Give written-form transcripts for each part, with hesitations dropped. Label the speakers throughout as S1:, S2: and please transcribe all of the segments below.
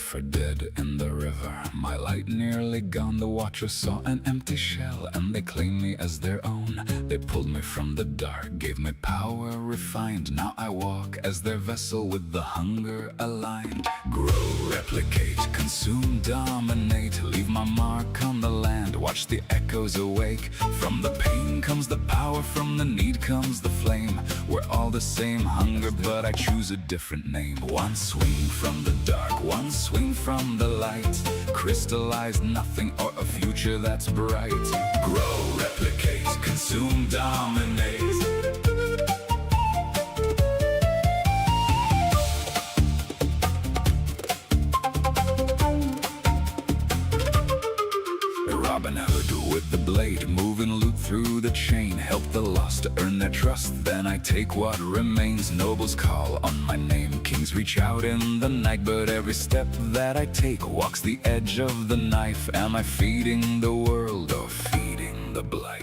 S1: for dead in the river. My light nearly gone, the watcher saw an empty shell, and they claimed me as their own. They pulled me from the dark, gave me power refined. Now I walk as their vessel with the hunger aligned. Grow, replicate, consume, dominate, leave my mark on the land, watch the echoes awake. From the pain comes the power, from the need comes the flame. We're all the same hunger, but I choose a different name. One swing from the dark, one swing from the light. Crystallize nothing or a future that's bright. Grow, replicate, consume, dominate. Robin Hood with the blade, moving loot through the chain. Help the lost to earn their trust, then I take what remains. Nobles call on my name, kings reach out in the night. But every step that I take walks the edge of the knife. Am I feeding the world or feeding the blight?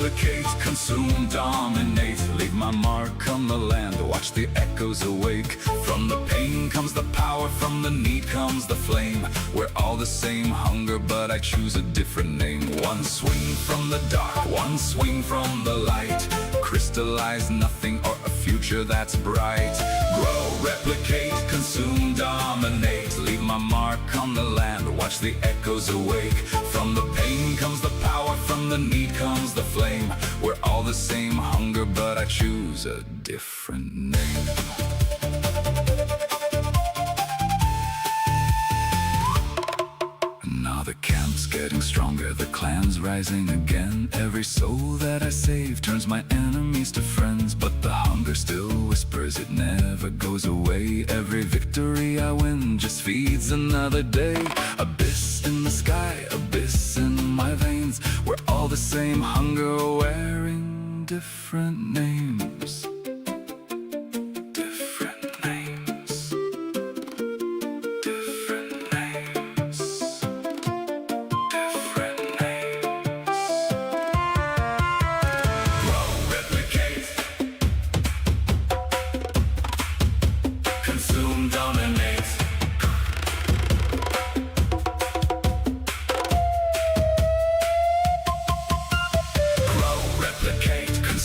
S1: Replicate, consume, dominate, leave my mark on the land, watch the echoes awake. From the pain comes the power, from the need comes the flame. We're all the same hunger, but I choose a different name. One swing from the dark, one swing from the light. Crystallize nothing or a future that's bright. Grow, replicate, consume, dominate, leave my mark on the land, watch the echoes awake. From the pain comes the power, from the need comes the flame. We're all the same hunger, but I choose a different name. Now the camp's getting stronger, the clan's rising again. Every soul that I save turns my enemies to friends. But the hunger still whispers, it never goes away. Every victory I win just feeds another day. Abyss in the sky, abyss in my veins. We're all the same hunger, wearing different names.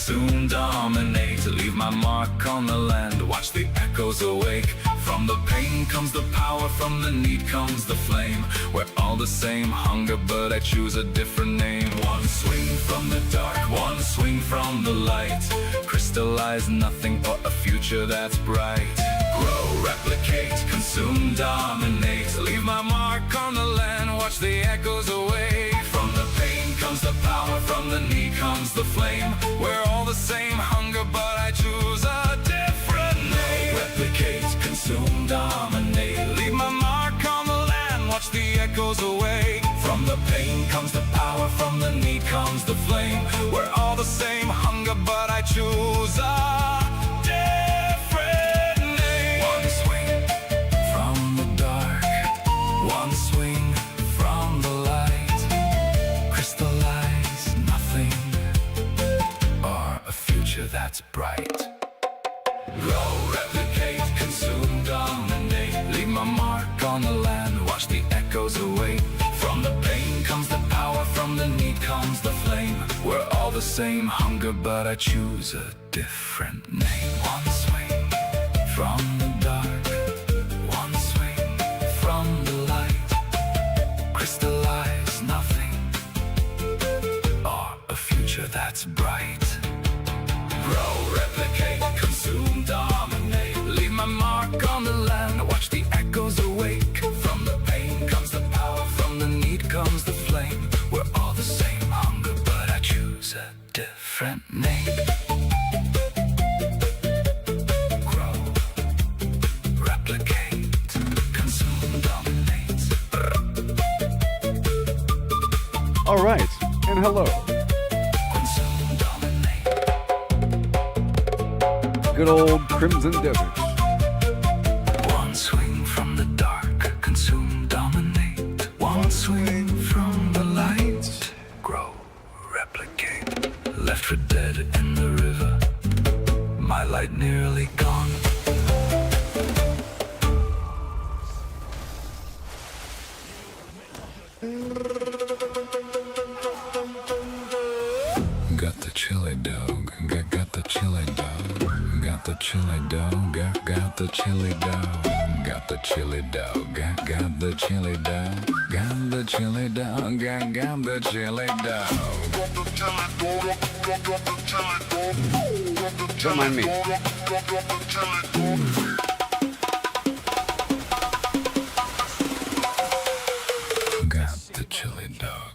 S1: Consume, dominate, leave my mark on the land, watch the echoes awake. From the pain comes the power, from the need comes the flame. We're all the same hunger, but I choose a different name. One swing from the dark, one swing from the light. Crystallize nothing or a future that's bright. Grow, replicate, consume, dominate, leave my mark on the land, watch the echoes away. From the pain comes the power, from the need comes the flame. We're all the same hunger, but I choose a different name. Replicate, consume, dominate, leave my mark on the land, watch the echoes away. From the pain comes the power, from the need comes the flame. We're all the same hunger, but I choose a different name. One swing from the dark, one swing from the light. Crystallize nothing or a future that's bright. Grow, replicate, consume, dominate, leave my mark on the land, watch the echoes awake. From the pain comes the power, from the need comes the flame. We're all the same hunger, but I choose a different name. One swing from the dark, one swing from the light. Crystallize nothing or a future that's bright. Grow, replicate, consume, dominate, leave my mark on the land, watch the echoes awake. From the pain comes the power, from the need comes the flame. We're all the same hunger, but I choose a different name. Grow, replicate, consume, dominate.
S2: All right. And hello. Good old Crimson Desert.
S1: One swing from the dark, consume, dominate. One swing from the light, grow, replicate. Left for dead in the river, my light nearly gone. Got the chili dog, got the chili dog, got the chili dog, got the chili dog, got the chili dog, got the chili dog, got the chili dog, got the chili dog.
S2: Don't mind me.
S1: Got the chili dog.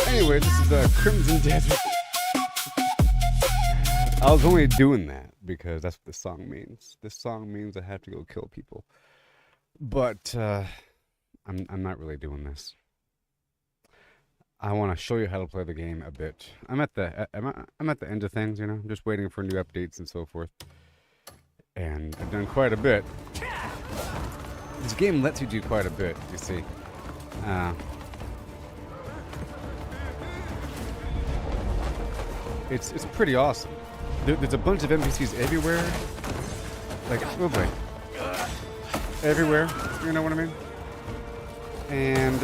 S2: Anyway, this is Crimson Desert. I was only doing that because that's what this song means. This song means I have to go kill people. But I'm not really doing this. I want to show you how to play the game a bit. I'm at the end of things, you know. I'm just waiting for new updates and so forth. And I've done quite a bit. This game lets you do quite a bit, you see. It's pretty awesome. There's a bunch of NPCs everywhere. Like, oh boy. Everywhere, you know what I mean? And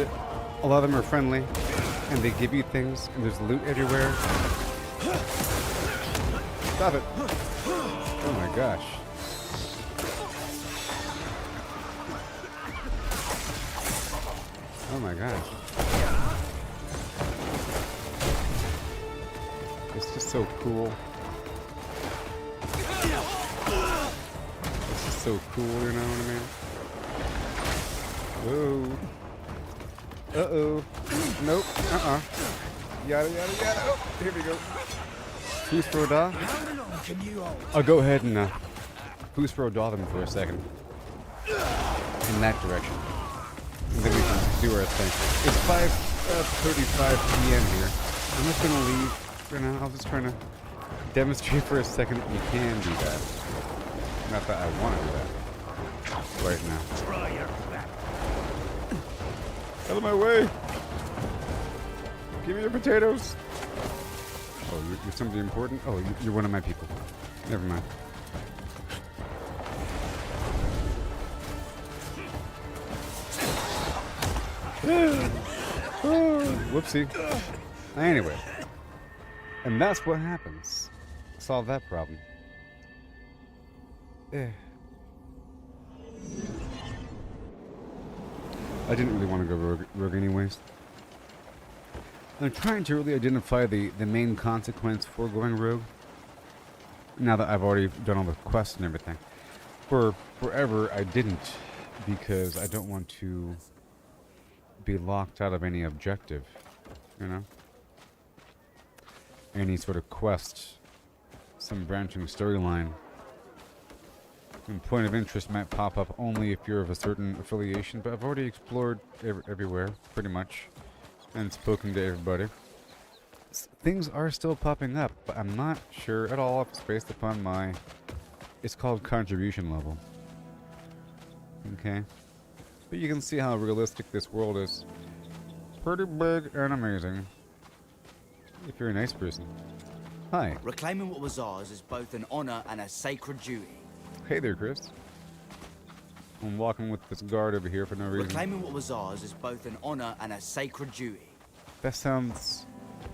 S2: a lot of them are friendly. And they give you things, and there's loot everywhere. Stop it. Oh my gosh. Oh my gosh. It's just so cool. It's just so cool, you know what I mean? Whoa. Uh-oh. Nope. Yada, yada, yada. Oh, here we go. Who's for a da? I'll go ahead and who's for a da them for a second. In that direction. And then we can do our thing. It's 5:35 p.m. here. I'm just going to leave. I was just trying to demonstrate for a second that you can do that. Not that I want to do that right now. Out of my way! Give me your potatoes! Oh, you're somebody important? Oh, you're one of my people. Never mind. Whoopsie. Anyway. And that's what happens. Solve that problem. I didn't really want to go rogue anyways. I'm trying to really identify the main consequence for going rogue. Now that I've already done all the quests and everything. For forever, I didn't. Because I don't want to be locked out of any objective. You know? Any sort of quest. Some branching storyline. And point of interest might pop up only if you're of a certain affiliation, but I've already explored everywhere, pretty much, and spoken to everybody. Things are still popping up, but I'm not sure at all if it's based upon my... It's called contribution level. Okay? But you can see how realistic this world is. Pretty big and amazing. If you're a nice person. Hi.
S3: Reclaiming what was ours is both an honor and a sacred duty.
S2: Hey there, Chris. I'm walking with this guard over here for no reason.
S3: Reclaiming what was ours is both an honor and a sacred duty.
S2: That sounds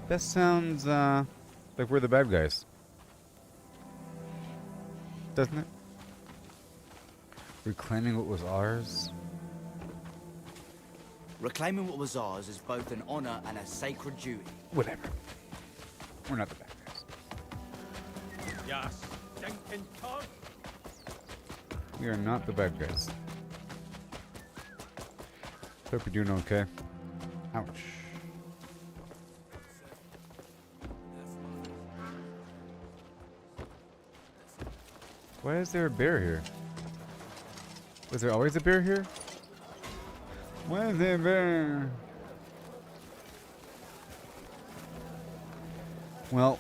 S2: like we're the bad guys. Doesn't it? Reclaiming what was ours?
S3: Reclaiming what was ours is both an honor and a sacred duty.
S2: Whatever. We're not the bad guys.
S4: Yes, stinking cunt.
S2: We are not the bad guys. Hope you're doing okay. Ouch. Why is there a bear here? Was there always a bear here? Wednesday bear. Well,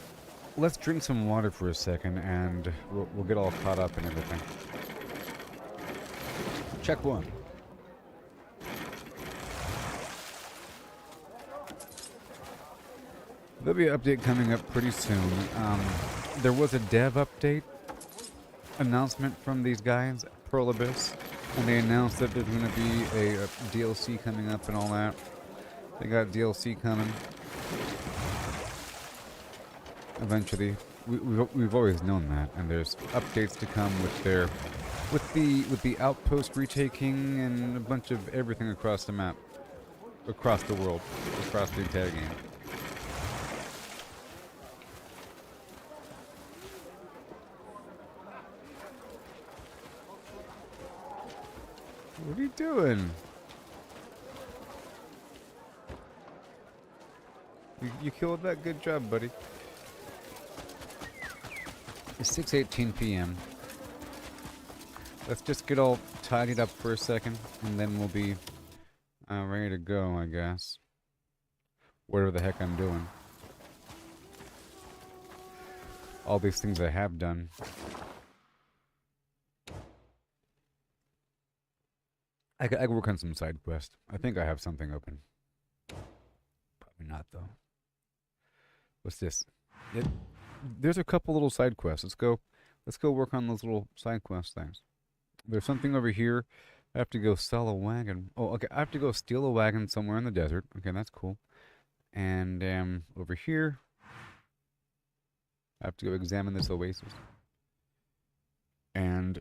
S2: let's drink some water for a second, and we'll get all caught up and everything. Check one. There'll be an update coming up pretty soon. There was a dev update announcement from these guys, Pearl Abyss, and they announced that there's going to be a DLC coming up and all that. They got DLC coming. Eventually, we've always known that, and there's updates to come with their with the outpost retaking and a bunch of everything across the map, across the world, across the entire game. What are you doing? You killed that. Good job, buddy. It's 6:18 p.m. Let's just get all tidied up for a second, and then we'll be ready to go, I guess. Whatever the heck I'm doing. All these things I have done. I could work on some side quest. I think I have something open. Probably not, though. What's this? There's a couple little side quests. Let's go work on those little side quest things. There's something over here. I have to go sell a wagon. Oh, okay. I have to go steal a wagon somewhere in the desert. Okay, that's cool. And over here, I have to go examine this oasis. And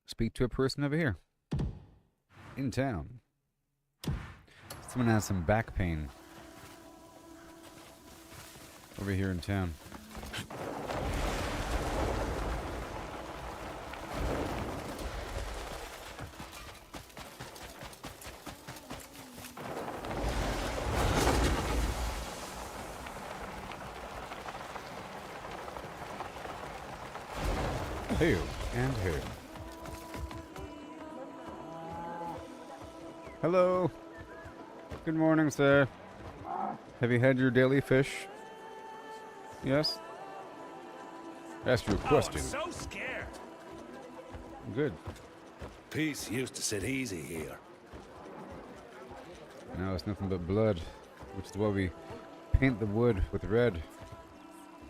S2: speak to a person over here. In town. Someone has some back pain. Over here in town. Who and who? Hello. Good morning, sir. Have you had your daily fish? Yes? Ask you a question.
S4: Oh, I'm so scared.
S2: Good.
S5: Peace used to sit easy here.
S2: Now it's nothing but blood, which is why we paint the wood with red.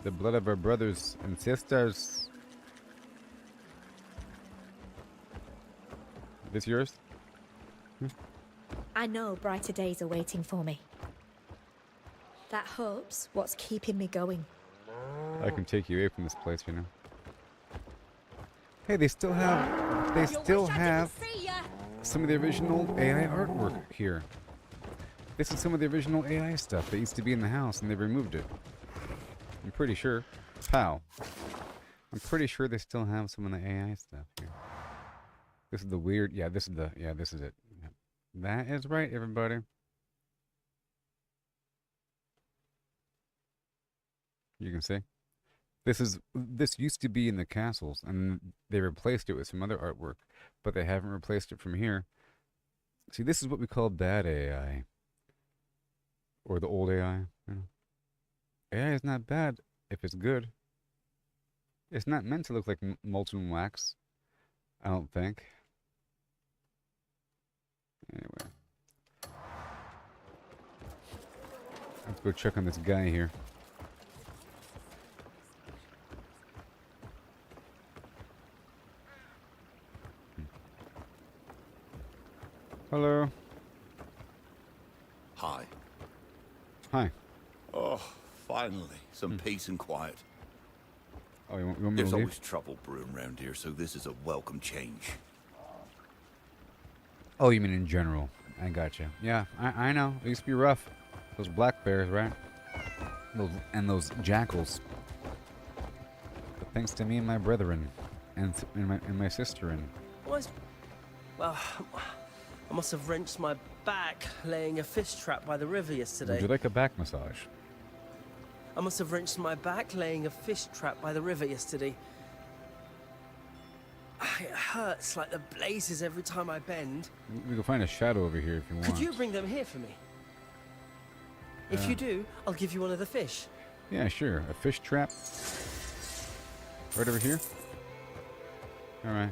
S2: The blood of our brothers and sisters. This yours?
S6: I know brighter days are waiting for me. That hope's what's keeping me going.
S2: I can take you away from this place, you know. Hey, they still have some of the original AI artwork here. This is some of the original AI stuff that used to be in the house and they removed it. I'm pretty sure. Pow. I'm pretty sure they still have some of the AI stuff here. This is the weird, this is it. Yeah. That is right, everybody. You can see. This used to be in the castles, and they replaced it with some other artwork, but they haven't replaced it from here. See, this is what we call bad AI. Or the old AI. You know. AI is not bad if it's good. It's not meant to look like molten wax, I don't think. Anyway. Let's go check on this guy here. Hello.
S5: Hi.
S2: Hi.
S5: Oh, finally, some peace and quiet.
S2: Oh, you want me
S5: There's
S2: to leave?
S5: always trouble brewing around here, so this is a welcome change.
S2: Oh, you mean in general. I gotcha. Yeah, I know. It used to be rough. Those black bears, right? Those jackals. But thanks to me and my brethren, and my sister and.
S7: Well, I must have wrenched my back laying a fish trap by the river yesterday.
S2: Would you like a back massage?
S7: I must have wrenched my back laying a fish trap by the river yesterday. It hurts like the blazes every time I bend.
S2: We can find a shadow over here if you want.
S7: Could you bring them here for me? If you do, I'll give you one of the fish.
S2: Yeah, sure. A fish trap. Right over here. All right.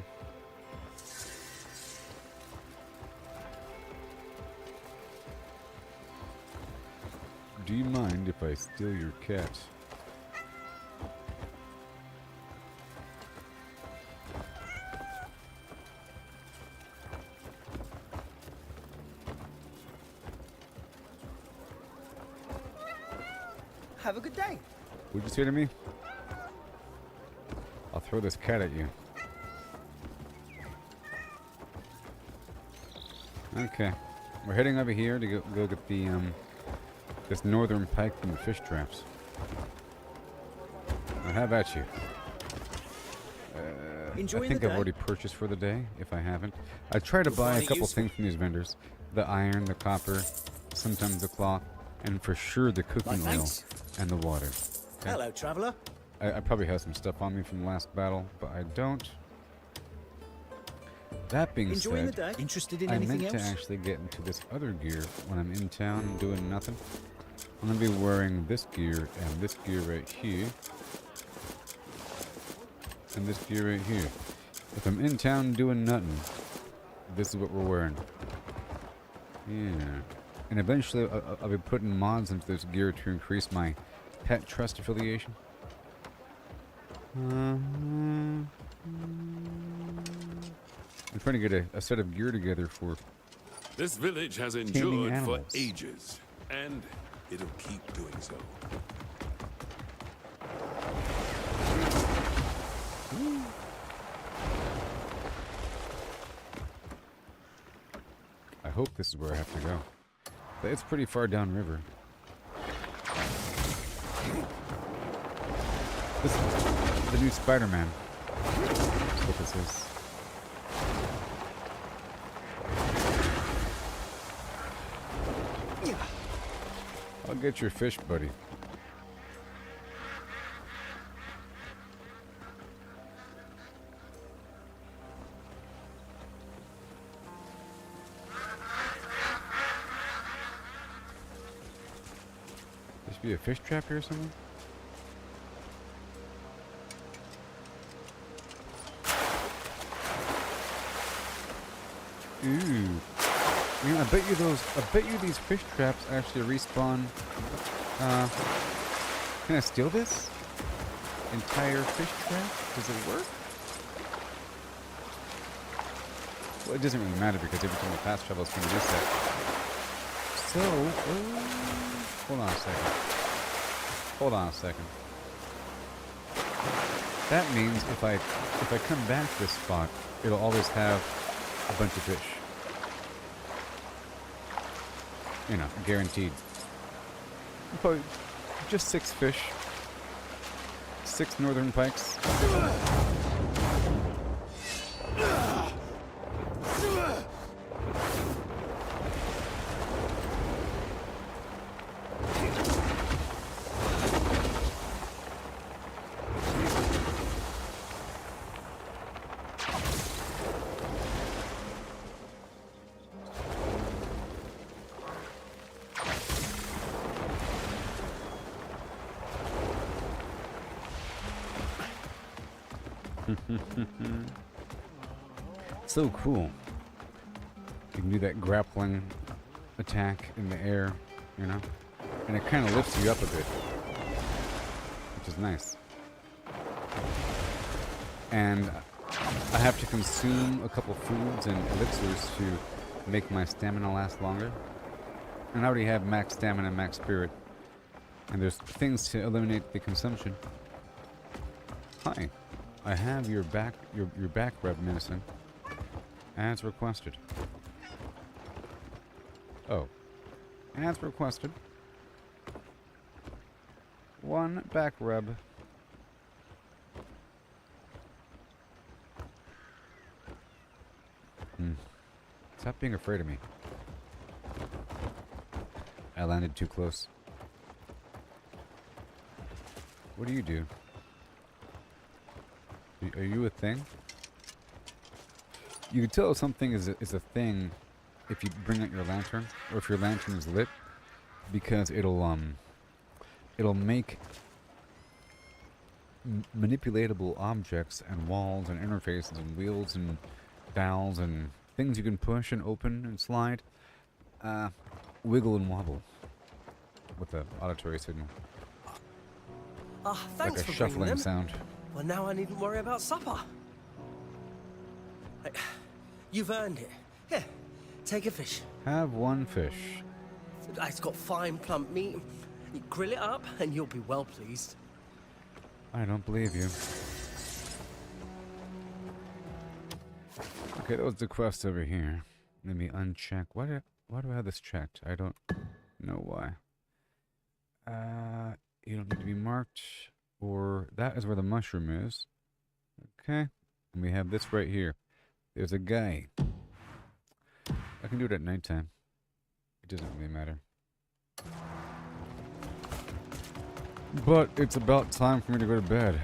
S2: Do you mind if I steal your cat?
S7: Have a good day.
S2: What'd you say to me? I'll throw this cat at you. Okay. We're heading over here to go get the, this northern pike from the fish traps. Now, how about you? I think I've already purchased for the day, if I haven't. I try to buy a couple things from these vendors. The iron, the copper, sometimes the cloth, and for sure the cooking oil and the water. Okay?
S3: Hello, traveller.
S2: I probably have some stuff on me from the last battle, but I don't. That being said,
S3: Interested in
S2: I
S3: anything
S2: meant
S3: else?
S2: to actually get into this other gear when I'm in town doing nothing. I'm going to be wearing this gear and this gear right here. And this gear right here. If I'm in town doing nothing, this is what we're wearing. Yeah. And eventually I'll be putting mods into this gear to increase my pet trust affiliation. I'm trying to get a set of gear together for
S8: This village has
S2: taming
S8: endured for
S2: animals.
S8: ages, and it'll keep doing so.
S2: I hope this is where I have to go. But it's pretty far downriver. This is the new Spider-Man. That's what this is. I'll get your fish, buddy. There should be a fish trap here or something? Ooh. Man, I bet you these fish traps actually respawn. Can I steal this? Entire fish trap? Does it work? Well, it doesn't really matter because every time the fast travel is going to reset. So, hold on a second. Hold on a second. That means if I come back to this spot, it'll always have a bunch of fish. You know, guaranteed. Probably just 6 fish. 6 northern pikes. So cool. You can do that grappling attack in the air, you know? And it kind of lifts you up a bit, which is nice. And I have to consume a couple foods and elixirs to make my stamina last longer. And I already have max stamina and max spirit. And there's things to eliminate the consumption. Hi. I have your back rub medicine as requested. Oh. As requested. 1 back rub. Stop being afraid of me. I landed too close. What do you do? Are you a thing? You can tell something is a thing if you bring out your lantern, or if your lantern is lit, because it'll make manipulatable objects and walls and interfaces and wheels and valves and things you can push and open and slide wiggle and wobble with the auditory signal.
S7: Ah,
S2: Like
S7: thanks
S2: a
S7: for bringing
S2: shuffling
S7: them.
S2: sound.
S7: Well, now I needn't worry about supper. Hey, you've earned it. Here, take a fish.
S2: Have one fish.
S7: It's got fine plump meat. You grill it up and you'll be well pleased.
S2: I don't believe you. Okay, that was the quest over here. Let me uncheck. Why do I have this checked? I don't know why. You don't need to be marked, or that is where the mushroom is. Okay, and we have this right here. There's a guy. I can do it at nighttime. It doesn't really matter. But it's about time for me to go to bed.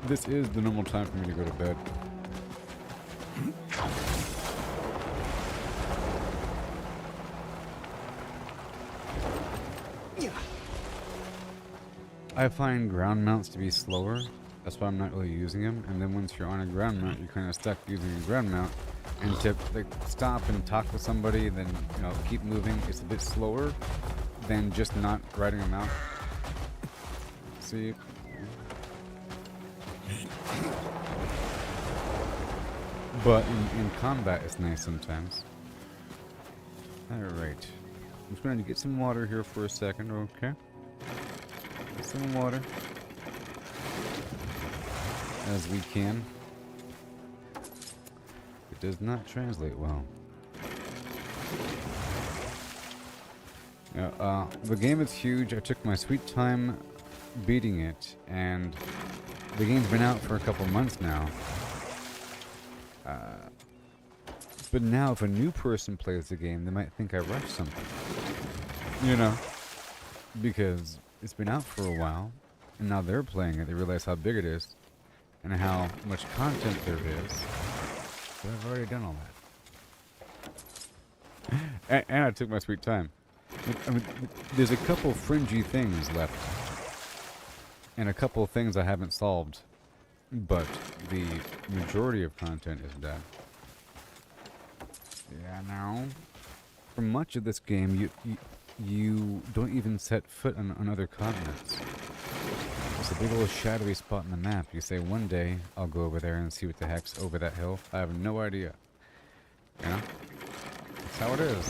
S2: This is the normal time for me to go to bed. I find ground mounts to be slower. That's why I'm not really using them. And then once you're on a ground mount, you're kind of stuck using a ground mount. And to like stop and talk to somebody, then keep moving. It's a bit slower than just not riding a mount. See. But in combat, it's nice sometimes. Alright. I'm just going to get some water here for a second, okay? Get some water. As we can. It does not translate well. The game is huge. I took my sweet time beating it, and the game's been out for a couple months now. But now if a new person plays the game, they might think I rushed something. Because it's been out for a while, and now they're playing it, they realize how big it is, and how much content there is. But I've already done all that. And I took my sweet time. I mean, there's a couple fringy things left, and a couple things I haven't solved, but the majority of content is done. Yeah, now, for much of this game, you don't even set foot on other continents. It's a big old shadowy spot on the map. You say, one day, I'll go over there and see what the heck's over that hill. I have no idea. That's how it is.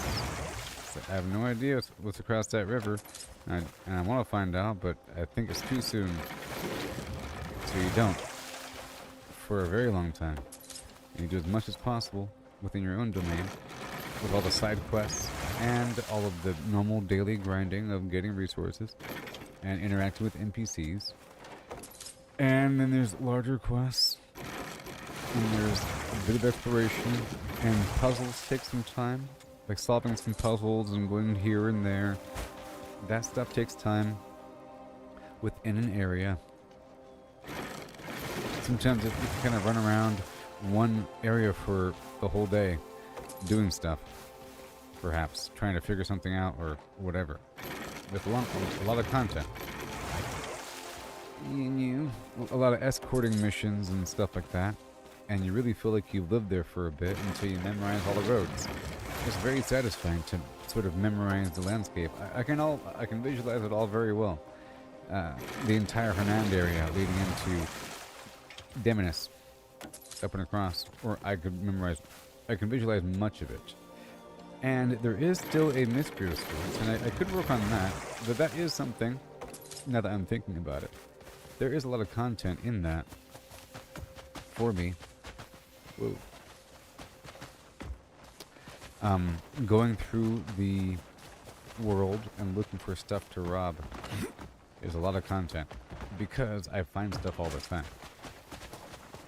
S2: I have no idea what's across that river. And I want to find out, but I think it's too soon. So you don't. For a very long time. You do as much as possible within your own domain, with all the side quests, and all of the normal daily grinding of getting resources, and interacting with NPCs. And then there's larger quests, and there's a bit of exploration, and puzzles take some time, like solving some puzzles and going here and there. That stuff takes time within an area. Sometimes if you kind of run around one area for the whole day doing stuff, perhaps trying to figure something out or whatever, with a lot of content, a lot of escorting missions and stuff like that, and you really feel like you've lived there for a bit until you memorize all the roads. It's very satisfying to sort of memorize the landscape. I can visualize it all very well. The entire Hernand area leading into Demonis, up and across, or I can visualize much of it. And there is still a Mysterio Spirits, and I could work on that, but that is something, now that I'm thinking about it. There is a lot of content in that for me. Whoa. Going through the world and looking for stuff to rob is a lot of content, because I find stuff all the time.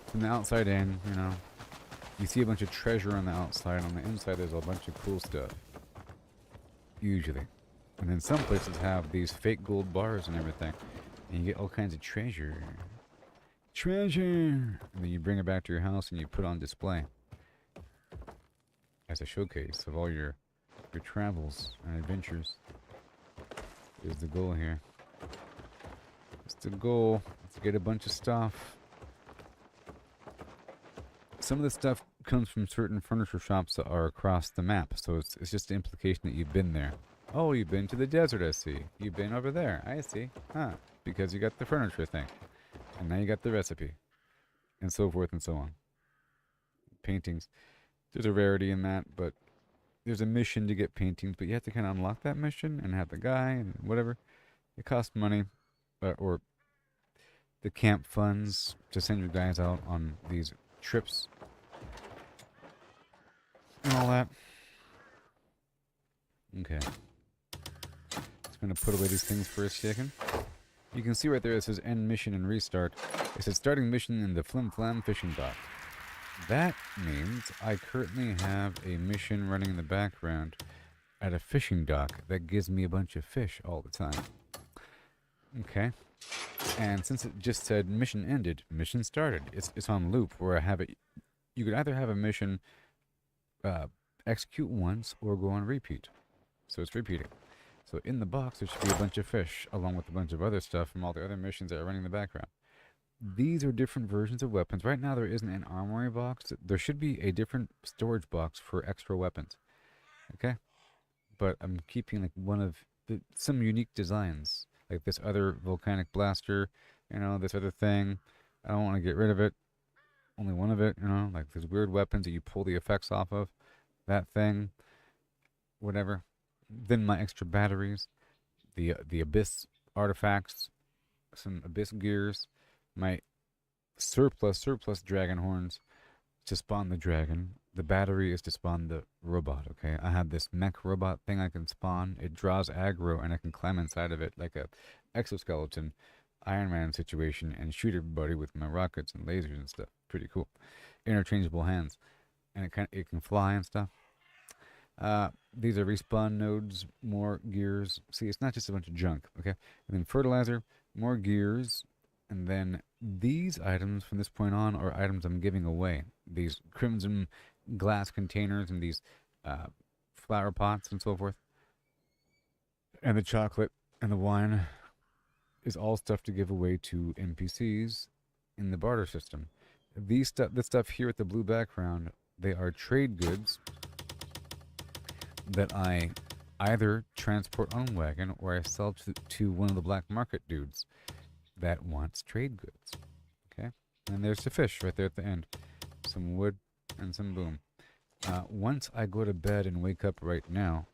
S2: From the outside in, you see a bunch of treasure on the outside. On the inside, there's a bunch of cool stuff. Usually. And then some places have these fake gold bars and everything. And you get all kinds of treasure. Treasure! And then you bring it back to your house and you put it on display. as a showcase of all your travels and adventures. Is the goal here. It's the goal to get a bunch of stuff. Some of the stuff comes from certain furniture shops that are across the map, so it's just the implication that you've been there. Oh, you've been to the desert, I see. You've been over there, I see. Huh, because you got the furniture thing. And now you got the recipe. And so forth and so on. Paintings. There's a rarity in that, but there's a mission to get paintings, but you have to kind of unlock that mission and have the guy and whatever. It costs money, or the camp funds to send your guys out on these trips and all that. Okay. Just going to put away these things for a second. You can see right there it says end mission and restart. It says starting mission in the Flim Flam fishing dock. That means I currently have a mission running in the background at a fishing dock that gives me a bunch of fish all the time. Okay. And since it just said mission ended, mission started. It's on loop where I have it. You could either have a mission execute once or go on repeat. So it's repeating. So in the box there should be a bunch of fish along with a bunch of other stuff from all the other missions that are running in the background. These are different versions of weapons. Right now there isn't an armory box. There should be a different storage box for extra weapons. Okay? But I'm keeping like one of some unique designs. Like this other volcanic blaster, you know, this other thing. I don't want to get rid of it. Only one of it, you know, like these weird weapons that you pull the effects off of. That thing. Whatever. Then my extra batteries. The Abyss artifacts. Some Abyss gears. My surplus dragon horns to spawn the dragon. The battery is to spawn the robot, okay? I have this mech robot thing I can spawn. It draws aggro and I can climb inside of it like a exoskeleton Iron Man situation and shoot everybody with my rockets and lasers and stuff. Pretty cool. Interchangeable hands. And it can fly and stuff. These are respawn nodes, more gears. See, it's not just a bunch of junk, okay? And then fertilizer, more gears. And then these items from this point on are items I'm giving away. These crimson glass containers and these flower pots and so forth. And the chocolate and the wine is all stuff to give away to NPCs in the barter system. This stuff here with the blue background, they are trade goods that I either transport on a wagon or I sell to one of the black market dudes that wants trade goods. Okay? And there's the fish right there at the end. Some wood and some boom. Once I go to bed and wake up right now,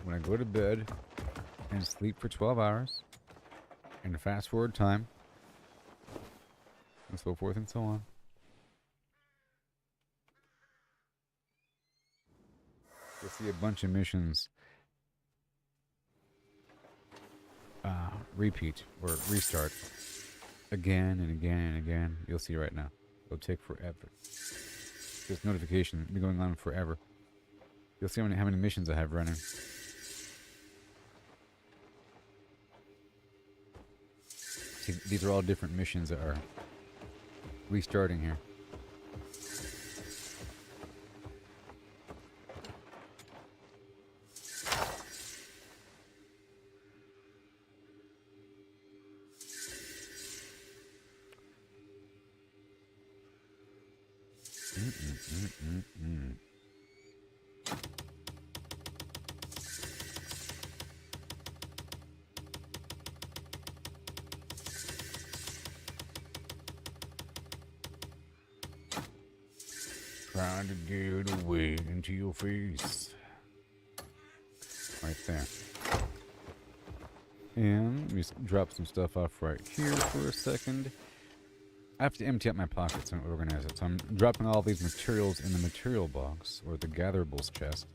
S2: when I go to bed and sleep for 12 hours, and fast forward time, and so forth and so on, you'll see a bunch of missions repeat or restart again and again and again. You'll see right now. It'll take forever. This notification will be going on forever. You'll see how many missions I have running. See, these are all different missions that are restarting here. Trying to get away into your face. Right there. And let me drop some stuff off right here for a second. I have to empty out my pockets and organize it. So I'm dropping all these materials in the material box, or the gatherables chest.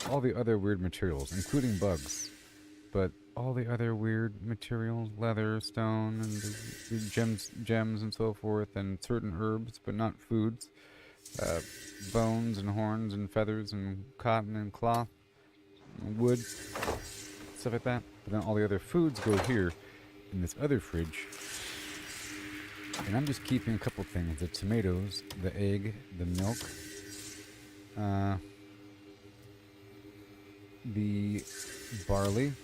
S2: All the other weird materials, including bugs. But all the other weird materials, leather, stone, and the gems and so forth, and certain herbs, but not foods. Bones and horns and feathers and cotton and cloth and wood, stuff like that. But then all the other foods go here in this other fridge, And I'm just keeping a couple things. The tomatoes, the egg, the milk, the barley,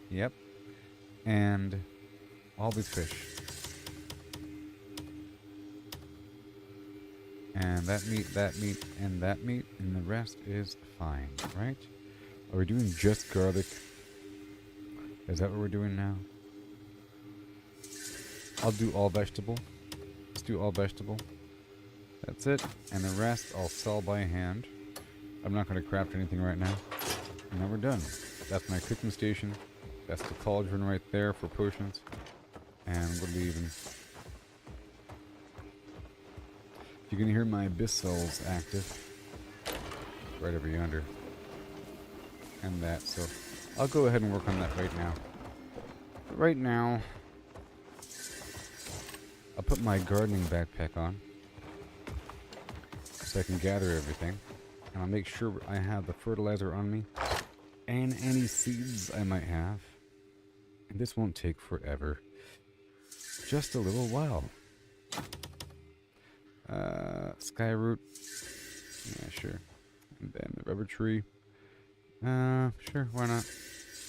S2: yep, and all the fish. And that meat, and that meat, and the rest is fine, right? Are we doing just garlic? Is that what we're doing now? I'll do all vegetable. Let's do all vegetable. That's it. And the rest I'll sell by hand. I'm not going to craft anything right now. And then we're done. That's my cooking station. That's the cauldron right there for potions. And we're leaving. You can hear my abyss cells active. Right over yonder. And that, so I'll go ahead and work on that right now. But right now, I'll put my gardening backpack on so I can gather everything. And I'll make sure I have the fertilizer on me and any seeds I might have. And this won't take forever. Just a little while. Skyroot. Yeah, sure. And then the rubber tree. Sure, why not?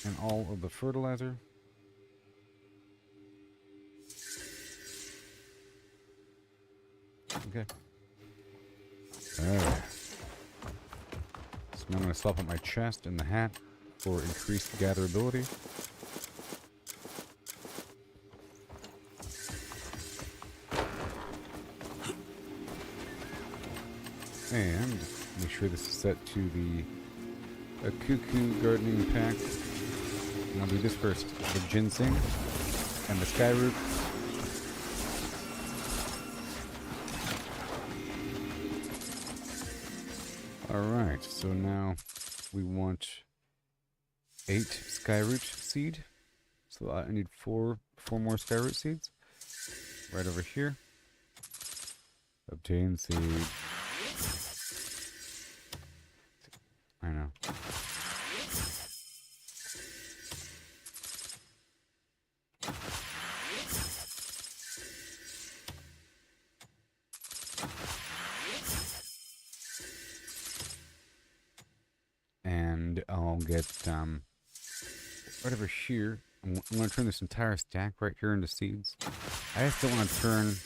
S2: And all of the fertilizer. Okay. Alright. So now I'm going to swap out my chest and the hat for increased gatherability. And make sure this is set to the cuckoo gardening pack. And I'll do this first. The ginseng and the skyroot. Alright, so now we want 8 skyroot seed. So I need four more skyroot seeds. Right over here. Obtain seed. I know. And I'll get, right over here, I'm going to turn this entire stack right here into seeds. I just don't want to turn,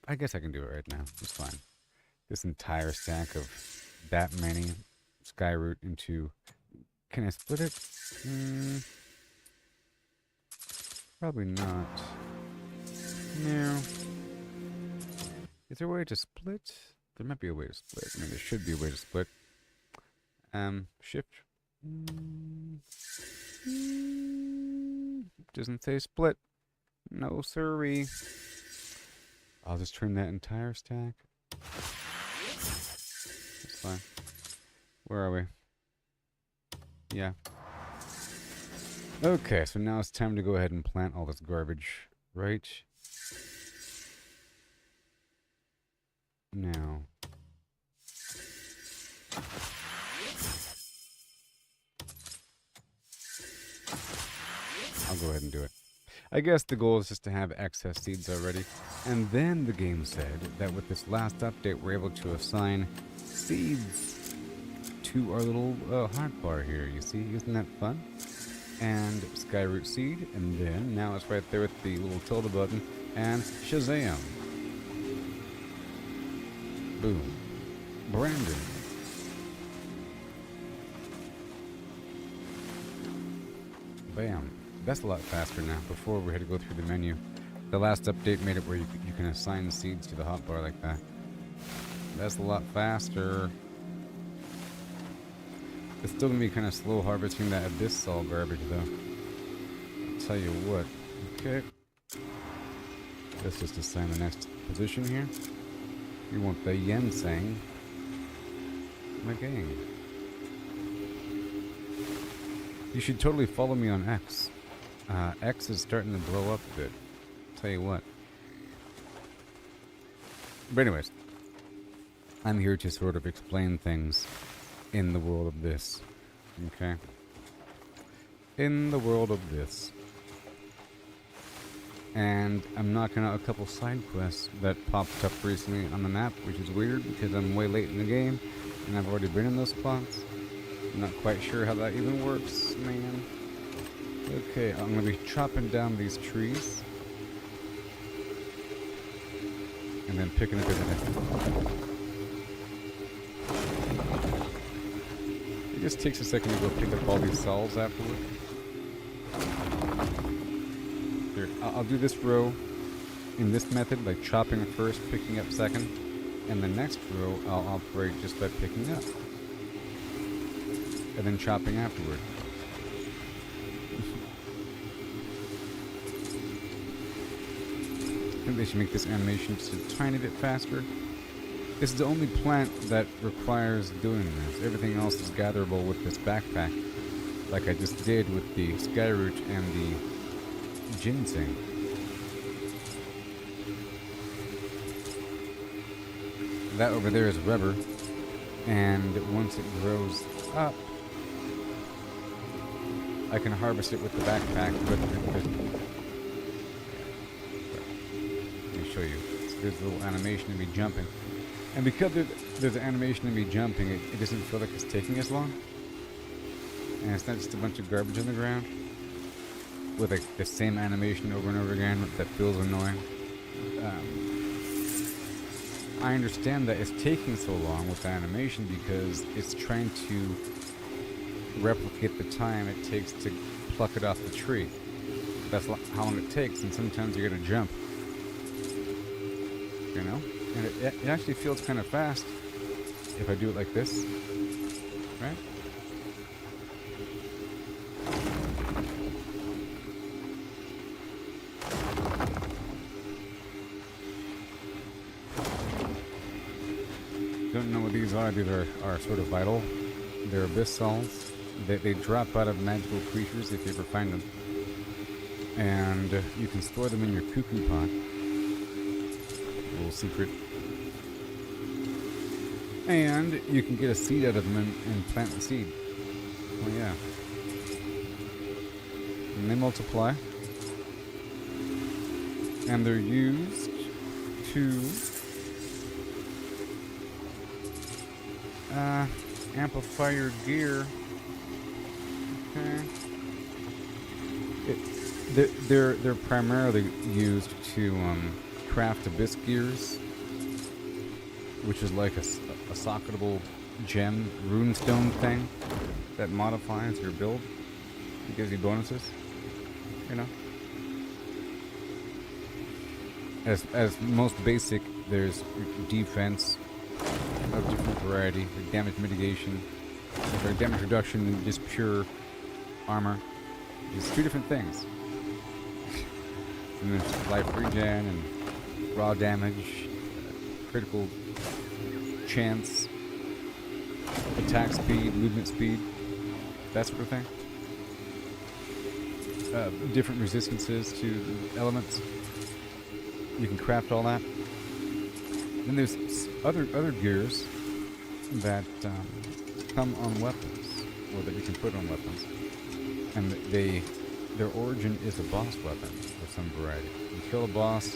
S2: I guess I can do it right now, it's fine. This entire stack of that many skyroot into, can I split it? Probably not. No. Is there a way to split? There might be a way to split. I mean, there should be a way to split. Shift. Doesn't say split. No siree. I'll just turn that entire stack. That's fine. Where are we? Yeah. Okay, so now it's time to go ahead and plant all this garbage, right? Now. I'll go ahead and do it. I guess the goal is just to have excess seeds already. And then the game said that with this last update, we're able to assign seeds to our little hotbar here. You see? Isn't that fun? And skyroot seed. And then now it's right there with the little tilde button. And Shazam. Boom. Brandon. Bam. That's a lot faster now. Before we had to go through the menu. The last update made it where you can assign seeds to the hotbar like that. That's a lot faster. It's still gonna be kind of slow harvesting that abyss cell garbage though. I'll tell you what. Okay. Let's just assign the next position here. We want the ginseng. My gang. You should totally follow me on X. X is starting to blow up a bit. Tell you what. But anyways, I'm here to sort of explain things in the world of this. Okay? in the world of this. And I'm knocking out a couple side quests that popped up recently on the map, which is weird because I'm way late in the game and I've already been in those spots. I'm not quite sure how that even works, man. Okay, I'm gonna be chopping down these trees and then picking up everything. It just takes a second to go pick up all these cells afterward. Here, I'll do this row in this method, like chopping first, picking up second, and the next row I'll operate just by picking up, and then chopping afterward. I think they should make this animation just a tiny bit faster. This is the only plant that requires doing this. Everything else is gatherable with this backpack, like I just did with the skyroot and the ginseng. That over there is rubber, and once it grows up, I can harvest it with the backpack, but let me show you. So there's a little animation of me jumping. And because there's an animation of me jumping, it doesn't feel like it's taking as long. And it's not just a bunch of garbage on the ground with like the same animation over and over again that feels annoying. I understand that it's taking so long with the animation because it's trying to replicate the time it takes to pluck it off the tree. That's how long it takes, and sometimes you gotta jump. You know? And it actually feels kind of fast if I do it like this, right? Don't know what these are. These are sort of vital. They're abyss cells. They drop out of magical creatures if you ever find them. And you can store them in your cuckoo pot. A little secret. And you can get a seed out of them and plant the seed. Oh yeah. And they multiply. And they're used to amplify your gear. Okay. They're primarily used to craft abyss gears, which is like a socketable gem runestone thing that modifies your build. It gives you bonuses, you know. As most basic, there's defense of different variety, like damage mitigation, or damage reduction, and just pure armor. There's two different things. And there's life regen and raw damage, critical chance, attack speed, movement speed, that sort of thing. Different resistances to elements. You can craft all that. Then there's other gears that come on weapons, or that you can put on weapons, and their origin is a boss weapon of some variety. You kill a boss,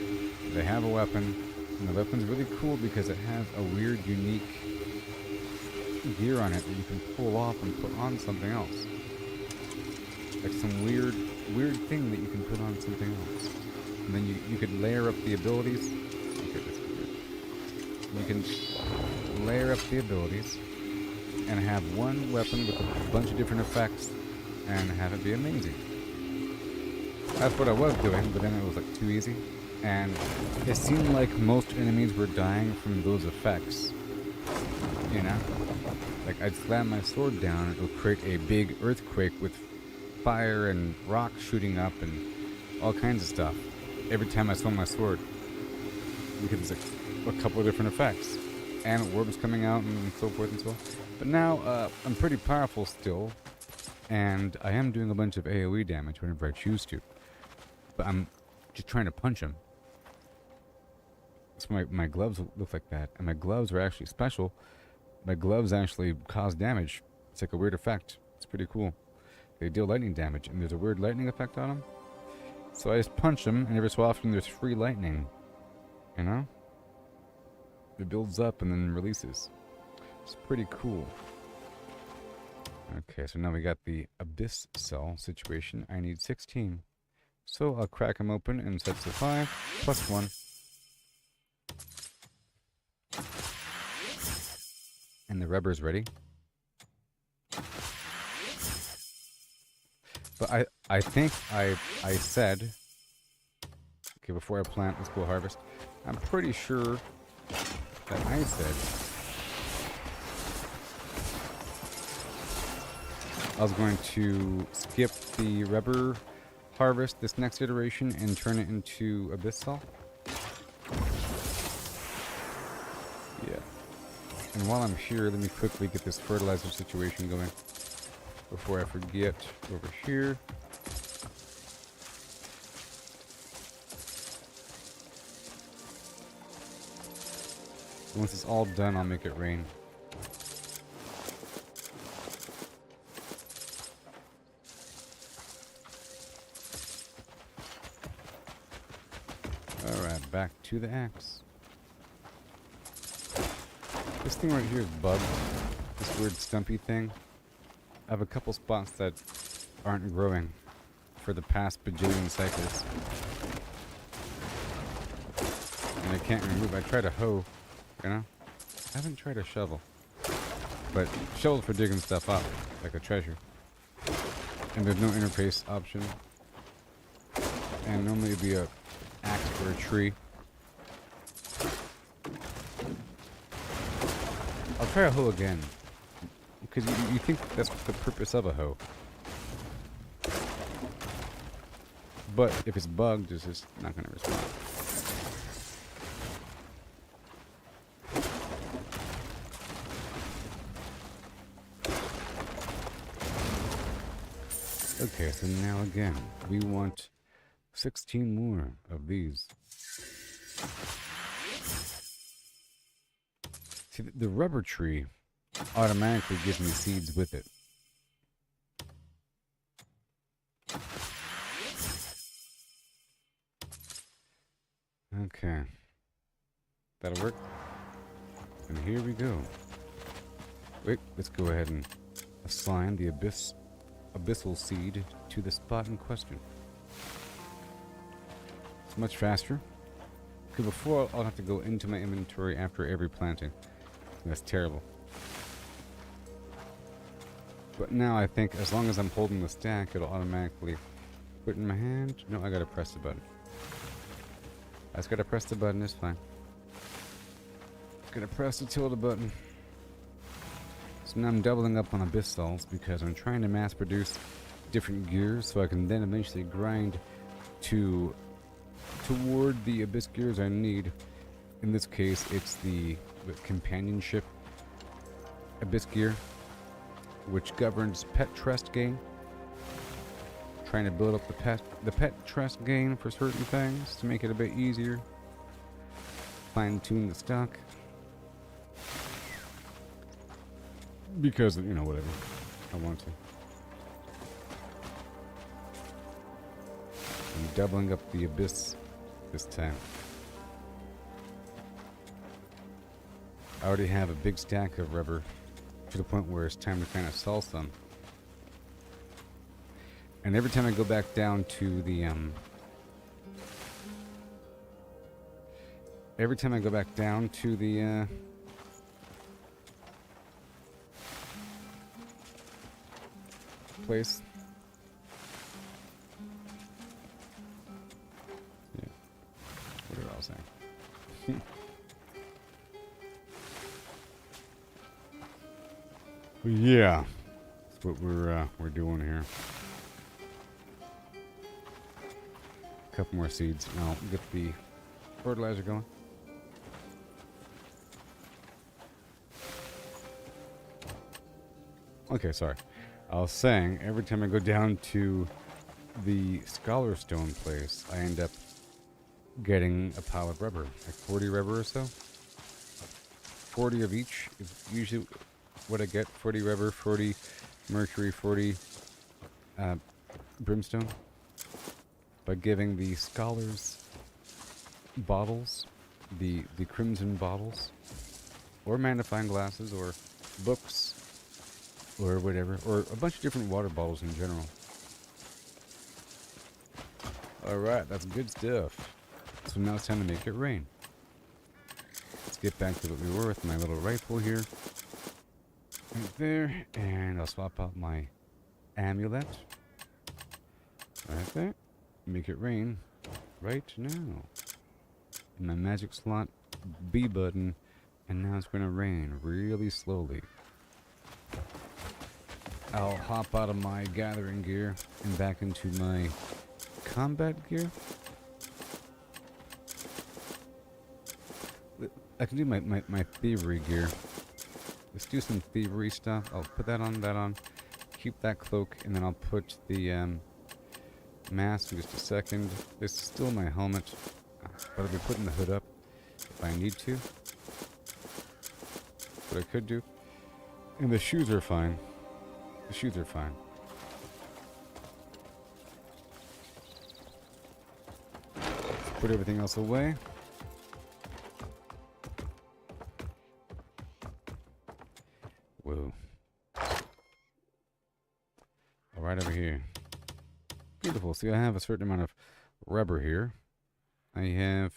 S2: they have a weapon, and the weapon's really cool because it has a weird, unique gear on it that you can pull off and put on something else. Like some weird thing that you can put on something else. And then you could layer up the abilities. Okay, that's good. You can layer up the abilities and have one weapon with a bunch of different effects and have it be amazing. That's what I was doing, but then it was like too easy. And it seemed like most enemies were dying from those effects. You know? Like I'd slam my sword down and it would create a big earthquake with fire and rock shooting up and all kinds of stuff every time I swung my sword. Because it's like a couple of different effects. And orbs coming out and so forth and so on. But now, I'm pretty powerful still. And I am doing a bunch of AoE damage whenever I choose to. But I'm just trying to punch him. So my gloves look like that. And my gloves are actually special. My gloves actually cause damage. It's like a weird effect. It's pretty cool. They deal lightning damage, and there's a weird lightning effect on them. So I just punch them, and every so often there's free lightning. You know? It builds up and then releases. It's pretty cool. Okay, so now we got the Abyss Cell situation. I need 16. So I'll crack them open and set to 5, plus 1. And the rubber's ready. But I think I said, okay, before I plant, let's go harvest. I'm pretty sure that I said I was going to skip the rubber harvest this next iteration and turn it into Abyss Salt. Yeah. And while I'm here, let me quickly get this fertilizer situation going before I forget. Over here. Once it's all done, I'll make it rain. Alright, back to the axe. This thing right here is bugged. This weird stumpy thing. I have a couple spots that aren't growing for the past bajillion cycles. And I can't remove. I tried a hoe, you know? I haven't tried a shovel. But shovel for digging stuff up, like a treasure. And there's no interface option. And normally it'd be a axe for a tree. I'll try a hoe again. Because you think that's the purpose of a hoe. But if it's bugged, it's just not going to respond. Okay, so now again, we want 16 more of these. See, the rubber tree automatically gives me seeds with it. Okay. That'll work. And here we go. Wait, let's go ahead and assign the abyssal seed to the spot in question. It's much faster. Because before, I'll have to go into my inventory after every planting. That's terrible. But now I think as long as I'm holding the stack, it'll automatically put it in my hand. No, I gotta press the button. I just gotta press the button, it's fine. Gotta press the tilde button. So now I'm doubling up on Abyss Salts because I'm trying to mass produce different gears so I can then eventually grind toward the Abyss gears I need. In this case, it's the companionship Abyss gear, which governs pet trust gain. Trying to build up the pet trust gain for certain things to make it a bit easier. Fine tune the stock. Because, you know, whatever. I want to. I'm doubling up the Abyss this time. I already have a big stack of rubber to the point where it's time to kind of sell some. And every time I go back down to the place. Yeah. What did I say? Yeah. That's what we're doing here. A couple more seeds and I'll get the fertilizer going. Okay, sorry. I was saying, every time I go down to the Scholar Stone place, I end up getting a pile of rubber. Like 40 rubber or so. 40 of each is usually what I get. 40 rubber, 40 mercury, 40 brimstone by giving the scholars bottles, the crimson bottles, or magnifying glasses, or books, or whatever, or a bunch of different water bottles in general. Alright, that's good stuff. So now it's time to make it rain. Let's get back to what we were with my little rifle here. Right there, and I'll swap out my amulet. Right there. Make it rain right now. In my magic slot, B button, and now it's gonna rain really slowly. I'll hop out of my gathering gear and back into my combat gear. I can do my thievery gear. Let's do some thievery stuff. I'll put that on, keep that cloak, and then I'll put the mask in just a second. This is still my helmet, but I'll be putting the hood up if I need to. What I could do. And the shoes are fine. The shoes are fine. Let's put everything else away. Whoa. Right over here. Beautiful. See, I have a certain amount of rubber here. I have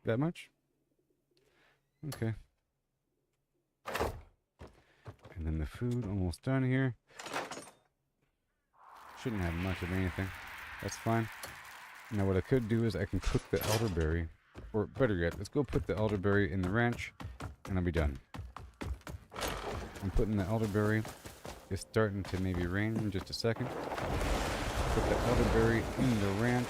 S2: that much? Okay. And then the food almost done here. Shouldn't have much of anything. That's fine. Now what I could do is I can cook the elderberry. Or better yet, let's go put the elderberry in the ranch and I'll be done. I'm putting the elderberry. It's starting to maybe rain in just a second. Put the elderberry in the ranch.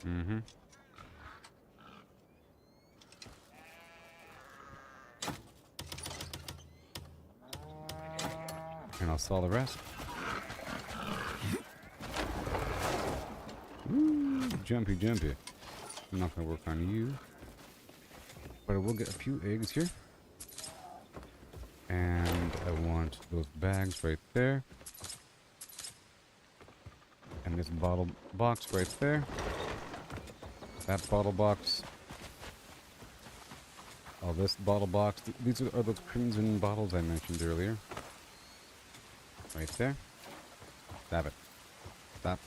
S2: Mm-hmm. And I'll saw the rest. Ooh, jumpy, jumpy. I'm not gonna work on you. But I will get a few eggs here. And I want those bags right there. And this bottle box right there. That bottle box. Oh, this bottle box. These are those crimson bottles I mentioned earlier. Right there. Stop it. Stop.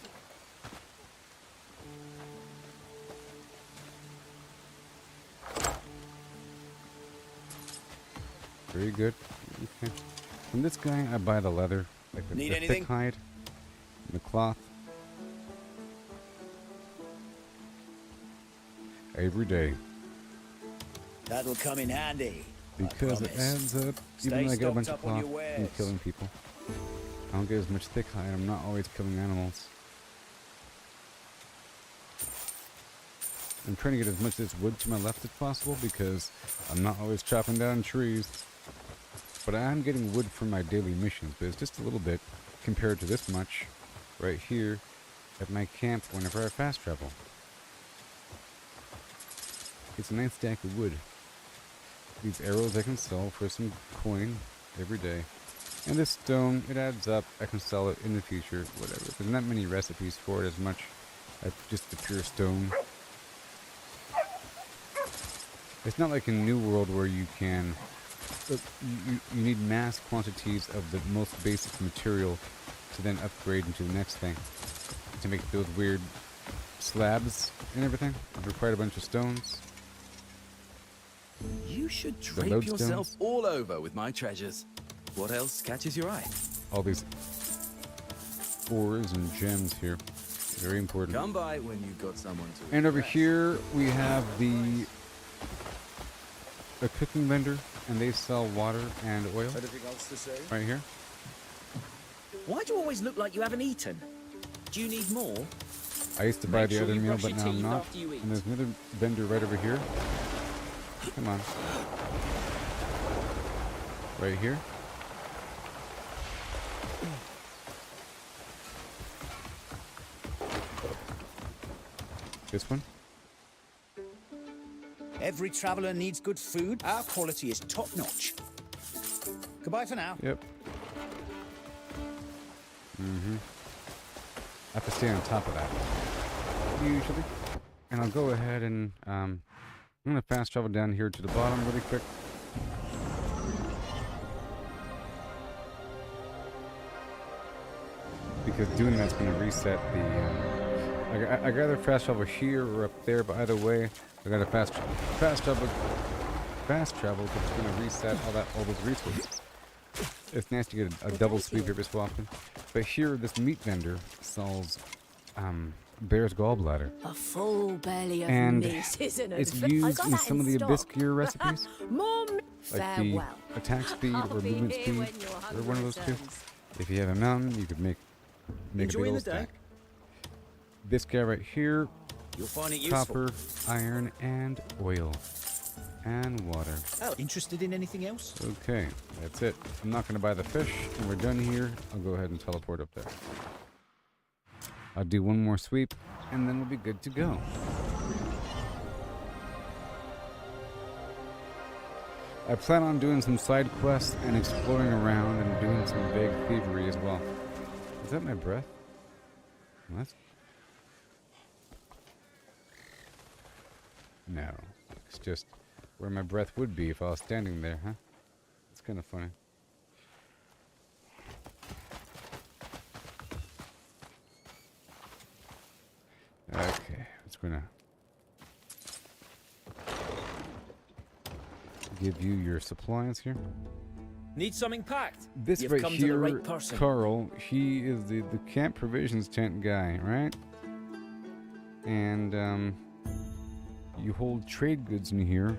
S2: Very good. Okay. From this guy, I buy the leather, like the thick hide, and the cloth. Every day.
S3: That'll come in handy.
S2: Because it adds up. Even though I get a bunch of cloth from killing people. I don't get as much thick hide. I'm not always killing animals. I'm trying to get as much of this wood to my left as possible because I'm not always chopping down trees. But I am getting wood for my daily missions, but it's just a little bit compared to this much right here at my camp whenever I fast travel. It's a nice stack of wood. These arrows I can sell for some coin every day. And this stone, it adds up. I can sell it in the future, whatever. There's not many recipes for it as much as just the pure stone. It's not like in New World where you can... You need mass quantities of the most basic material to then upgrade into the next thing. To make those weird slabs and everything. It required a bunch of stones.
S9: You should drape yourself all over with my treasures. What else catches your eye?
S2: All these ores and gems here. Very important.
S9: Come by when you've got someone to
S2: And over here we have a cooking vendor, and they sell water and oil.
S3: Anything else to say?
S2: Right here.
S7: Why do you always look like you haven't eaten? Do you need more?
S2: I used to buy the
S7: sure
S2: other
S7: you
S2: meal,
S7: brush
S2: but
S7: your
S2: now I'm
S7: teeth
S2: not.
S7: after you eat.
S2: And there's another vendor right over here. Come on. Right here. This one.
S10: Every traveller needs good food. Our quality is top-notch. Goodbye for now.
S2: Yep. I have to stay on top of that, usually. And I'll go ahead and, I'm going to fast travel down here to the bottom really quick. Because doing that's going to reset the, I gather fast travel here or up there, but either way, I got to fast travel, because it's going to reset all those resources. It's nice to get a double sweep every so often. But here, this meat vendor sells bear's gallbladder.
S6: A full belly of
S2: And
S6: meat is an
S2: it's
S6: adventure.
S2: used in some of the Abyss gear recipes.
S6: More
S2: Like the
S6: farewell.
S2: attack speed
S6: I'll
S2: or
S6: be
S2: movement
S6: here
S2: speed,
S6: when your
S2: or
S6: hunger
S2: one of those two.
S6: returns.
S2: If you have a mountain, you could make a big
S10: Enjoying
S2: old
S10: the day?
S2: stack. This guy right here,
S10: You'll find it useful.
S2: copper, iron, and oil. And water.
S10: Oh, interested in anything else?
S2: Okay, that's it. I'm not going to buy the fish, and we're done here. I'll go ahead and teleport up there. I'll do one more sweep, and then we'll be good to go. I plan on doing some side quests and exploring around and doing some vague thievery as well. Is that my breath? What? No. It's just where my breath would be if I was standing there, huh? It's kind of funny. Okay, it's gonna give you your supplies here.
S10: Need something packed?
S2: This
S10: You've
S2: right
S10: come to
S2: here,
S10: the right person.
S2: Carl, he is the camp provisions tent guy, right? And you hold trade goods in here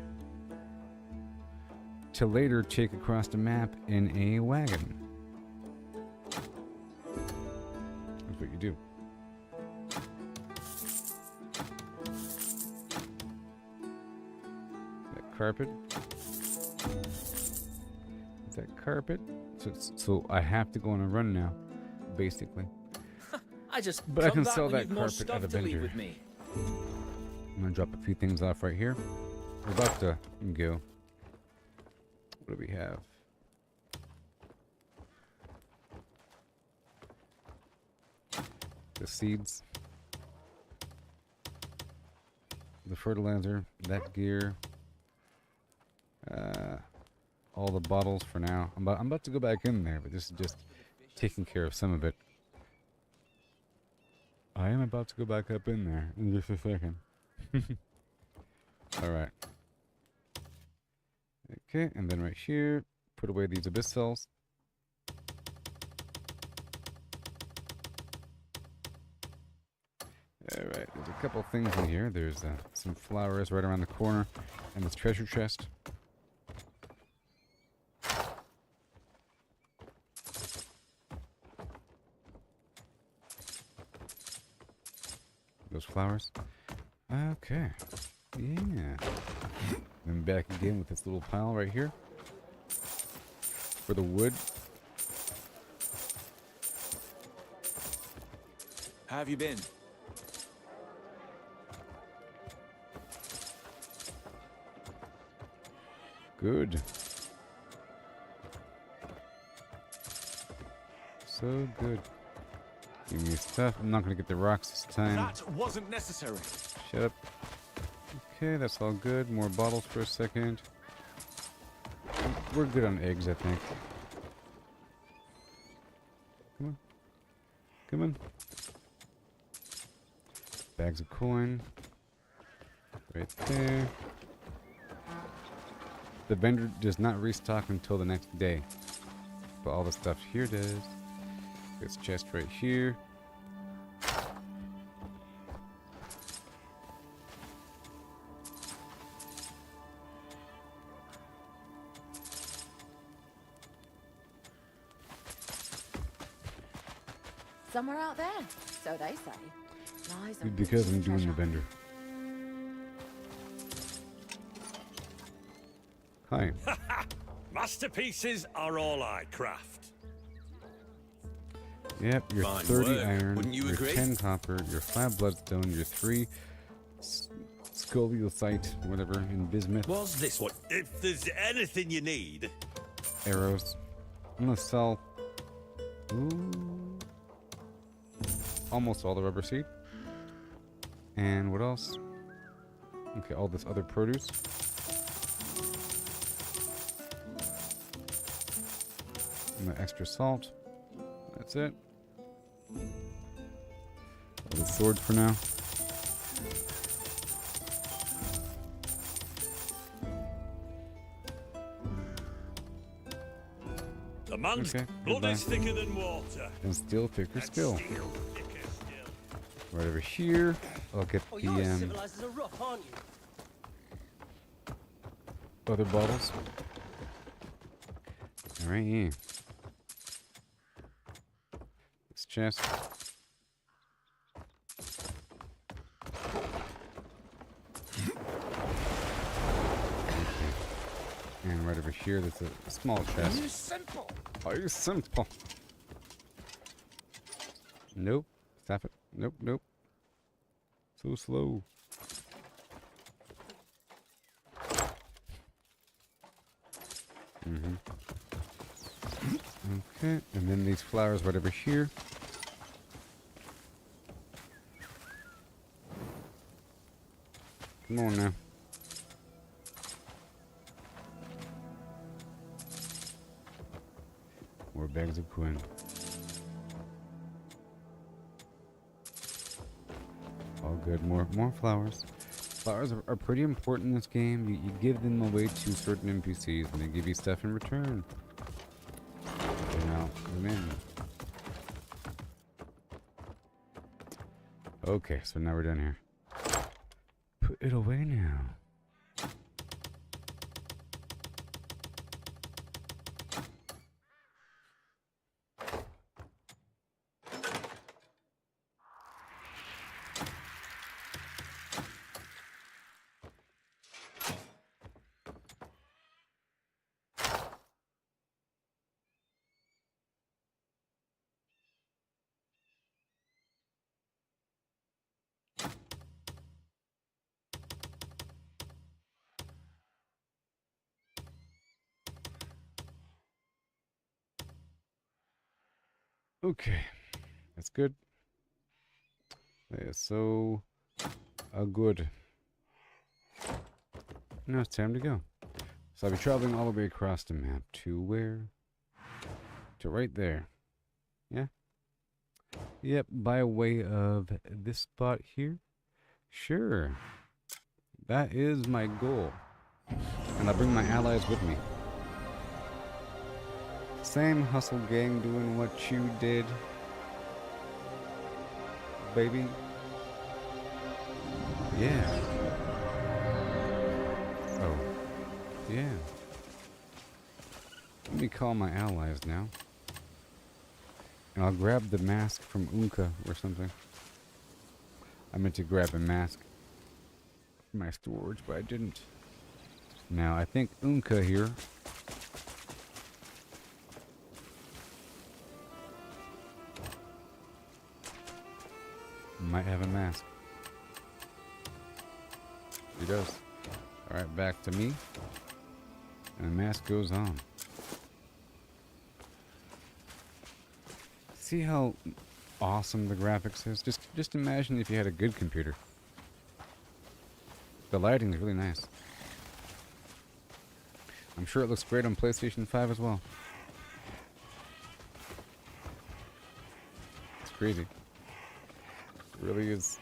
S2: to later take across the map in a wagon. That's what you do. That carpet. Is that carpet? So I have to go on a run now, basically.
S10: I just
S2: But I
S10: come
S2: can
S10: back
S2: sell
S10: when
S2: that
S10: you've more
S2: carpet at
S10: stuff
S2: a
S10: to leave
S2: vendor.
S10: with me.
S2: I'm gonna drop a few things off right here. We're about to go. What do we have? The seeds, the fertilizer, that gear, all the bottles for now. I'm about to go back in there, but this is just taking care of some of it. I am about to go back up in there in just a second. Alright. Okay, and then right here, put away these abyss cells. Alright, there's a couple things in here. There's some flowers right around the corner, and this treasure chest. Those flowers. Okay. Yeah. Then back again with this little pile right here. For the wood.
S9: How have you been?
S2: Good. So good. Give me stuff. I'm not gonna get the rocks this time.
S4: That wasn't necessary.
S2: Shut up. Okay, that's all good. More bottles for a second. We're good on eggs, I think. Come on. Come on. Bags of coin. Right there. The vendor does not restock until the next day. But all the stuff here does. This chest right here.
S11: Somewhere out there, so they say. Lies a
S2: Because I'm
S11: rich
S2: doing the
S11: treasure.
S2: vendor. Hi.
S4: Masterpieces are all I craft.
S2: Yep, you're
S5: Fine
S2: 30
S5: work,
S2: iron,
S5: wouldn't you
S2: you're
S5: agree?
S2: 10 copper, you're 5 bloodstone, you're 3 Scoliocyte, whatever, in bismuth.
S4: Was this what? If there's anything you need.
S2: Arrows. I'm gonna sell. Ooh. Almost all the rubber seed. And what else? Okay, all this other produce. And the extra salt. That's it. The sword for now.
S4: The man's
S2: Okay,
S4: blood
S2: goodbye.
S4: is thicker than water.
S2: And still thicker skill.
S4: Steel thicker still.
S2: Right over here. I'll get
S7: Oh,
S2: the
S7: you're as civilized as a rock, aren't you?
S2: other bottles. Alright, yeah. This chest. And right over here, there's a small chest.
S10: You simple.
S2: Are you simple? Nope. Stop it. Nope, nope. So slow. Okay, and then these flowers right over here. Come on now. More bags of coin. All good. More flowers. Flowers are pretty important in this game. You give them away to certain NPCs and they give you stuff in return. Okay, now, zoom in. Okay, so now we're done here. Put it away now. Okay, that's good. That is so good. Now it's time to go. So I'll be traveling all the way across the map to where? To right there. Yeah? Yep, by way of this spot here. Sure. That is my goal. And I'll bring my allies with me. Same hustle gang doing what you did, baby. Yeah. Oh. Yeah. Let me call my allies now. And I'll grab the mask from Unka or something. I meant to grab a mask from my storage, but I didn't. Now, I think Unka here might have a mask. He does. Alright, back to me. And the mask goes on. See how awesome the graphics is? Just imagine if you had a good computer. The lighting is really nice. I'm sure it looks great on PlayStation 5 as well. It's crazy. It really is.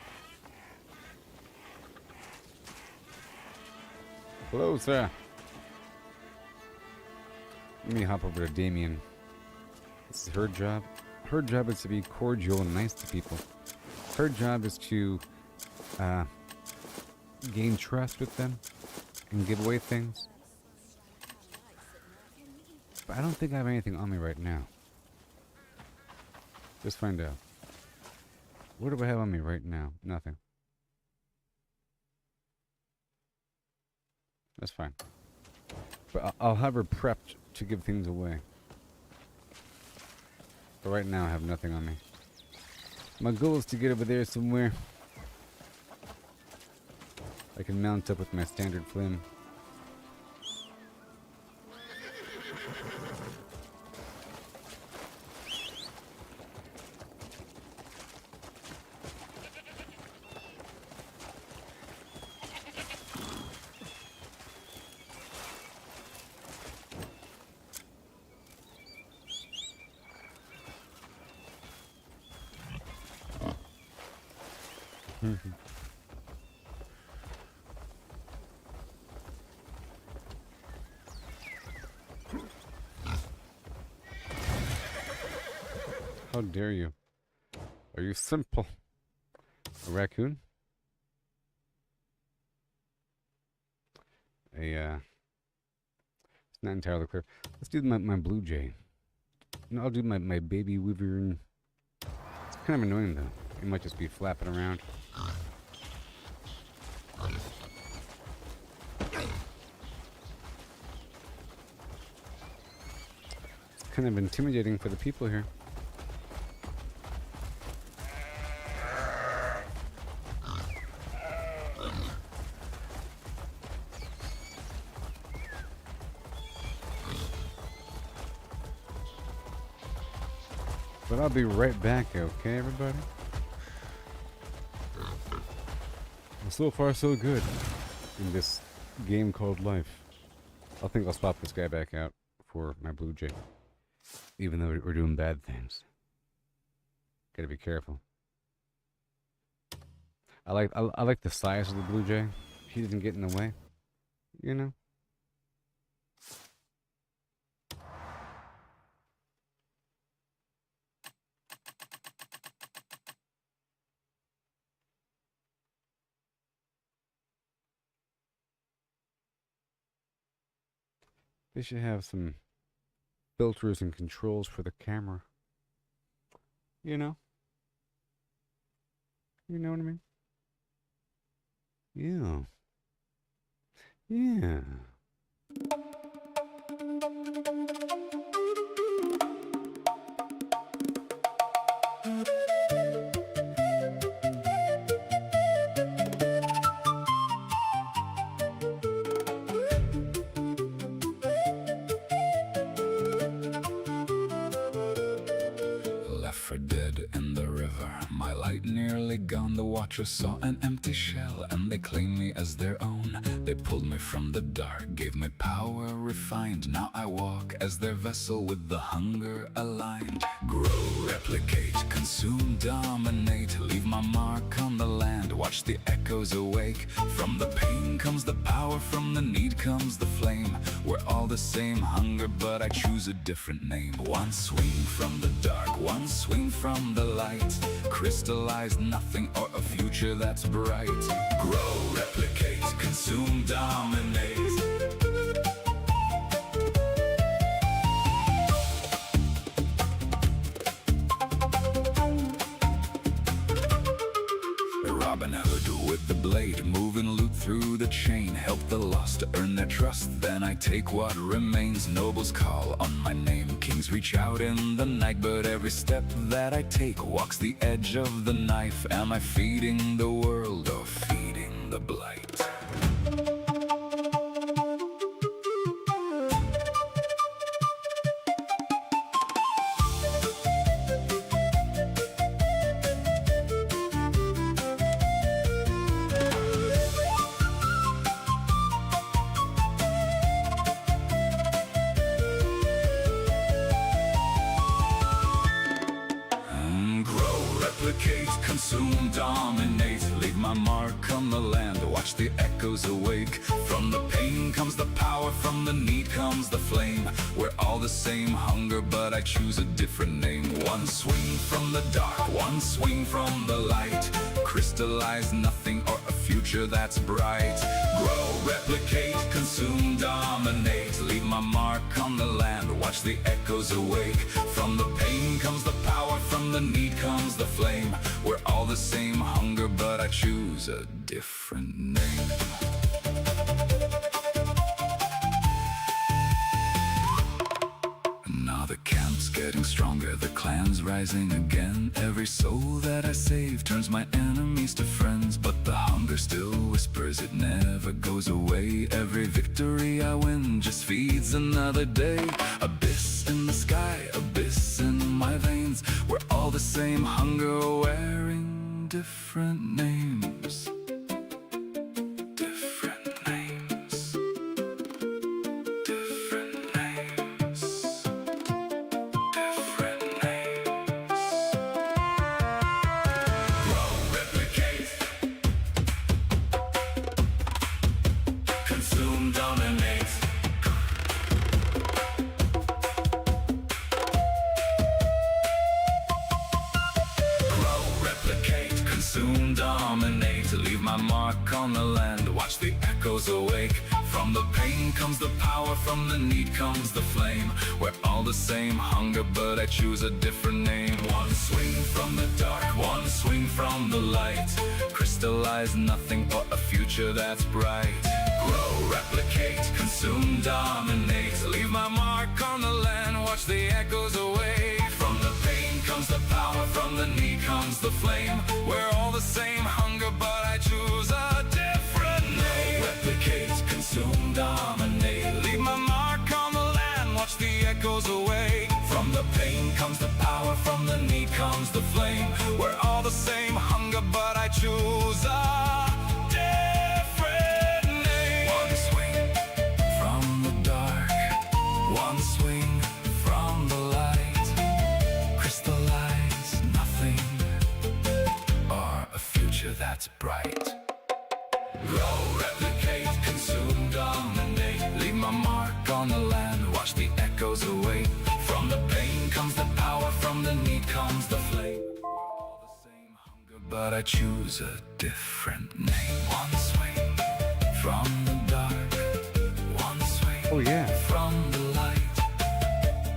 S2: Hello, sir. Let me hop over to Damien. This is her job. Her job is to be cordial and nice to people. Her job is to gain trust with them and give away things. But I don't think I have anything on me right now. Let's find out. What do I have on me right now? Nothing. That's fine. But I'll have her prepped to give things away. But right now I have nothing on me. My goal is to get over there somewhere. I can mount up with my standard flim. How dare you? Are you simple? A raccoon? It's not entirely clear. Let's do my blue jay. No, I'll do my baby wyvern. It's kind of annoying though. It might just be flapping around. It's kind of intimidating for the people here. But I'll be right back, okay, everybody? Well, so far, so good in this game called life. I think I'll swap this guy back out for my blue jay, even though we're doing bad things. Gotta be careful. I like the size of the blue jay. She doesn't get in the way, you know. They should have some filters and controls for the camera. You know? You know what I mean? Yeah. Yeah.
S1: Left for dead in the river, my light nearly gone. The watchers saw an empty shell and they claimed me as their own. They pulled me from the dark, gave me power refined. Now I walk as their vessel with the hunger aligned. Grow, replicate, consume, dominate. Leave my mark on the land, watch the echoes awake. From the pain comes the power, from the need comes the flame. We're all the same hunger, but I choose a different name. One swing from the dark, one swing from the light. Crystallize nothing or a future that's bright. Grow, replicate, consume, dominate. Robin Hood with the blade, moving loot through the chain. Help the lost to earn their trust, then I take what remains. Nobles call on my name, kings reach out in the night. But every step that I take walks the edge of the knife. Am I feeding the world or feeding the blight? Replicate, consume, dominate. Leave my mark on the land, watch the echoes awake. From the pain comes the power, from the need comes the flame. We're all the same hunger, but I choose a different name. One swing from the dark, one swing from the light. Crystallize nothing or a future that's bright. Grow, replicate, consume, dominate. Leave my mark on the land, watch the echoes awake. From the pain comes the power, from the need comes the flame. We're all the same hunger, but I choose a different name. Now the camp's getting getting stronger, the clan's rising again. Every soul that I save turns my enemies to friends. But the hunger still whispers, it never goes away. Every victory I win just feeds another day. Abyss in the sky, abyss in my veins. We're all the same hunger wearing different names. Leave my mark on the land, watch the echoes awake. From the pain comes the power, from the need comes the flame. We're all the same hunger, but I choose a different name. One swing from the dark, one swing from the light. Crystallize nothing but a future that's bright. Grow, replicate, consume, dominate. Leave my mark on the land, watch the echoes away. From the pain comes the power, from the need comes the flame. We're all the same hunger, but I choose a different name. Replicate, consume, dominate. Leave my mark on the land, watch the echoes away. From the pain comes the power, from the need comes the flame. We're all the same hunger, but I choose a different name. One swing from the dark, one swing from the light. Crystallize nothing, or a future that's bright. Grow, replicate, consume, dominate. Leave my mark on the land, watch the echoes away. From the pain comes the power, from the need comes the flame. We're all the same hunger, but I choose a different name. One swing from the dark, one swing from the light.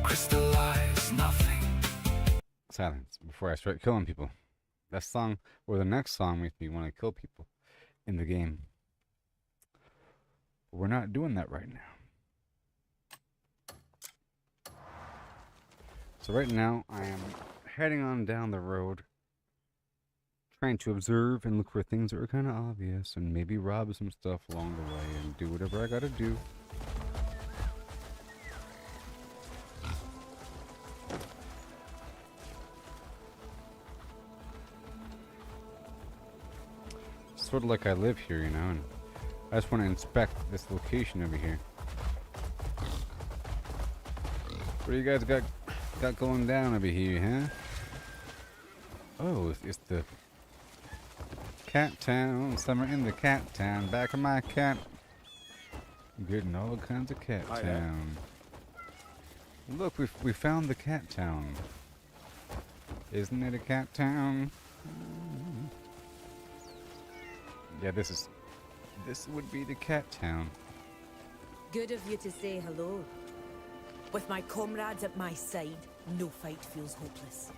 S1: Crystallize nothing.
S2: Silence before I start killing people. That song, or the next song, makes me want to kill people in the game. But we're not doing that right now. So right now, I am heading on down the road, trying to observe and look for things that are kind of obvious, and maybe rob some stuff along the way, and do whatever I gotta do. Sort of like I live here, you know, and I just want to inspect this location over here. What do you guys got going down over here, huh? Oh, it's the cat town. Summer in the cat town. Back of my cat. Getting all kinds of cat town. Look, we found the cat town. Isn't it a cat town? Yeah, this would be the cat town.
S12: Good of you to say hello. With my comrades at my side, no fight feels hopeless.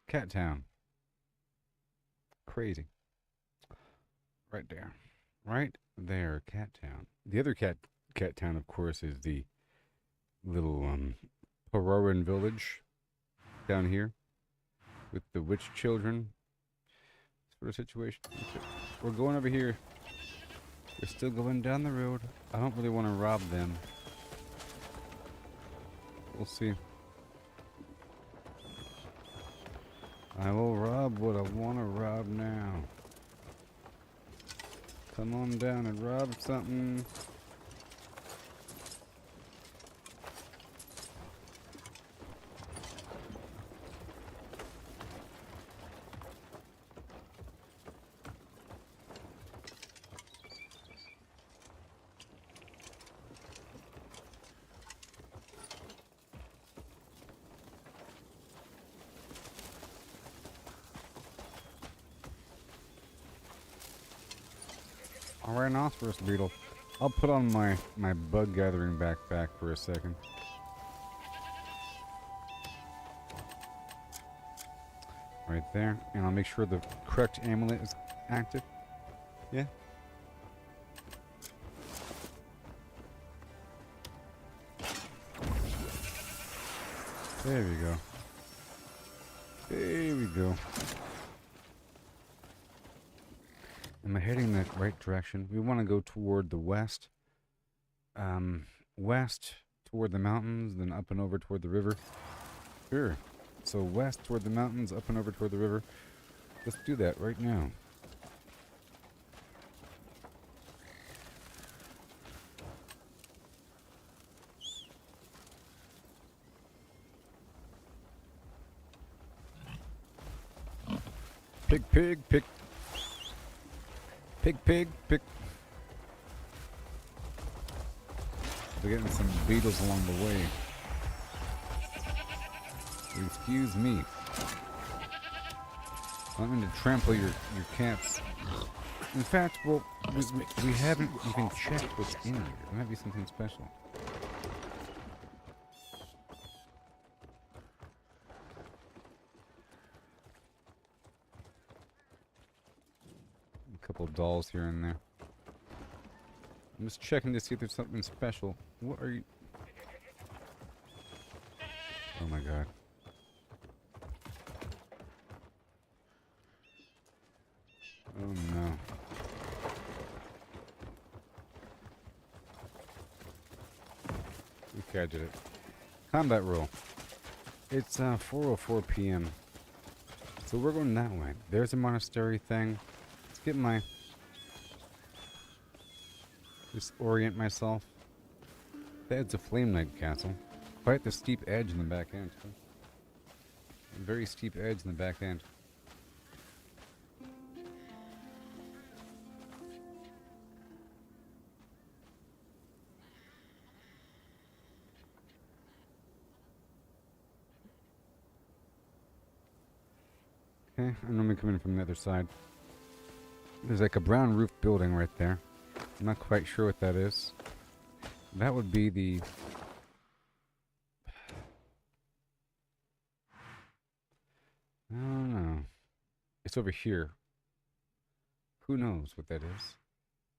S2: Cat town. Crazy. Right there. Right there, cat town. The other cat town, of course, is the little Paroran village down here with the witch children sort of situation. We're going over here. We're still going down the road. I don't really want to rob them. We'll see. I will rob what I want to rob now. Come on down and rob something. Rhinoceros beetle. I'll put on my bug gathering backpack for a second. Right there. And I'll make sure the correct amulet is active. Yeah. There we go. There we go. Am I heading in the right direction? We want to go toward the west. West toward the mountains, then up and over toward the river. Sure. So west toward the mountains, up and over toward the river. Let's do that right now. Pig, pig, pig. Pig, pig, pig. We're getting some beetles along the way. Excuse me. I don't mean to trample your cats. In fact, well, we haven't even checked what's in here. There might be something special. A couple of dolls here and there. I'm just checking to see if there's something special. What are you? Oh my god. Oh no. Okay, I did it. Combat roll. It's 4:04 p.m. So we're going that way. There's a monastery thing. Let's get my... Just orient myself. That's a Flame Knight castle. Quite the steep edge in the back end. A very steep edge in the back end. Okay, I'm normally coming from the other side. There's like a brown roof building right there. I'm not quite sure what that is. That would be the... I don't know. It's over here. Who knows what that is?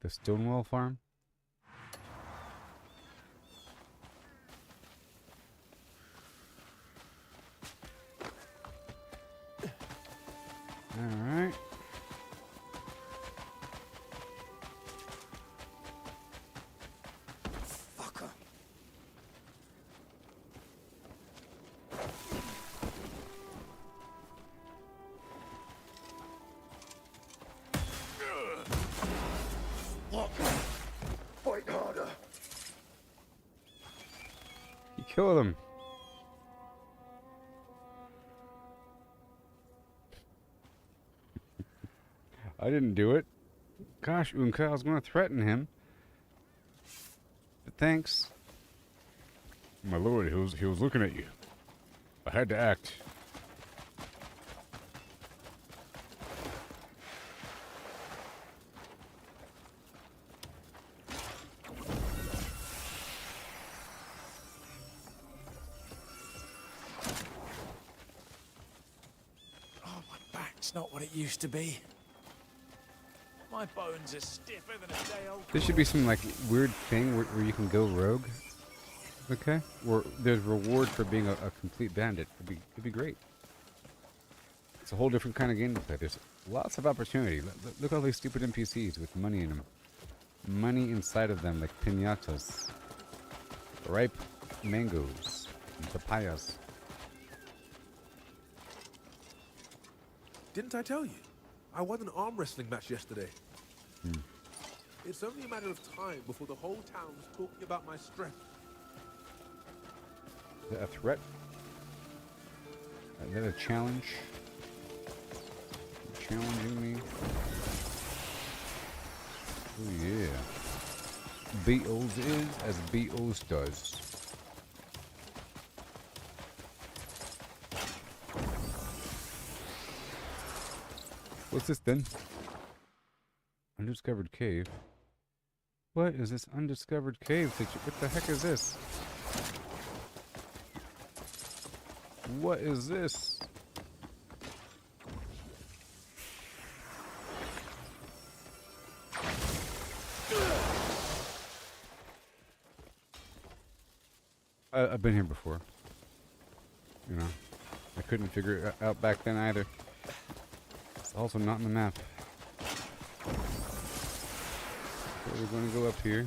S2: The Stonewall Farm? Alright.
S10: Fucker. Fight harder.
S2: You killed him. I didn't do it. Gosh, Unka, I was going to threaten him. But thanks.
S13: My lord, he was looking at you. I had to act.
S10: Oh, my back's not what it used to be. My bones are stiffer than a day old.
S2: There should be some like weird thing where you can go rogue. Okay? Where there's reward for being a complete bandit. It'd be great. It's a whole different kind of game to play. There's lots of opportunity. Look at all these stupid NPCs with money in them. Money inside of them like piñatas. Ripe mangoes. And papayas.
S8: Didn't I tell you? I won an arm wrestling match yesterday. It's only a matter of time before the whole town's talking about my strength.
S2: Is that a threat? Is that a challenge? Challenging me? Oh yeah. Beatles is as Beatles does. What's this then? Undiscovered cave. What is this undiscovered cave? What the heck is this? What is this? I've been here before. You know, I couldn't figure it out back then either. It's also not in the map. So we're going to go up here.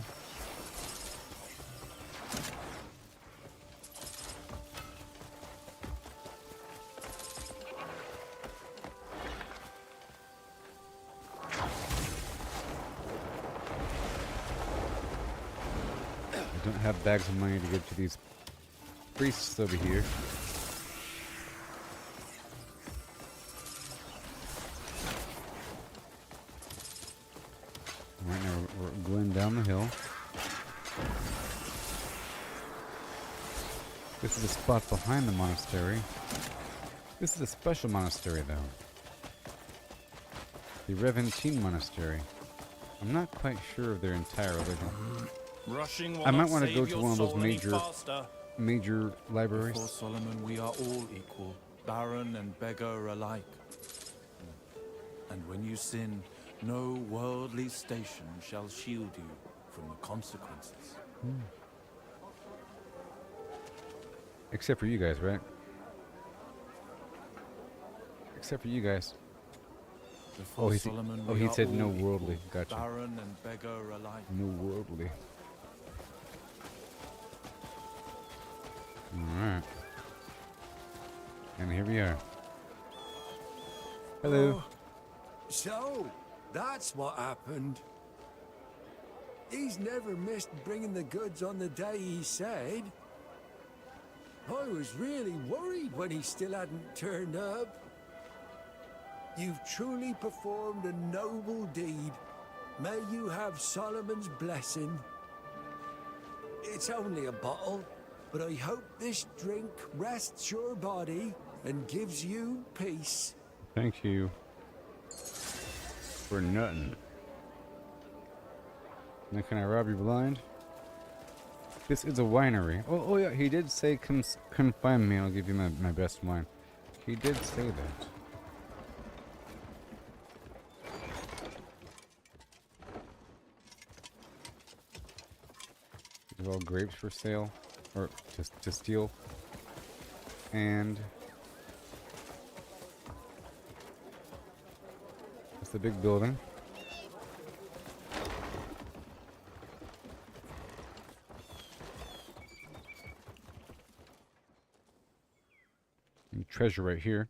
S2: I don't have bags of money to give to these priests over here. Right now we're going down the hill. This is the spot behind the monastery. This is a special monastery though. The Reventine Monastery. I'm not quite sure of their entire religion. I might want to go to one of those major libraries.
S10: Before Solomon, we are all equal, baron and beggar alike. And when you sin, no worldly station shall shield you from the consequences.
S2: Except for you guys, right? Except for you guys.
S10: Before
S2: he said no worldly. Gotcha.
S10: Baron and beggar alike.
S2: No worldly. Alright. And here we are. Hello.
S14: So, that's what happened. He's never missed bringing the goods on the day he said. I was really worried when he still hadn't turned up. You've truly performed a noble deed. May you have Solomon's blessing. It's only a bottle, but I hope this drink rests your body and gives you peace.
S2: Thank you. For nothing. Now can I rob you blind? This is a winery. Oh yeah, he did say come find me, I'll give you my best wine. He did say that. These are all grapes for sale. Or to steal. And it's the big building. And treasure right here.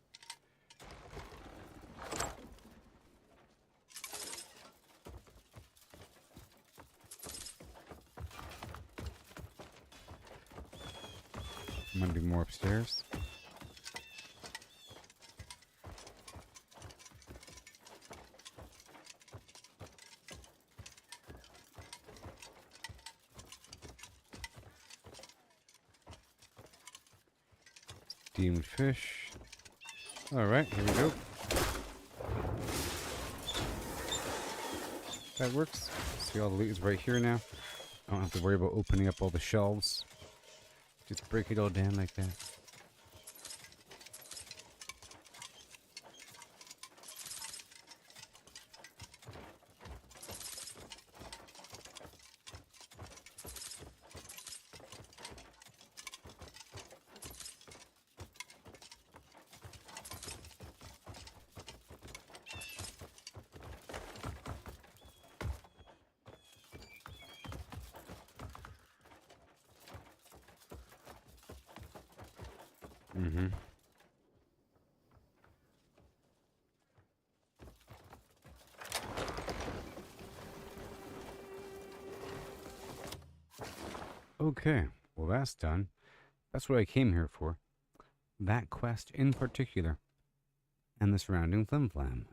S2: I'm gonna do more upstairs. Steamed fish. Alright, here we go. That works. See, all the loot is right here now. I don't have to worry about opening up all the shelves. Just break it all down like that. Mm-hmm. Okay, well that's done. That's what I came here for. That quest in particular. And the surrounding flim-flam.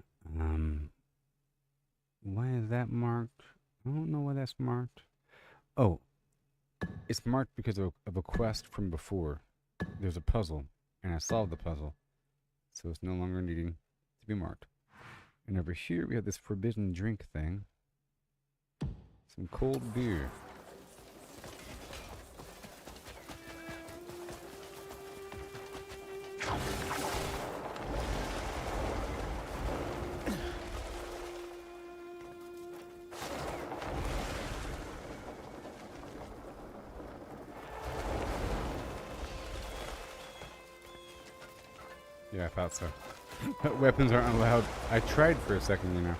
S2: Why is that marked? I don't know why that's marked. Oh, it's marked because of a quest from before. There's a puzzle, and I solved the puzzle, so it's no longer needing to be marked. And over here we have this forbidden drink thing. Some cold beer. Yeah, I thought so. Weapons aren't allowed. I tried for a second, you know.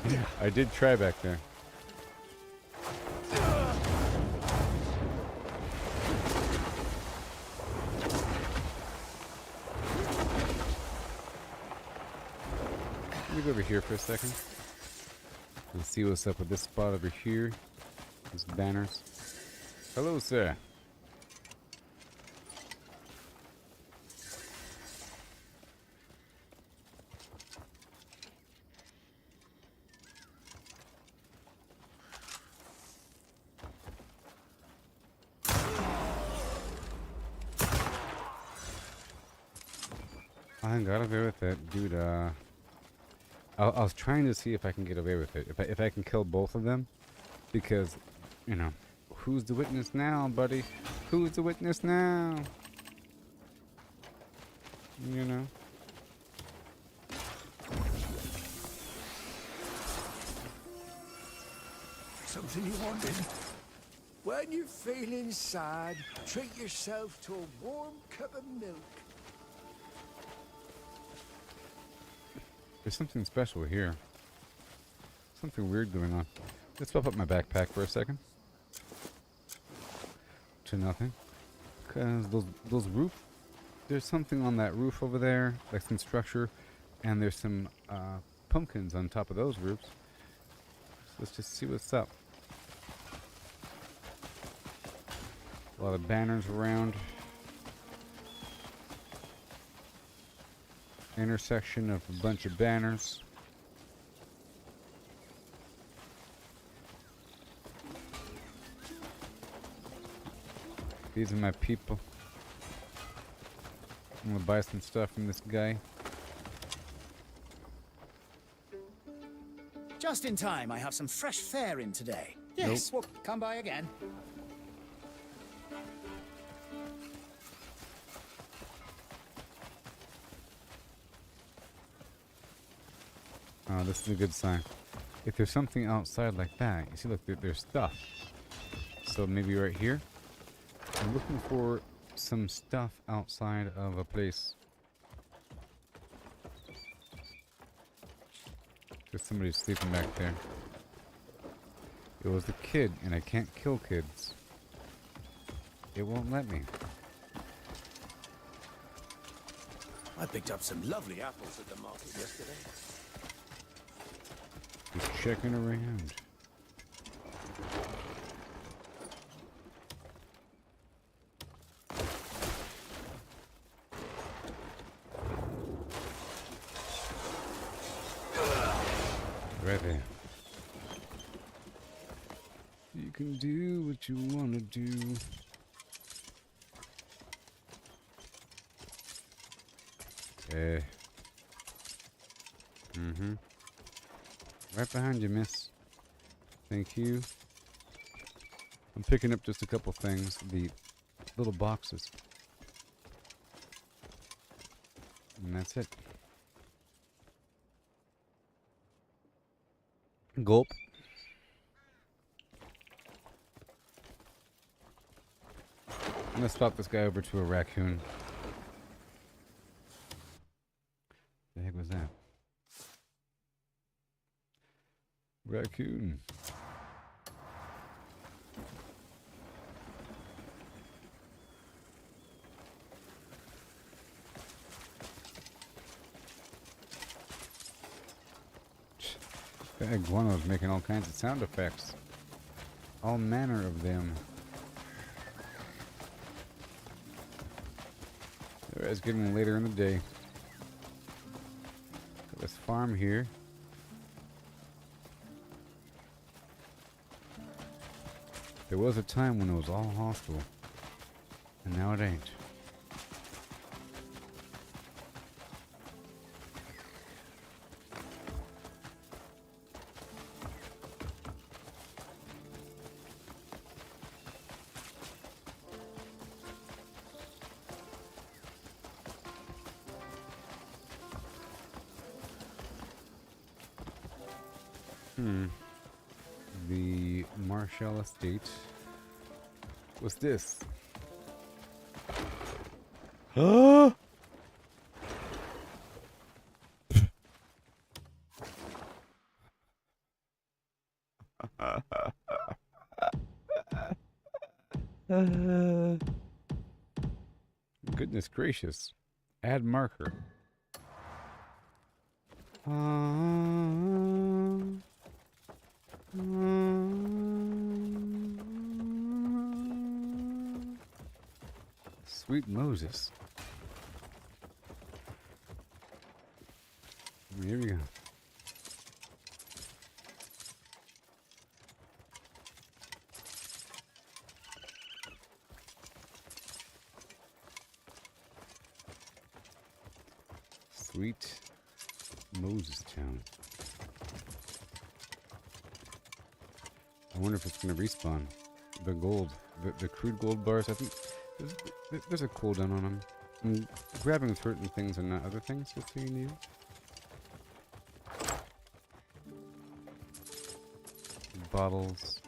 S2: Yeah, I did try back there. Let me go over here for a second. Let's see what's up with this spot over here. These banners. Hello, sir. I got away with it, dude. I was trying to see if I can get away with it. If I can kill both of them, because, you know, who's the witness now, buddy? Who's the witness now? You know.
S14: Something you wanted? When you're feeling sad, treat yourself to a warm cup of milk.
S2: There's something special here. Something weird going on. Let's swap up my backpack for a second. To nothing. Cause those roof, there's something on that roof over there, like some structure, and there's some pumpkins on top of those roofs. So let's just see what's up. A lot of banners around. Intersection of a bunch of banners. These are my people. I'm gonna buy some stuff from this guy.
S3: Just in time, I have some fresh fare in today. Yes, well, come by again.
S2: Oh, this is a good sign. If there's something outside like that, you see, look, there's stuff. So maybe right here. I'm looking for some stuff outside of a place. There's somebody sleeping back there. It was a kid, and I can't kill kids. It won't let me.
S8: I picked up some lovely apples at the market yesterday.
S2: Just checking around. Right there. You can do what you want to do. Okay. Mm-hmm. Right behind you, miss. Thank you. I'm picking up just a couple things. The little boxes. And that's it. Gulp. I'm gonna swap this guy over to a raccoon. The heck was that? Raccoon. The iguana was making all kinds of sound effects. All manner of them. It's getting later in the day. Got this farm here. There was a time when it was all hostile, and now it ain't. The Marshall Estate. What's this? Goodness gracious. Add marker. Sweet Moses. Here we go. Sweet Moses Town. I wonder if it's going to respawn. The gold. The crude gold bars, I think there's a cooldown on them. And grabbing certain things and not other things, just so you knew. Bottles.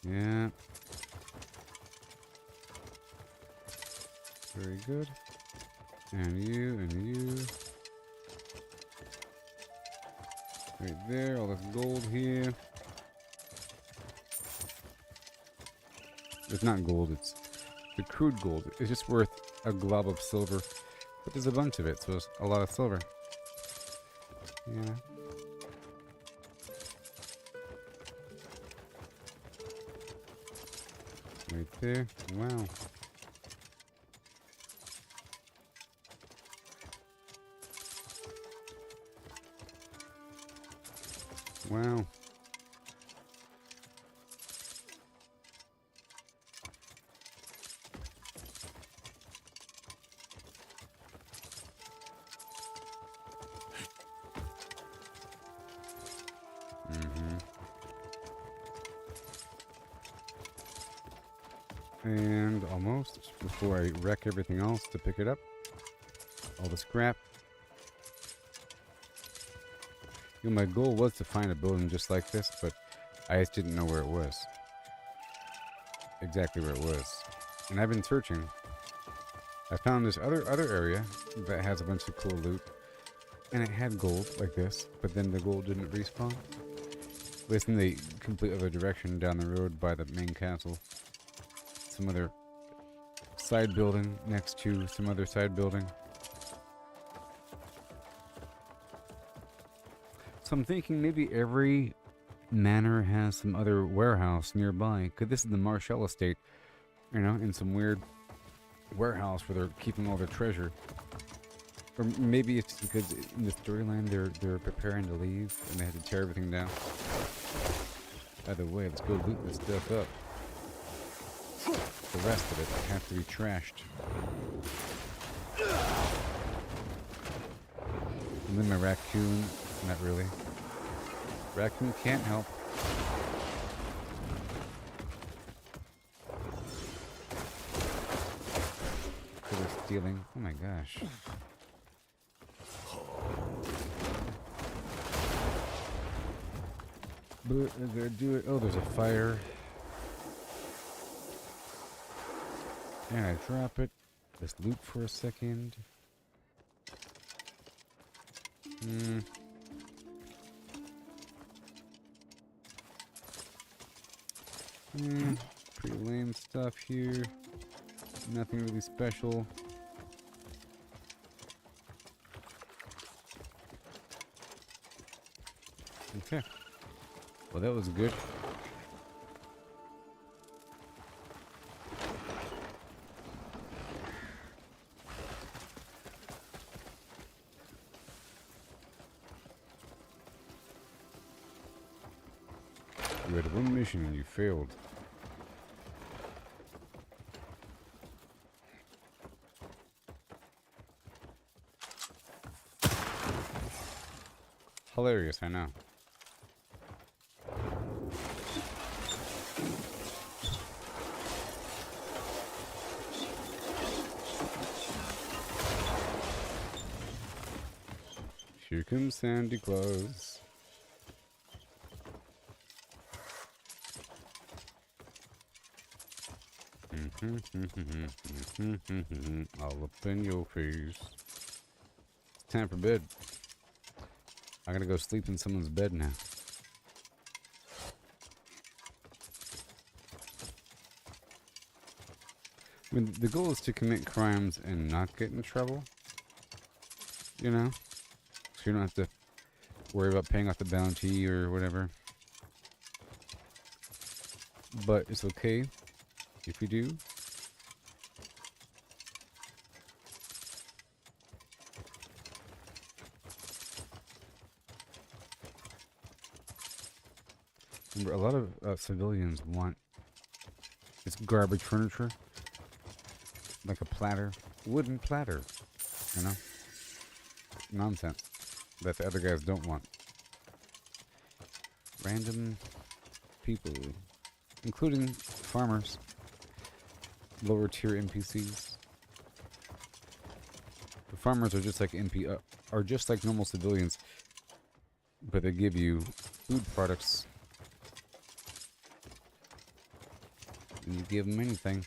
S2: Yeah. Very good. And you, and you. Right there, all this gold here. It's not gold, it's the crude gold. It's just worth a glob of silver. But there's a bunch of it, so it's a lot of silver. Yeah. Right there. Wow. Wow. And almost, before I wreck everything else to pick it up. All the scrap. You know, my goal was to find a building just like this, but I just didn't know where it was. Exactly where it was. And I've been searching. I found this other area that has a bunch of cool loot. And it had gold, like this, but then the gold didn't respawn. But it's in the complete other direction, down the road by the main castle. Some other side building next to some other side building. So I'm thinking maybe every manor has some other warehouse nearby. Because this is the Marshall estate, you know, in some weird warehouse where they're keeping all their treasure. Or maybe it's because in the storyline they're preparing to leave and they had to tear everything down. Either way, let's go loot this stuff up. The rest of it have to be trashed. And then my raccoon, not really. Raccoon can't help. So they're stealing. Oh my gosh. But they're doing. Oh, there's a fire. And I drop it. Just loot for a second. Pretty lame stuff here. Nothing really special. Okay. Well, that was good. You had one mission and you failed. Hilarious, I know. Here comes Santa Claus. All up in your face. time for bed. I'm gonna go sleep in someone's bed now. I mean, the goal is to commit crimes and not get in trouble. You know? So you don't have to worry about paying off the bounty or whatever. But it's okay if you do. Remember, a lot of civilians want this garbage furniture, like a platter, wooden platter, you know? Nonsense that the other guys don't want. Random people, including farmers, lower tier NPCs. The farmers are just like are just like normal civilians, but they give you food products. And you give them anything.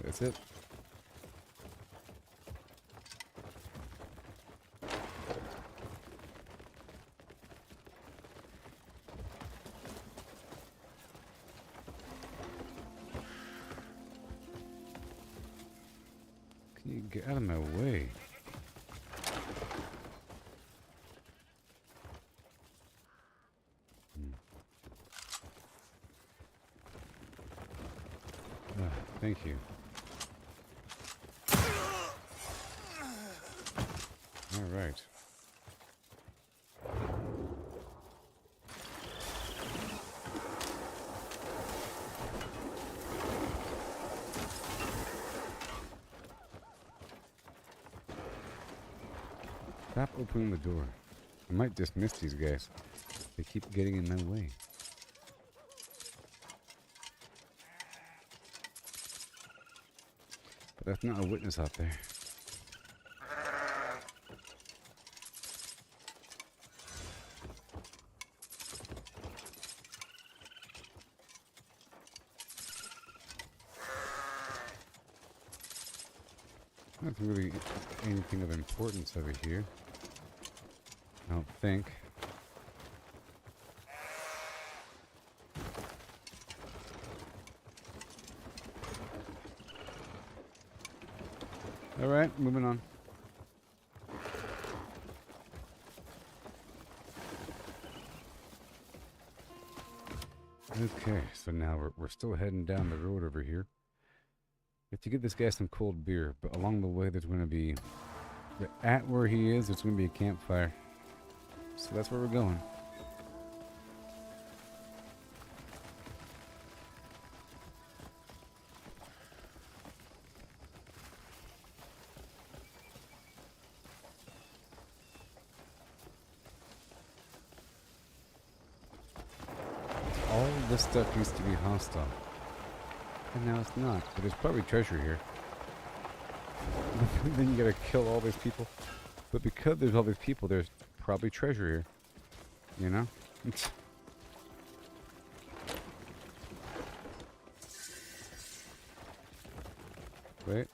S2: That's it. Can you get out of my way? Thank you. All right. Stop opening the door. I might dismiss these guys. They keep getting in my way. But that's not a witness out there. Not really anything of importance over here. I don't think. All right, moving on. Okay, so now we're still heading down the road over here. We have to give this guy some cold beer, but along the way there's going to be, at where he is, there's going to be a campfire. So that's where we're going. All this stuff used to be hostile. And now it's not. But there's probably treasure here. Then you gotta kill all these people. But because there's all these people, there's probably treasure here. You know? Wait.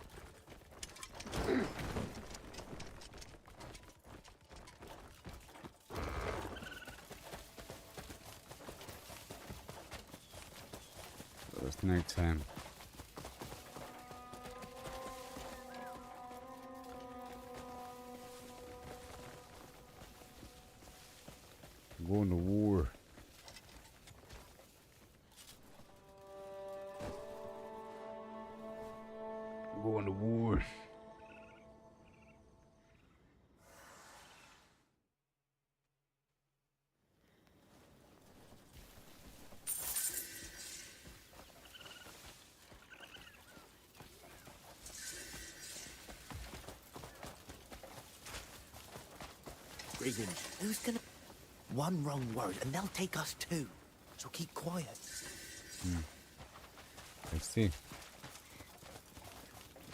S2: Oh, it's nighttime. Going to war. Going to war.
S7: Regan, who's gonna... One wrong word and they'll take us too. So keep quiet.
S2: Let's see.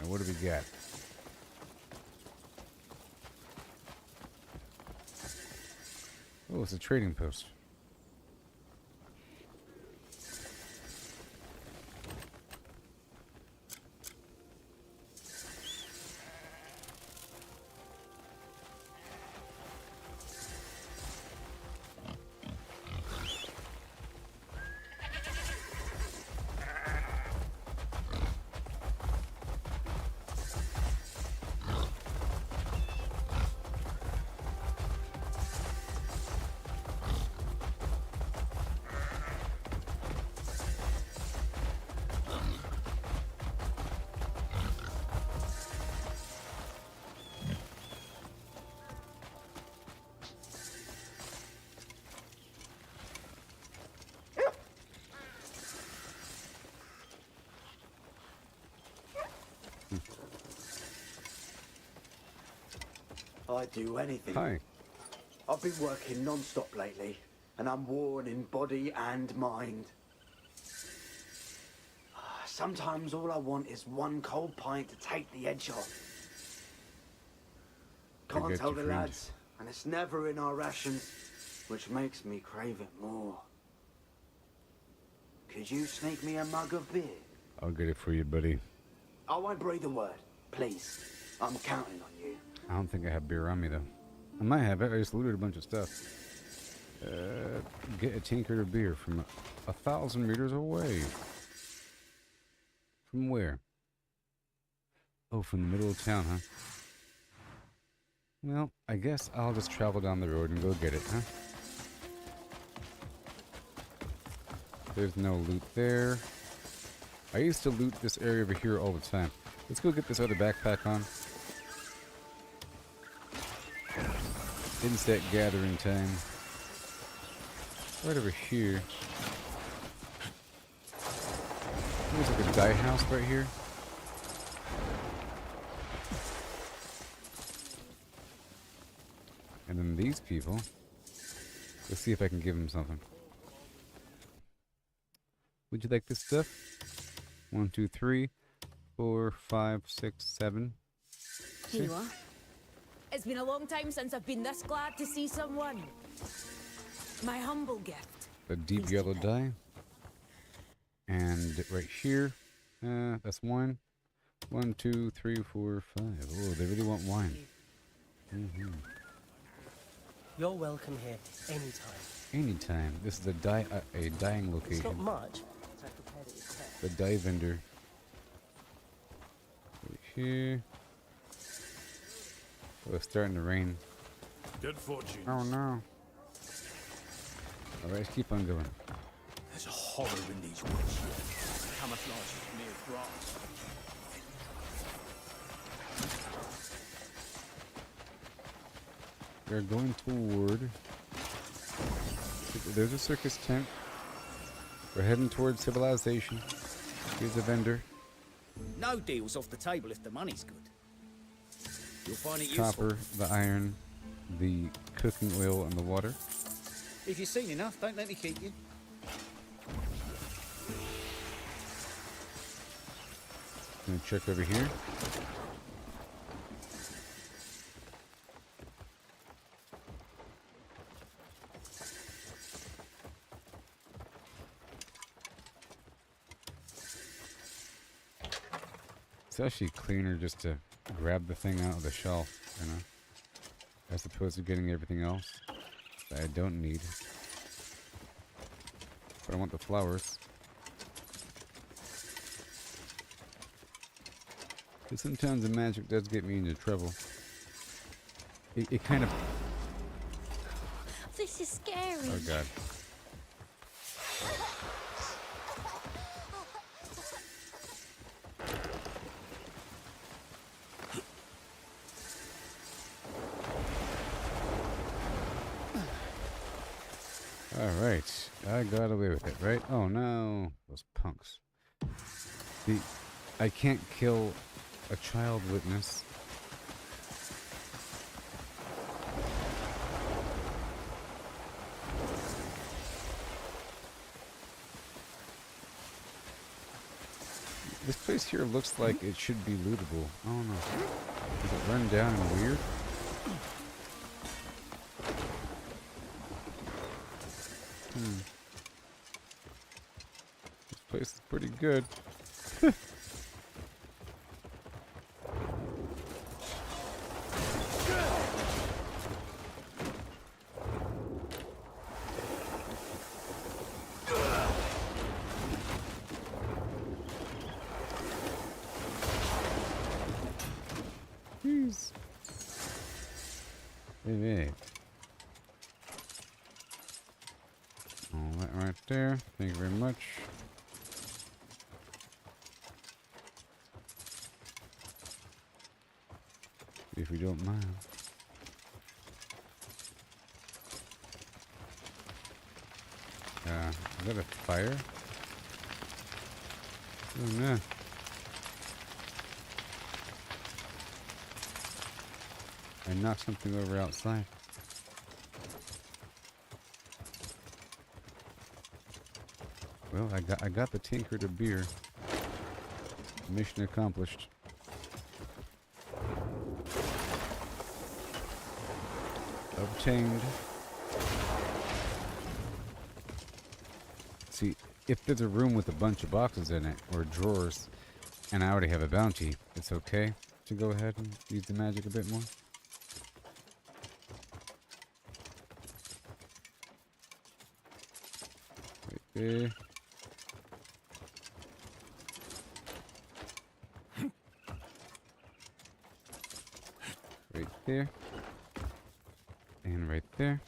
S2: Now what do we got? Oh, it's a trading post.
S15: I'd do anything.
S2: Hi.
S15: I've been working non-stop lately, and I'm worn in body and mind. Sometimes all I want is one cold pint to take the edge off. Can't tell the lads, and it's never in our rations, which makes me crave it more. Could you sneak me a mug of beer?
S13: I'll get it for you, buddy.
S15: I won't breathe a word, please. I'm counting on you.
S2: I don't think I have beer on me, though. I might have it. I just looted a bunch of stuff. Get a tankard of beer from 1,000 meters away. From where? Oh, from the middle of town, huh? Well, I guess I'll just travel down the road and go get it, huh? There's no loot there. I used to loot this area over here all the time. Let's go get this other backpack on. Insect gathering time. Right over here. There's like a dye house right here. And then these people. Let's see if I can give them something. Would you like this stuff? 1, 2, 3, 4, 5, 6, 7.
S12: Here you are. It's been a long time since I've been this glad to see someone. My humble gift.
S2: A deep yellow dye. And right here, that's wine. 1, 2, 3, 4, 5. Oh, they really want wine. Mm-hmm.
S16: You're welcome here anytime.
S2: Anytime. This is a dyeing location.
S16: It's not much. So I prepared it with care.
S2: The dye vendor. Right here. Oh, it's starting to rain.
S4: Good fortune.
S2: Oh no. Alright, let's keep on going.
S7: There's a horror in these woods here. Camouflage is mere grass.
S2: We're going toward... There's a circus tent. We're heading towards civilization. Here's a vendor.
S3: No deal's off the table if the money's good. You'll find it useful.
S2: Copper, the iron, the cooking oil, and the water.
S3: If you've seen enough, don't let me keep you.
S2: Gonna check over here. It's actually cleaner just to grab the thing out of the shelf, you know, as opposed to getting everything else that I don't need. But I want the flowers. But sometimes the magic does get me into trouble. It kind of...
S6: This is scary.
S2: Oh god. Alright, I got away with it, right? Oh no, those punks. I can't kill a child witness. This place here looks like it should be lootable. I don't know. Does it run down and weird? This place is pretty good. Jeez. Hey. All that right there. Thank you very much. If you don't mind. Is that a fire? Oh no. I knocked something over outside. Well, I got the tankard of beer. Mission accomplished. Obtained. See, if there's a room with a bunch of boxes in it, or drawers, and I already have a bounty, it's okay to go ahead and use the magic a bit more. Right there. Right there. And right there.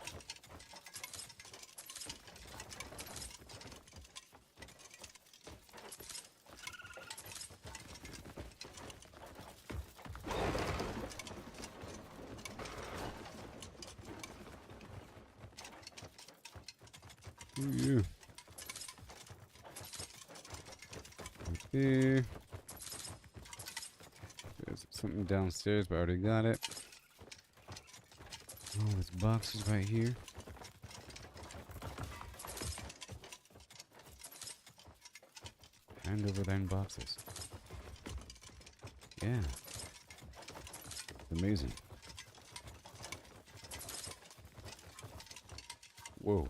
S2: Who are you? Right there. There's something downstairs, but I already got it. Oh, there's boxes right here. Hand over them boxes. Yeah. Amazing. Whoa.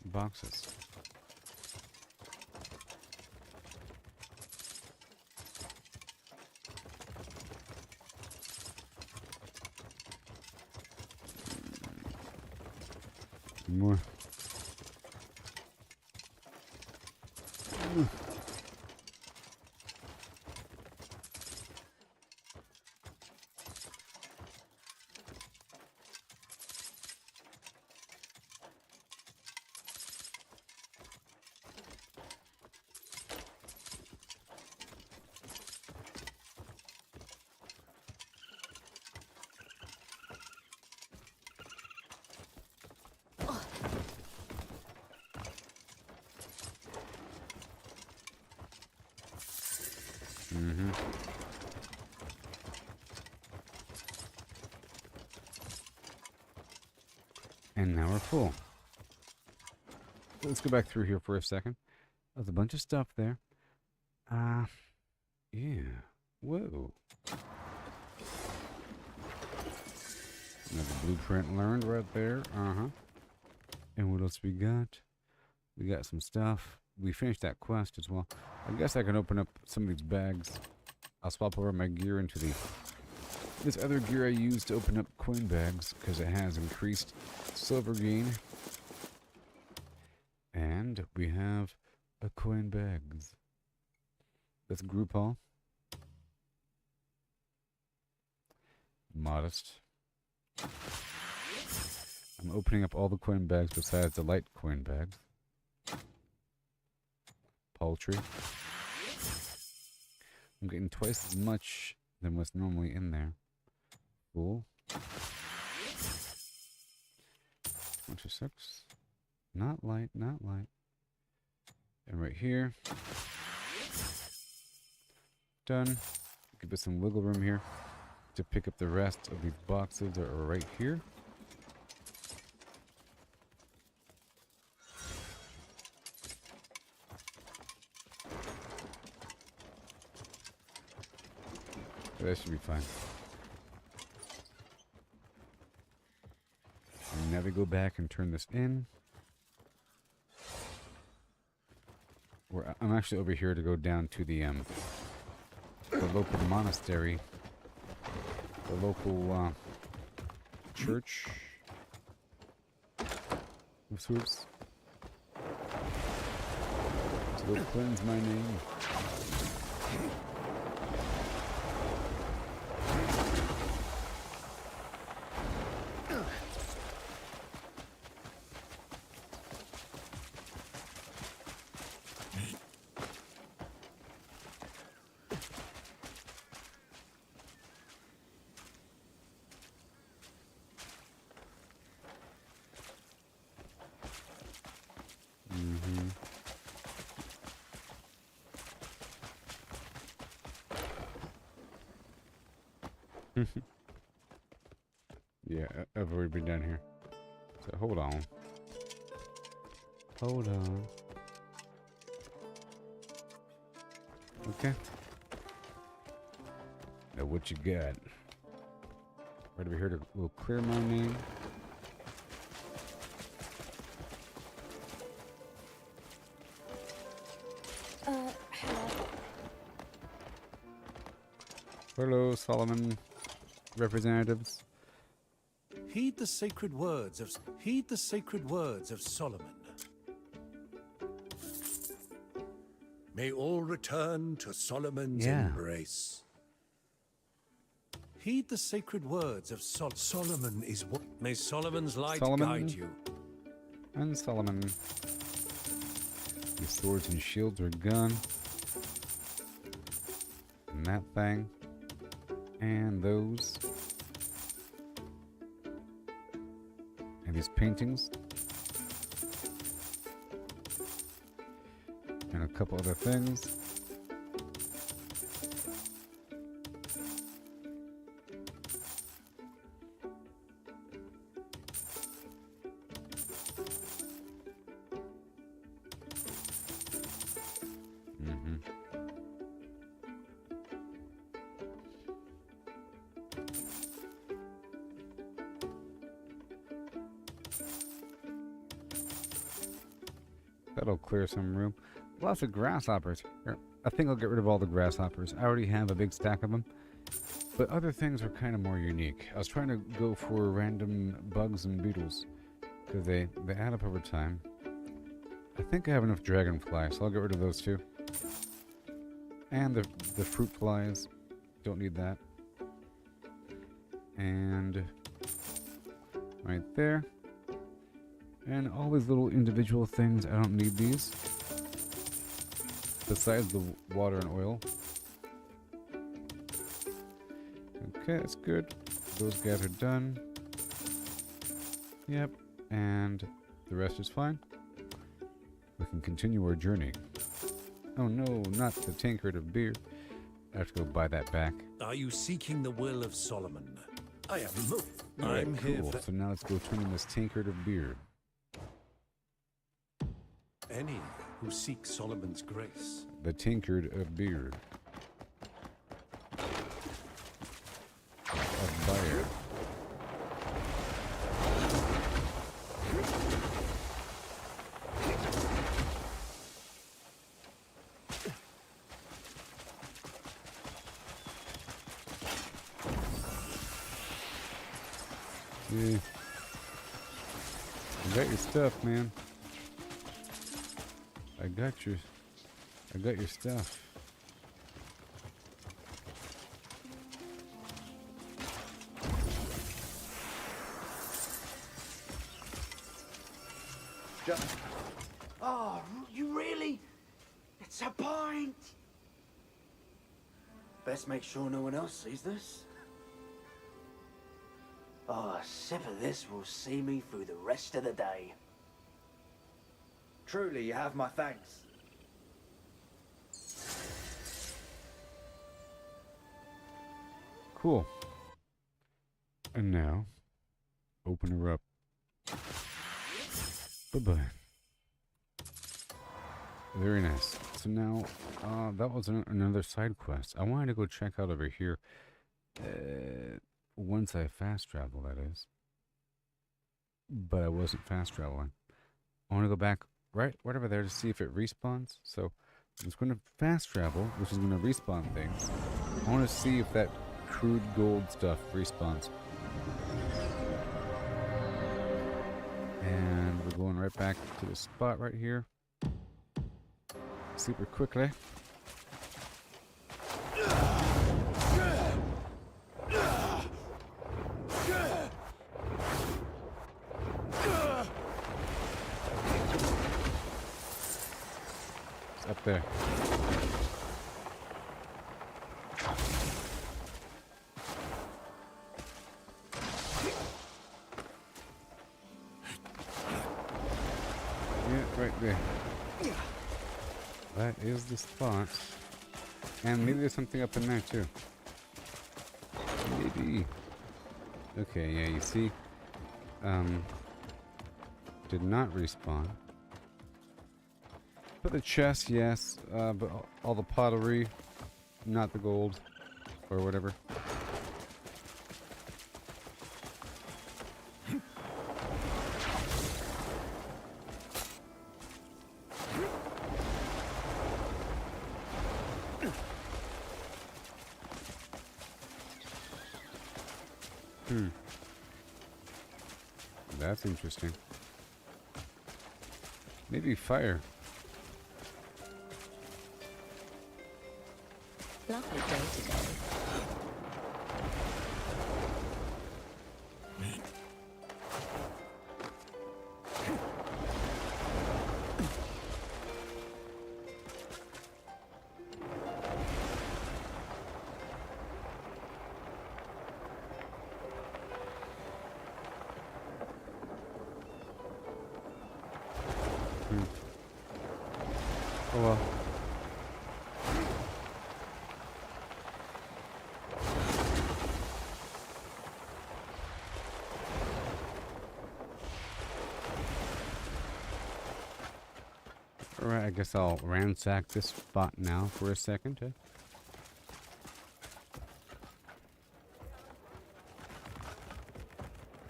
S2: Boxes. More. Mm-hmm. And now we're full. Let's go back through here for a second. There's a bunch of stuff there. Yeah. Whoa. Another blueprint learned right there. Uh-huh. And what else we got? We got some stuff. We finished that quest as well. I guess I can open up some of these bags. I'll swap over my gear into this other gear I use to open up coin bags because it has increased silver gain. And we have a coin bags. That's group haul. Modest. I'm opening up all the coin bags besides the light coin bags. Paltry. I'm getting twice as much than what's normally in there. Cool. 26. Not light, not light. And right here. Done. Give us some wiggle room here to pick up the rest of these boxes that are right here. That should be fine. And now we go back and turn this in. I'm actually over here to go down to the local monastery, the local church of sorts. To go cleanse my name. Yeah, I've already been down here. So hold on. Hold on. Okay. Now what you got? Right over here we'll clear my name. Hello, Solomon representatives.
S10: Heed the sacred words of Solomon.
S14: May all return to Solomon's
S2: Yeah.
S14: embrace.
S10: Heed the sacred words of Solomon is what. May Solomon's light
S2: Solomon
S10: guide you.
S2: And Solomon. Your swords and shields are gone. And that thing. And those. And these paintings. And a couple other things. That'll clear some room. Lots of grasshoppers. Here, I think I'll get rid of all the grasshoppers. I already have a big stack of them. But other things are kind of more unique. I was trying to go for random bugs and beetles. Because they add up over time. I think I have enough dragonflies, so I'll get rid of those too. And the fruit flies. Don't need that. And right there. And all these little individual things, I don't need these. Besides the water and oil. Okay, that's good. Those guys are done. Yep, and the rest is fine. We can continue our journey. Oh no, not the tankard of beer. I have to go buy that back.
S10: Are you seeking the will of Solomon? I am.
S2: Alright,
S10: I'm here.
S2: cool. So now let's go turn in this tankard of beer.
S10: Any who seek Solomon's grace.
S2: The tankard of beer. Of beer. Yeah. You got your stuff, man. I got your stuff.
S15: Oh, you really? It's a pint! Best make sure no one else sees this. Oh, a sip of this will see me through the rest of the day. Truly, you have my thanks.
S2: Cool. And now, open her up. Bye-bye. Very nice. So now, that was another side quest. I wanted to go check out over here. Once I fast travel, that is. But I wasn't fast traveling. I want to go back right over there to see if it respawns. So I'm just going to fast travel, which is going to respawn things. I want to see if that crude gold stuff respawns. And we're going right back to the spot right here. Super quickly. It's up there. Yeah, right there. That is the spot. And maybe there's something up in there too. Maybe. see. Okay, yeah, you see. Did not respawn. But the chest, yes. But all the pottery, not the gold. Or whatever. That's interesting. Maybe fire.
S6: Lovely day today.
S2: Oh well. Alright, I guess I'll ransack this spot now for a second.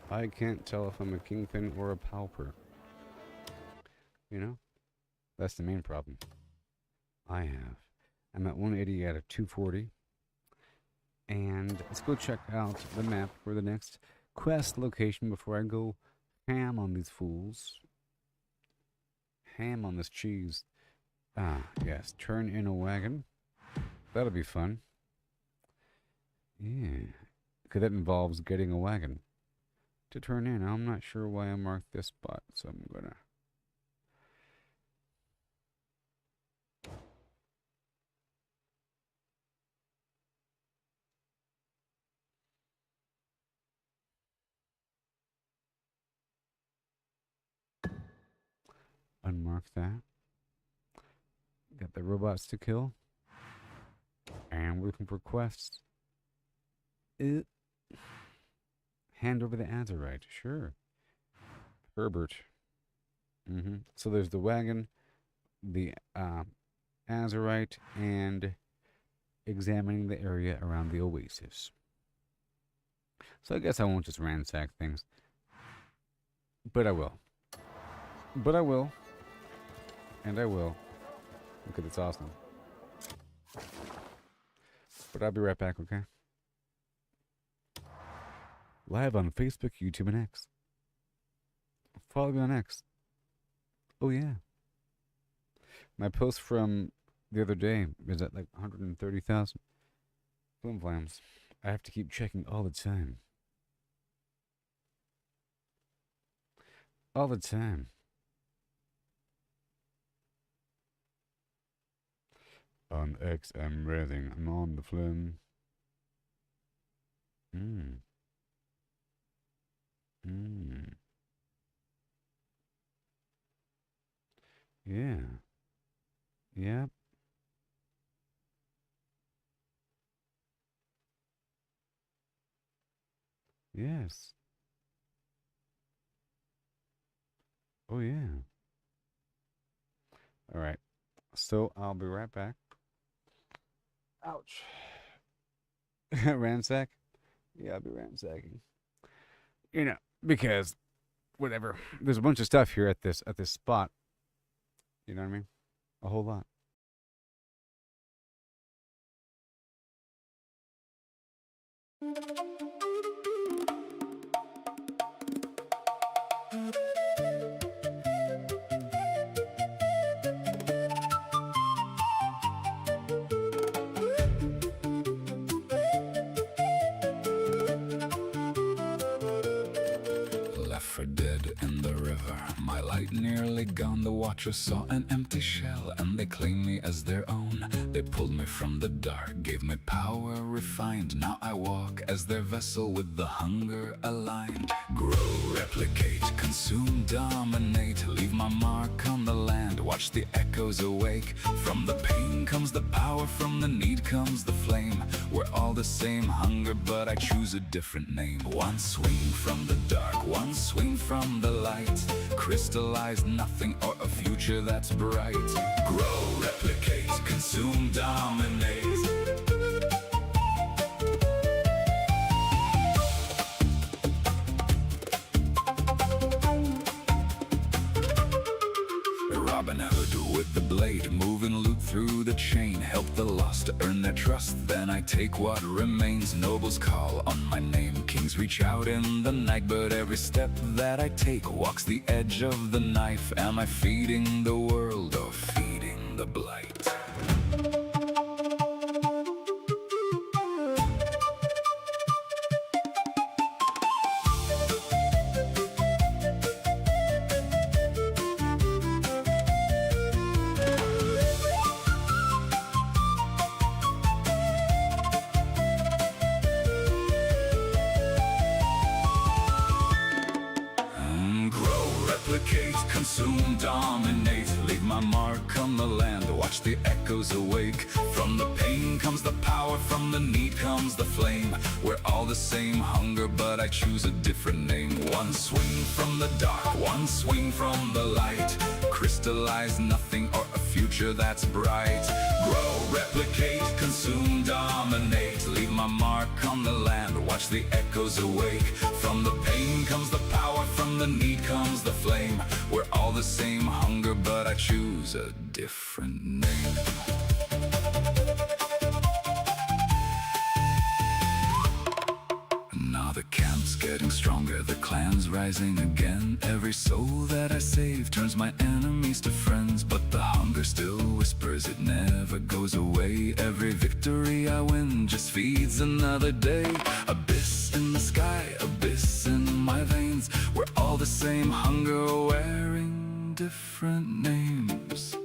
S2: I can't tell if I'm a kingpin or a pauper. You know? That's the main problem. I'm at 180 out of 240. And let's go check out the map for the next quest location before I go ham on these fools. Ham on this cheese. Ah, yes. Turn in a wagon. That'll be fun. Yeah. Because that involves getting a wagon to turn in. I'm not sure why I marked this spot, so I'm gonna... unmark that. Got the robots to kill. And we're looking for quests. Hand over the Azurite. Sure. Herbert. So there's the wagon, the Azurite, and examining the area around the oasis. So I guess I won't just ransack things. But I will. But I will. And I will. Look at this, awesome. But I'll be right back, okay? Live on Facebook, YouTube, and X. Follow me on X. Oh, yeah. My post from the other day is at like 130,000. Flim flams. I have to keep checking all the time. All the time. On X, I'm raising. I'm on the flim. Yeah. Yep. Yes. Oh, yeah. All right. So I'll be right back. Ouch. Ransack? Yeah, I'll be ransacking. You know, because whatever. There's a bunch of stuff here at this spot. You know what I mean? A whole lot.
S1: Left for dead in the river, my light nearly gone. the Watchers saw an empty shell, and they claimed me as their own. They pulled me from the dark, gave me power refined. Now I walk as their vessel with the hunger aligned. Grow, replicate, consume, dominate. Leave my mark on the land, watch the echoes awake. From the pain comes the power, from the need comes the flame. We're all the same hunger, but I choose a different name. One swing from the dark, one swing from the light. Crystallize nothing or a future that's bright. Grow, replicate, consume, dominate. Robin Hood with the blade, moving loot through the chain. Help the lost to earn their trust, then I take what remains. Nobles call on my name, kings reach out in the night. But every step that I take walks the edge of the knife. Am I feeding the world or feeding the blight? Consume, dominate, leave my mark on the land. Watch the echoes awake. From the pain comes the power, from the need comes the flame. We're all the same hunger, but I choose a different name. One swing from the dark, one swing from the light. Crystallize nothing or a future that's bright. Grow, replicate, consume, dominate. Leave my mark on the land, watch the echoes awake. From the pain comes the power, from the need comes the flame. We're all the same hunger, but I choose a different name. Now the camp's getting stronger, the clan's rising again. Every soul that I save turns my enemies to friends. But the hunger still whispers, it never goes away. Every victory I win just feeds another day. Abyss in the sky, abyss in my veins. We're all the same hunger, wearing different names.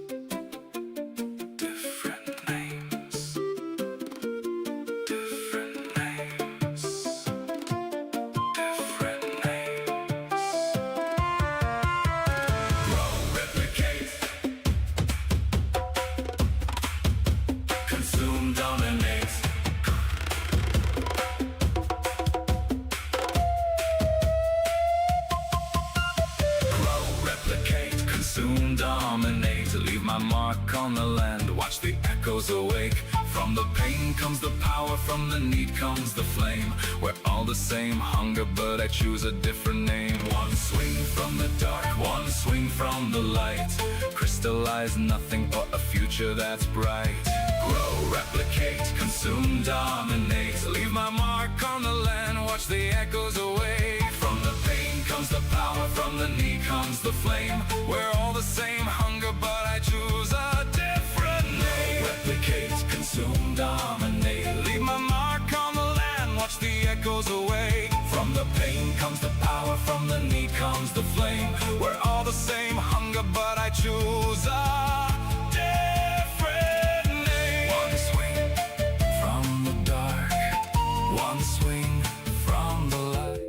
S1: Consume, dominate, leave my mark on the land. Watch the echoes awake. From the pain comes the power, from the need comes the flame. We're all the same hunger, but I choose a different name. One swing from the dark, one swing from the light. Crystallize nothing or a future that's bright. Grow, replicate, consume, dominate. Leave my mark on the land, watch the echoes away. From the pain comes the power, from the need comes the flame. We're all the same hunger, but I choose a different name. Replicate, consume, dominate. Leave my mark on the land, watch the echoes away. From the pain comes the power, from the need comes the flame. We're all the same hunger, but I choose a different name. One swing from the dark, one swing from the light.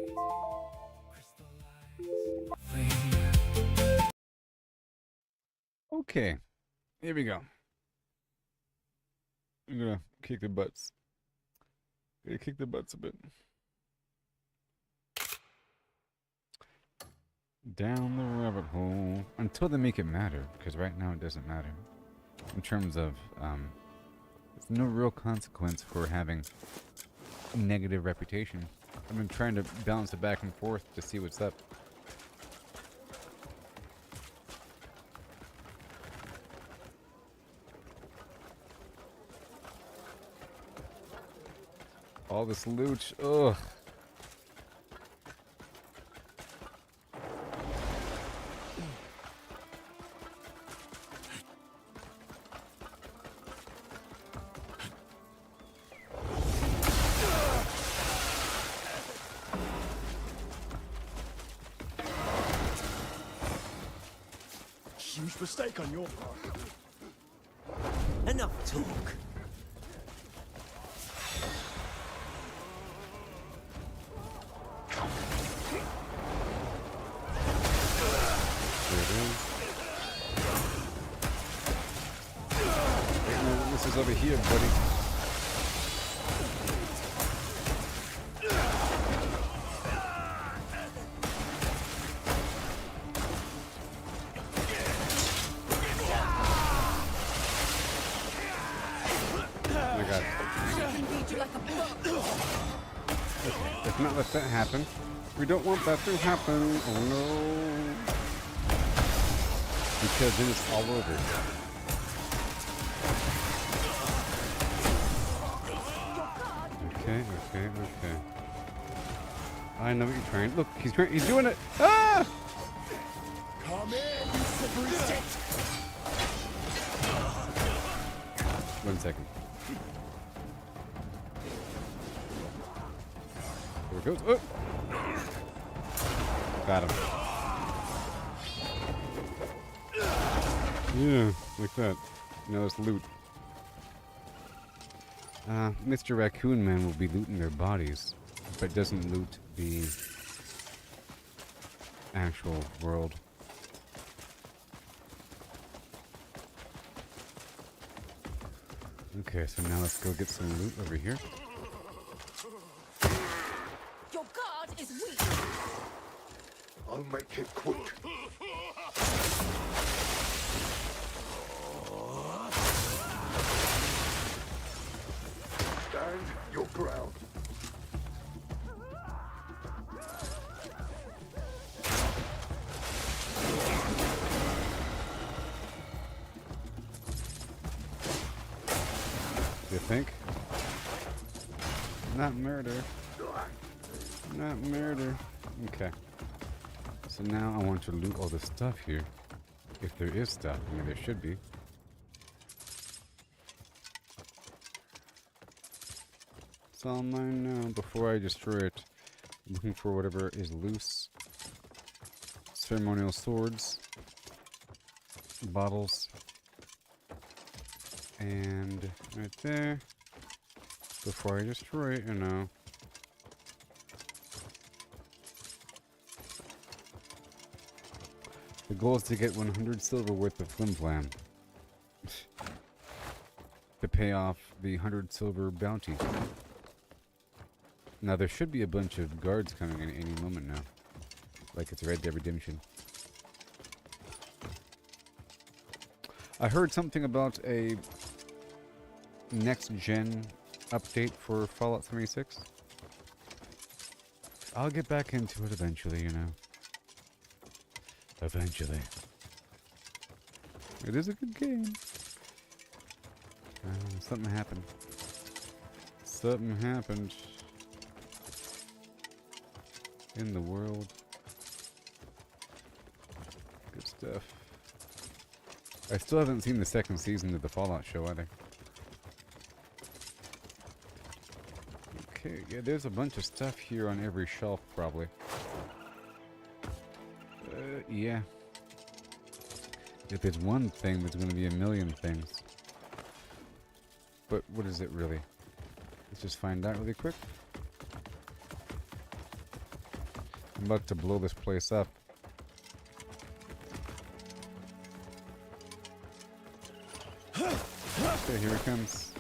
S2: Okay, here we go. I'm gonna kick the butts. Gonna kick the butts a bit. Down the rabbit hole until they make it matter, because right now it doesn't matter. In terms of, there's no real consequence for having a negative reputation. I've been trying to balance it back and forth to see what's up. All this loot, ugh.
S14: You mistake on your part.
S7: Enough talk.
S2: There it is. Ain't no witnesses over here, buddy. Let's not let that happen. We don't want that to happen. Oh no. Because then it's all over. Okay. I know what you're trying. Look, he's doing it. Ah!
S14: Come in, you slippery shit!
S2: 1 second. There it goes. Oh! Got him. Yeah, like that. Now it's loot. Mr. Raccoon Man will be looting their bodies, but doesn't loot the actual world. Okay, so now let's go get some loot over here.
S12: Your guard is weak.
S14: I'll make it quick. Stand your ground.
S2: You think? Not murder. Not murder. Okay. So now I want to loot all the stuff here. If there is stuff. I mean, there should be. It's all mine now before I destroy it. I'm looking for whatever is loose. Ceremonial swords. Bottles. And right there. Before I destroy it, you know. The goal is to get 100 silver worth of flim flam. To pay off the 100 silver bounty. Now there should be a bunch of guards coming in any moment now. Like it's Red Dead Redemption. I heard something about a next gen update for Fallout 76. I'll get back into it eventually, you know. Eventually. It is a good game. Something happened. Something happened in the world. Good stuff. I still haven't seen the second season of the Fallout show either. Okay, yeah, there's a bunch of stuff here on every shelf, probably. Yeah. If there's one thing, there's going to be a million things. But what is it really? Let's just find out really quick. I'm about to blow this place up. Okay, here it comes.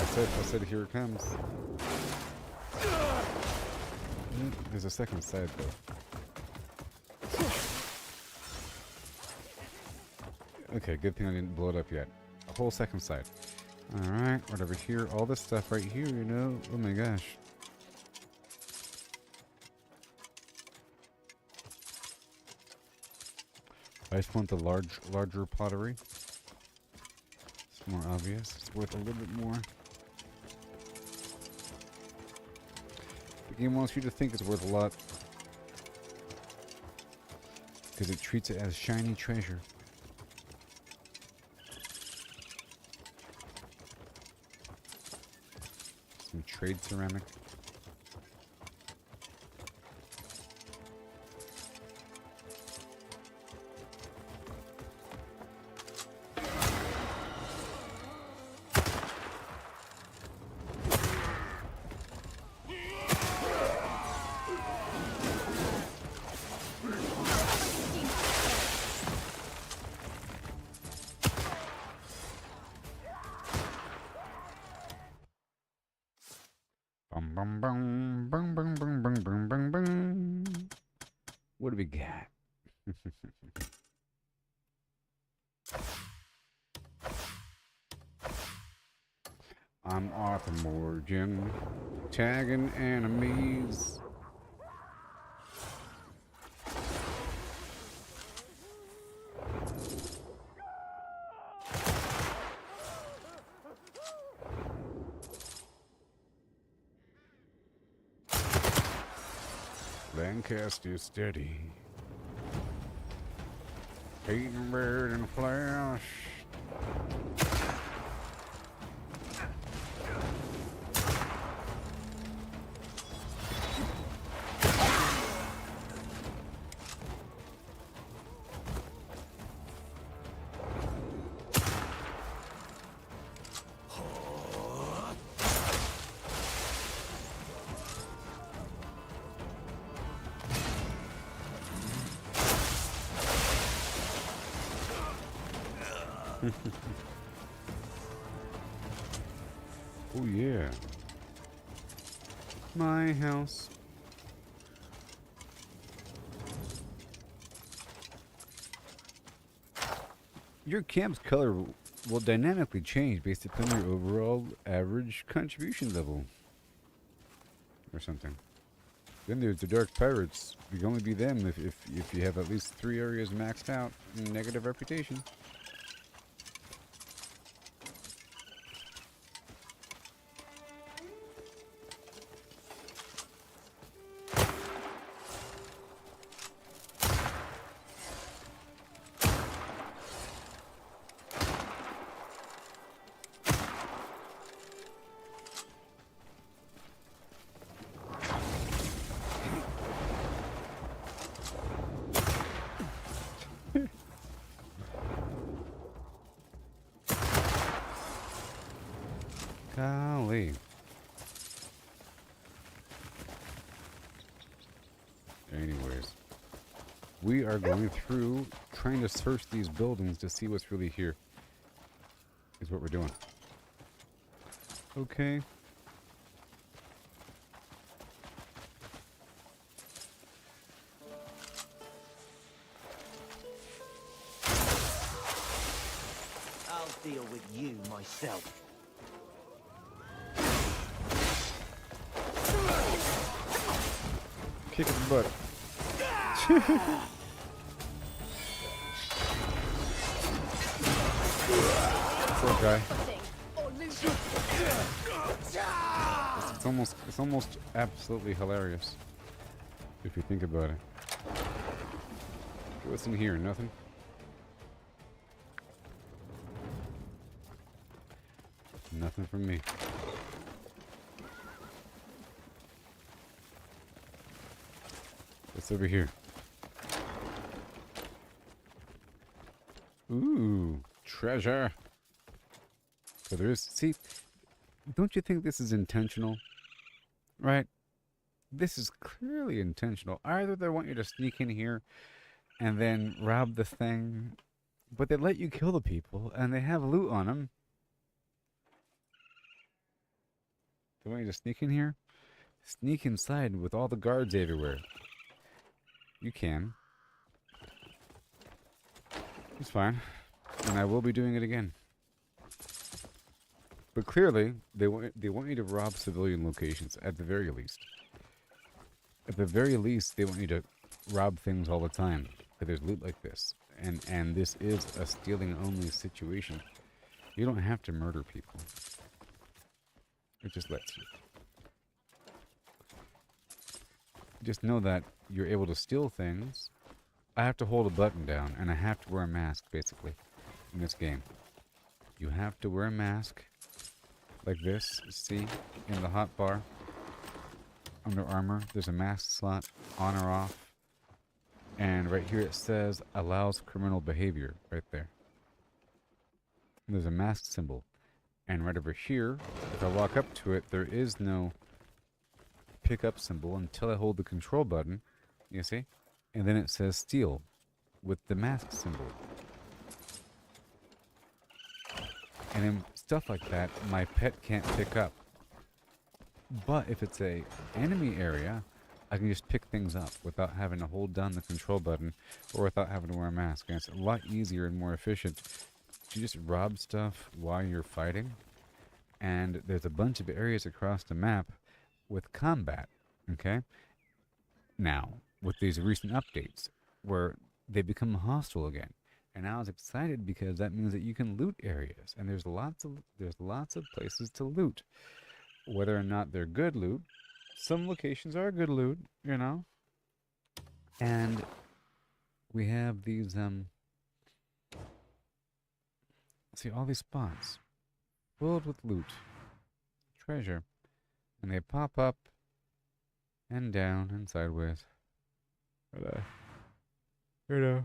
S2: I said here it comes. There's a second side though. Okay, good thing I didn't blow it up yet. A whole second side. Alright, right over here. All this stuff right here, you know. Oh my gosh. I just want the larger pottery. It's more obvious. It's worth a little bit more. The game wants you to think it's worth a lot. Because it treats it as shiny treasure. Some trade ceramic. bum, bum, bum, bum, bum, bum, bum, bum, bum. What do we got? I'm Arthur Morgan, tagging enemies. Lancaster steady. Eating bird in a flash. Oh yeah. My house. Your camp's color will dynamically change based upon your overall average contribution level. Or something. Then there's the Dark Pirates. You can only be them if you have at least 3 areas maxed out and negative reputation. Golly. Anyways, we are going through trying to search these buildings to see what's really here. Is what we're doing. Okay.
S7: I'll deal with you myself.
S2: Kick his butt. Poor guy. It's almost absolutely hilarious if you think about it. What's in here? Nothing. Nothing from me. What's over here? Ooh, treasure. So there is. See, don't you think this is intentional? Right? This is clearly intentional. Either they want you to sneak in here and then rob the thing, but they let you kill the people and they have loot on them. They want you to sneak in here? Sneak inside with all the guards everywhere. You can. It's fine. And I will be doing it again. But clearly, they want you to rob civilian locations, at the very least. At the very least, they want you to rob things all the time. But there's loot like this. And this is a stealing-only situation. You don't have to murder people. It just lets you. Just know that you're able to steal things. I have to hold a button down, and I have to wear a mask, basically, in this game. You have to wear a mask, like this, see, in the hotbar. Under armor, there's a mask slot, on or off. And right here it says, allows criminal behavior, right there. And there's a mask symbol. And right over here, if I walk up to it, there is no pick-up symbol until I hold the control button, you see? And then it says steal with the mask symbol. And then stuff like that, my pet can't pick up. But if it's a enemy area, I can just pick things up without having to hold down the control button or without having to wear a mask. And it's a lot easier and more efficient to just rob stuff while you're fighting. And there's a bunch of areas across the map with combat, okay? Now, with these recent updates, where they become hostile again. And I was excited because that means that you can loot areas. And there's lots of places to loot. Whether or not they're good loot, some locations are good loot, you know? And we have these, see, all these spots filled with loot, treasure, and they pop up and down and sideways. You know,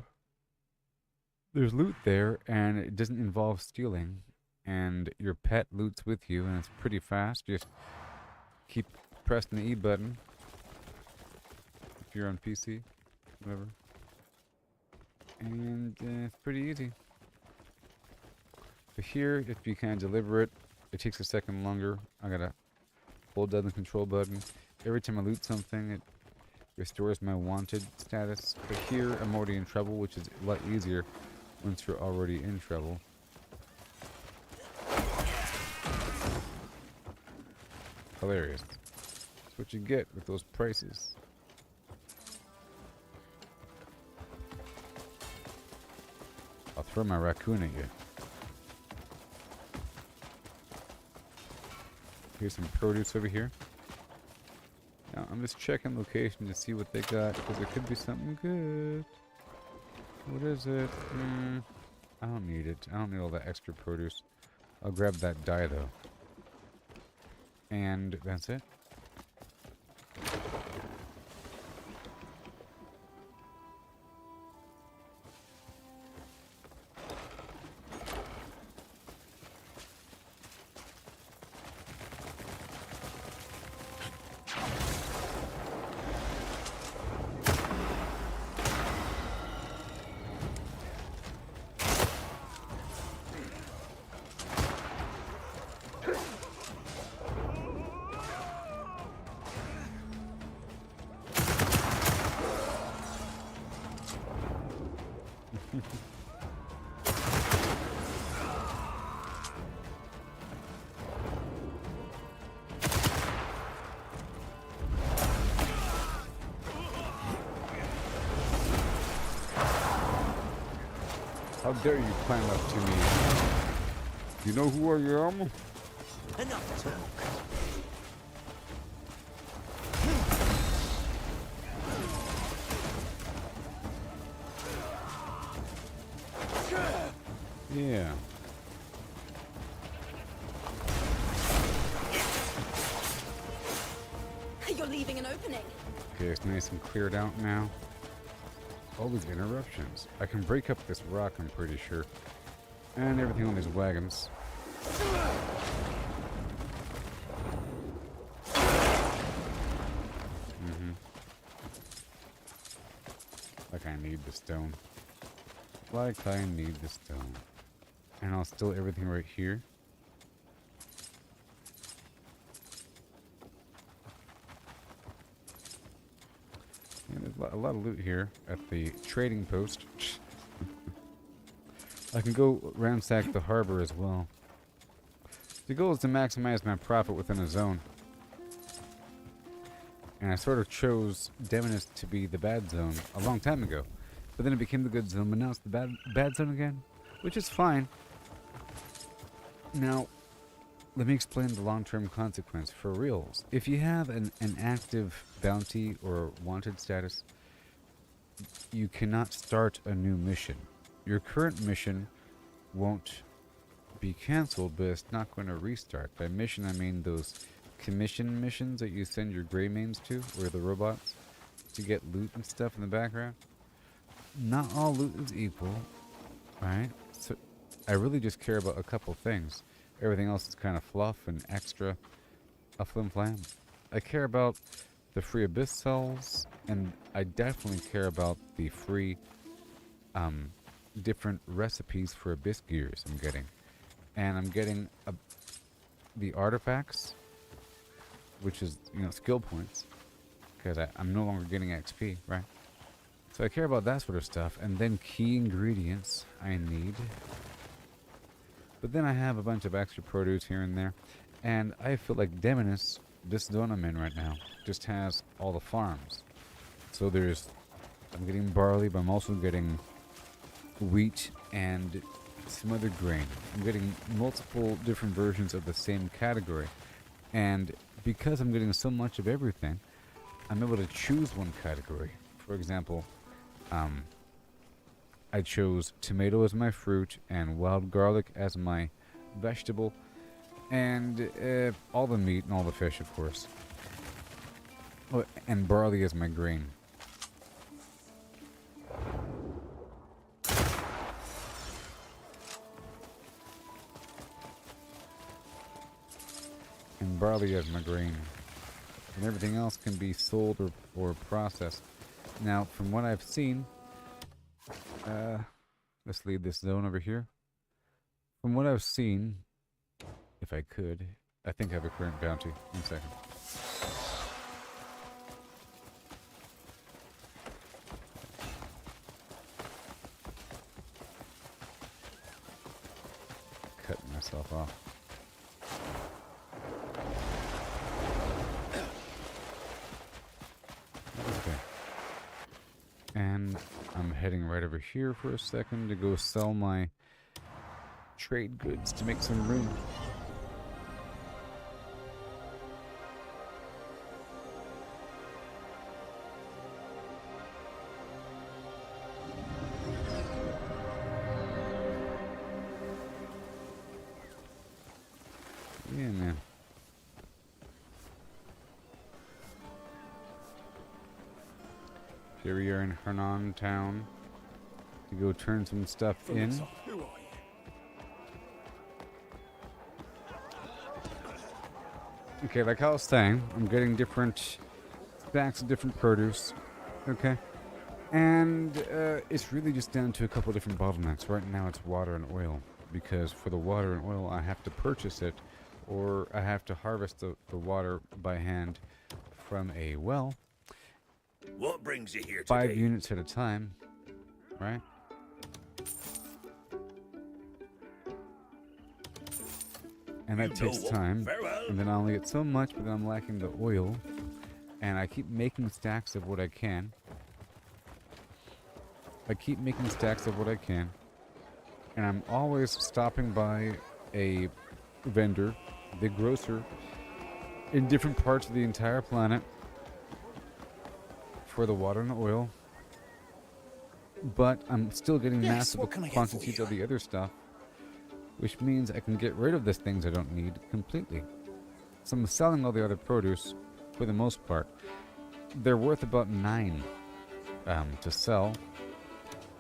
S2: there's loot there, and it doesn't involve stealing, and your pet loots with you, and it's pretty fast. Just keep pressing the E button if you're on PC, whatever, and it's pretty easy. But here, if you kind of deliver it, it takes a second longer. I gotta hold down the control button. Every time I loot something, it restores my wanted status. But here, I'm already in trouble, which is a lot easier once you're already in trouble. Hilarious. That's what you get with those prices. I'll throw my raccoon at you. Here's some produce over here. Now, I'm just checking location to see what they got, because it could be something good. What is it? I don't need it. I don't need all that extra produce. I'll grab that dye, though. And that's it. How dare you climb up to me? You know who I am?
S7: Enough talk.
S2: Yeah.
S11: You're leaving an opening.
S2: Okay, it's nice and cleared out now. All these interruptions. I can break up this rock, I'm pretty sure. And everything on these wagons. Like I need the stone. Like I need the stone. And I'll steal everything right here. And there's a lot of loot here at the trading post. I can go ransack the harbor as well. The goal is to maximize my profit within a zone. And I sort of chose Demonist to be the bad zone a long time ago. But then it became the good zone, but now it's the bad zone again. Which is fine. Now, let me explain the long-term consequence for reals. If you have an active bounty or wanted status, you cannot start a new mission. Your current mission won't be cancelled, but it's not going to restart. By mission, I mean those commission missions that you send your gray mains to, or the robots, to get loot and stuff in the background. Not all loot is equal, right? So I really just care about a couple things. Everything else is kind of fluff and extra flim-flam. I care about the free abyss cells, and I definitely care about the free different recipes for abyss gears I'm getting. And I'm getting the artifacts which is, you know, skill points, because I'm no longer getting XP, right? So I care about that sort of stuff, and then key ingredients I need. But then I have a bunch of extra produce here and there, and I feel like Demonis, this zone I'm in right now, just has all the farms. So I'm getting barley, but I'm also getting wheat and some other grain. I'm getting multiple different versions of the same category. And because I'm getting so much of everything, I'm able to choose one category. For example, I chose tomato as my fruit and wild garlic as my vegetable, and all the meat and all the fish, of course. Oh, and barley as my grain. And barley as my grain. And everything else can be sold or processed. Now, from what I've seen, let's leave this zone over here. From what I've seen, if I could, I think I have a current bounty. 1 second. Cutting myself off. Okay. And I'm heading right over here for a second to go sell my trade goods to make some room. Yeah, man. Here we are in Hernan town to go turn some stuff in. Okay, like I was saying, I'm getting different stacks of different produce. Okay. And it's really just down to a couple different bottlenecks. Right now it's water and oil. Because for the water and oil, I have to purchase it, or I have to harvest the water by hand from a well.
S4: What brings you here today?
S2: 5 units at a time, right? And that takes time. And then I only get so much, but then I'm lacking the oil. And I keep making stacks of what I can. And I'm always stopping by a vendor, the grocer, in different parts of the entire planet for the water and the oil. But I'm still getting massive quantities of the other stuff, which means I can get rid of the things I don't need completely. So I'm selling all the other produce for the most part. They're worth about 9 to sell,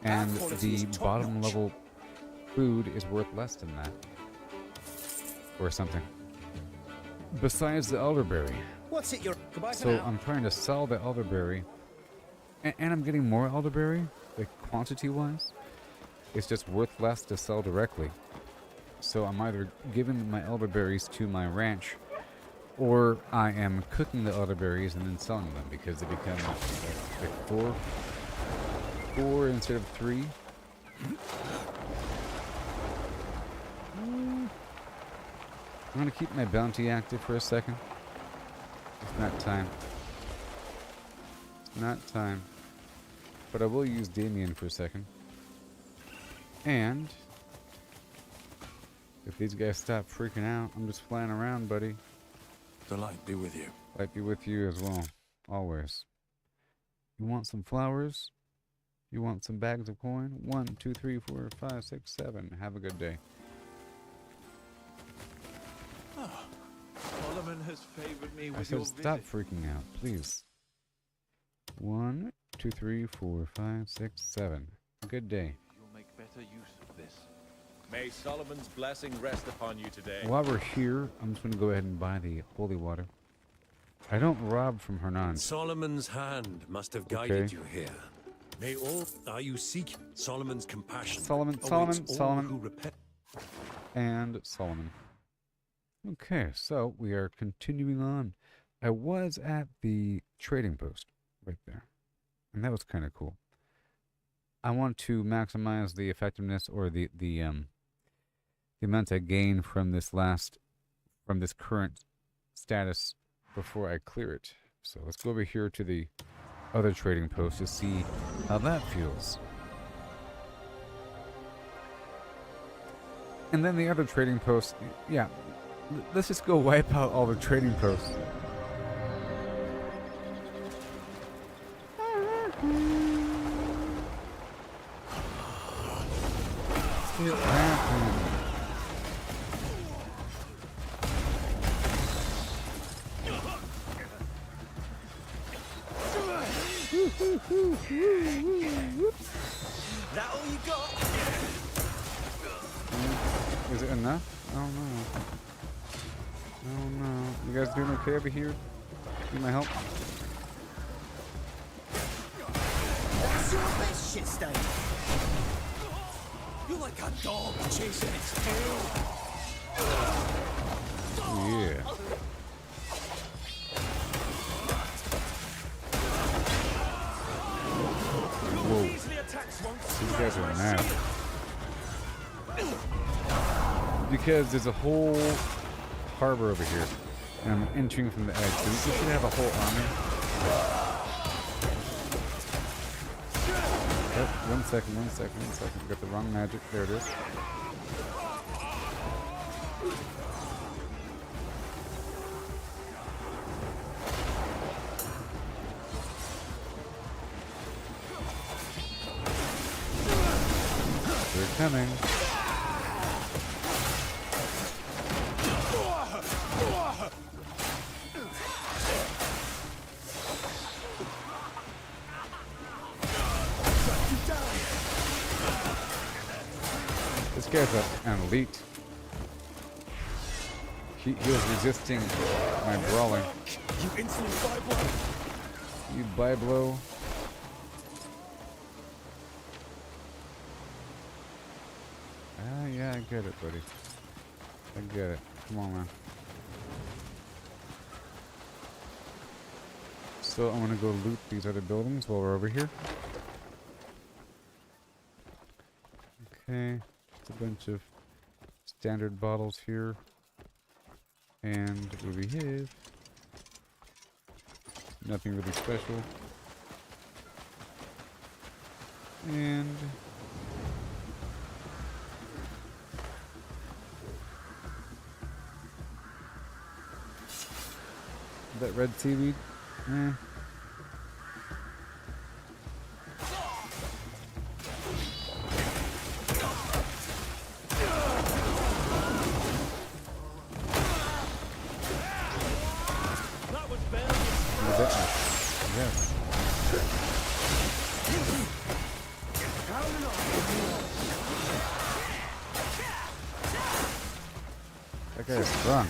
S2: and the bottom level food is worth less than that, or something. Besides the elderberry.
S3: What's it? Goodbye for
S2: So
S3: now.
S2: I'm trying to sell the elderberry, and I'm getting more elderberry, like quantity-wise. It's just worth less to sell directly. So I'm either giving my elderberries to my ranch, or I am cooking the elderberries and then selling them, because they become like 4 instead of 3. I'm gonna keep my bounty active for a second. It's not time. Not time. But I will use Damien for a second. And if these guys stop freaking out, I'm just flying around, buddy.
S10: The light be with you.
S2: Light be with you as well. Always. You want some flowers? You want some bags of coin? 1, 2, 3, 4, 5, 6, 7. Have a good day.
S10: Solomon has favored me with
S2: I said
S10: your
S2: stop
S10: visit.
S2: freaking out, please. 1, 2, 3, 4, 5, 6, 7. Good day.
S10: You'll make better use of this.
S17: May Solomon's blessing rest upon you today.
S2: While we're here, I'm just going to go ahead and buy the holy water. I don't rob from Hernan.
S14: Solomon's hand must have guided you here. May all are you seek Solomon's compassion.
S2: Solomon, and Solomon. Okay, so we are continuing on I was at the trading post right there, and that was kind of cool. I want to maximize the effectiveness or the amount I gain from this current status before I clear it. So let's go over here to the other trading post to see how that feels. And then the other trading post, yeah, let's just go wipe out all the trading posts. It happened.
S7: That all you got?
S2: Is it enough? I don't know. I don't know. You guys doing okay over here? Need my help?
S7: That's your best shit stain. You're like a dog chasing its tail.
S2: Yeah. Whoa. These guys are mad. Because there's a whole harbor over here. And I'm entering from the edge. So we should have a whole army. Oh, 1 second, 1 second, 1 second. Got the wrong magic. There it is. They're coming. This guy's an elite. He was resisting my brawling.
S7: You instant buy blow.
S2: You buy blow. Ah, yeah, I get it, buddy. I get it. Come on, man. So I'm gonna go loot these other buildings while we're over here. Okay, it's a bunch of standard bottles here. And what do we have? Nothing really special. And that red seaweed? Eh. Yes. That guy is strong.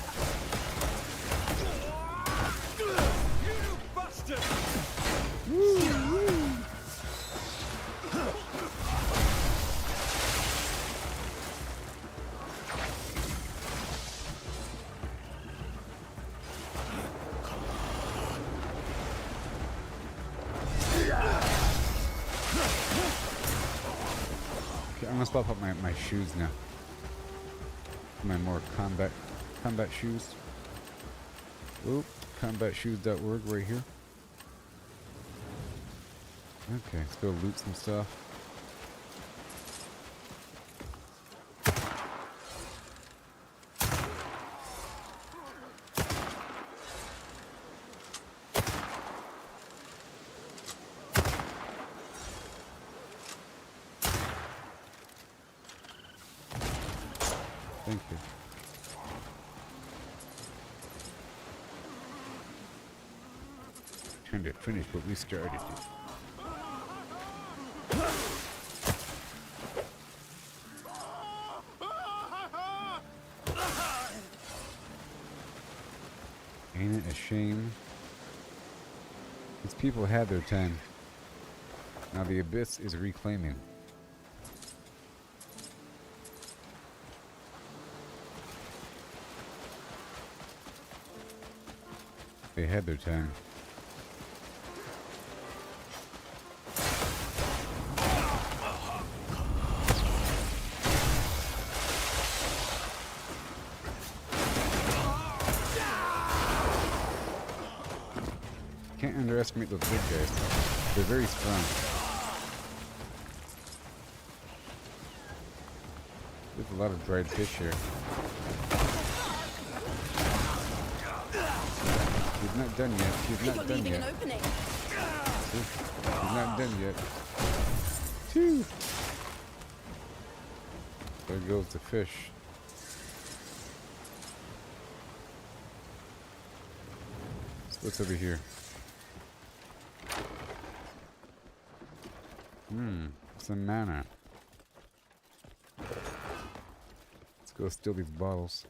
S2: Okay, I'm gonna swap up my shoes now. My more combat shoes. Oop, combatshoes.org right here. Okay, let's go loot some stuff. Thank you. Trying to finish what we started. Ain't it a shame? These people had their time. Now the Abyss is reclaiming.
S13: They had their time. Can't underestimate those big guys. They're very strong. There's a lot of dried fish here. He's not done yet. He's not done yet. He's not done yet. Phew. There goes the fish. So what's over here? Some mana. Let's go steal these bottles.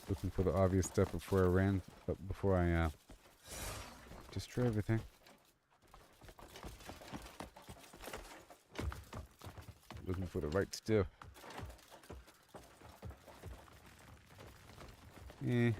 S13: Looking for the obvious stuff before I destroy everything. Looking for the right stuff. Eh.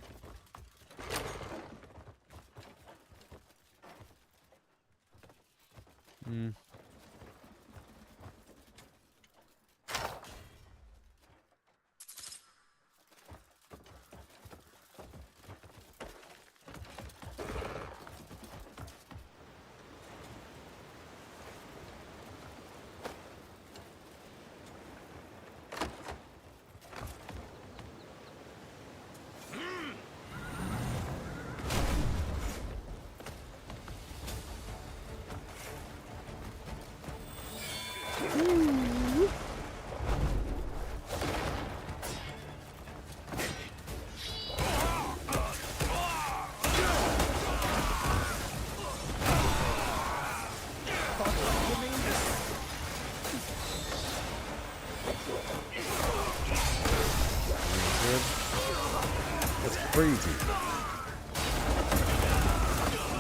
S13: That's crazy.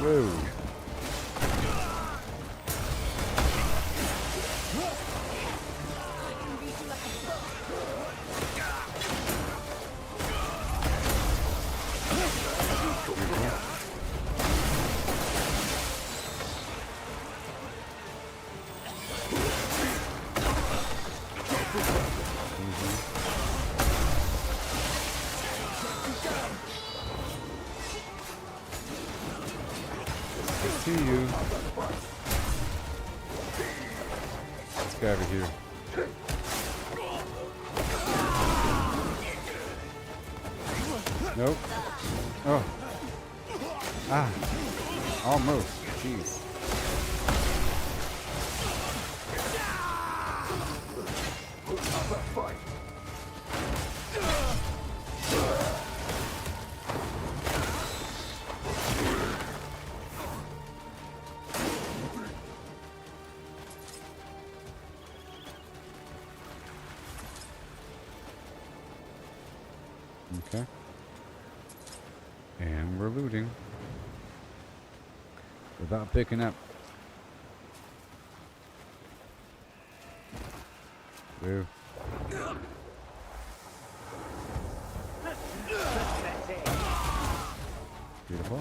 S13: Whoa. See you. Let's go over here. Nope. Oh. Ah. Almost. Jeez. Okay. And we're looting. Without picking up. Move. Beautiful.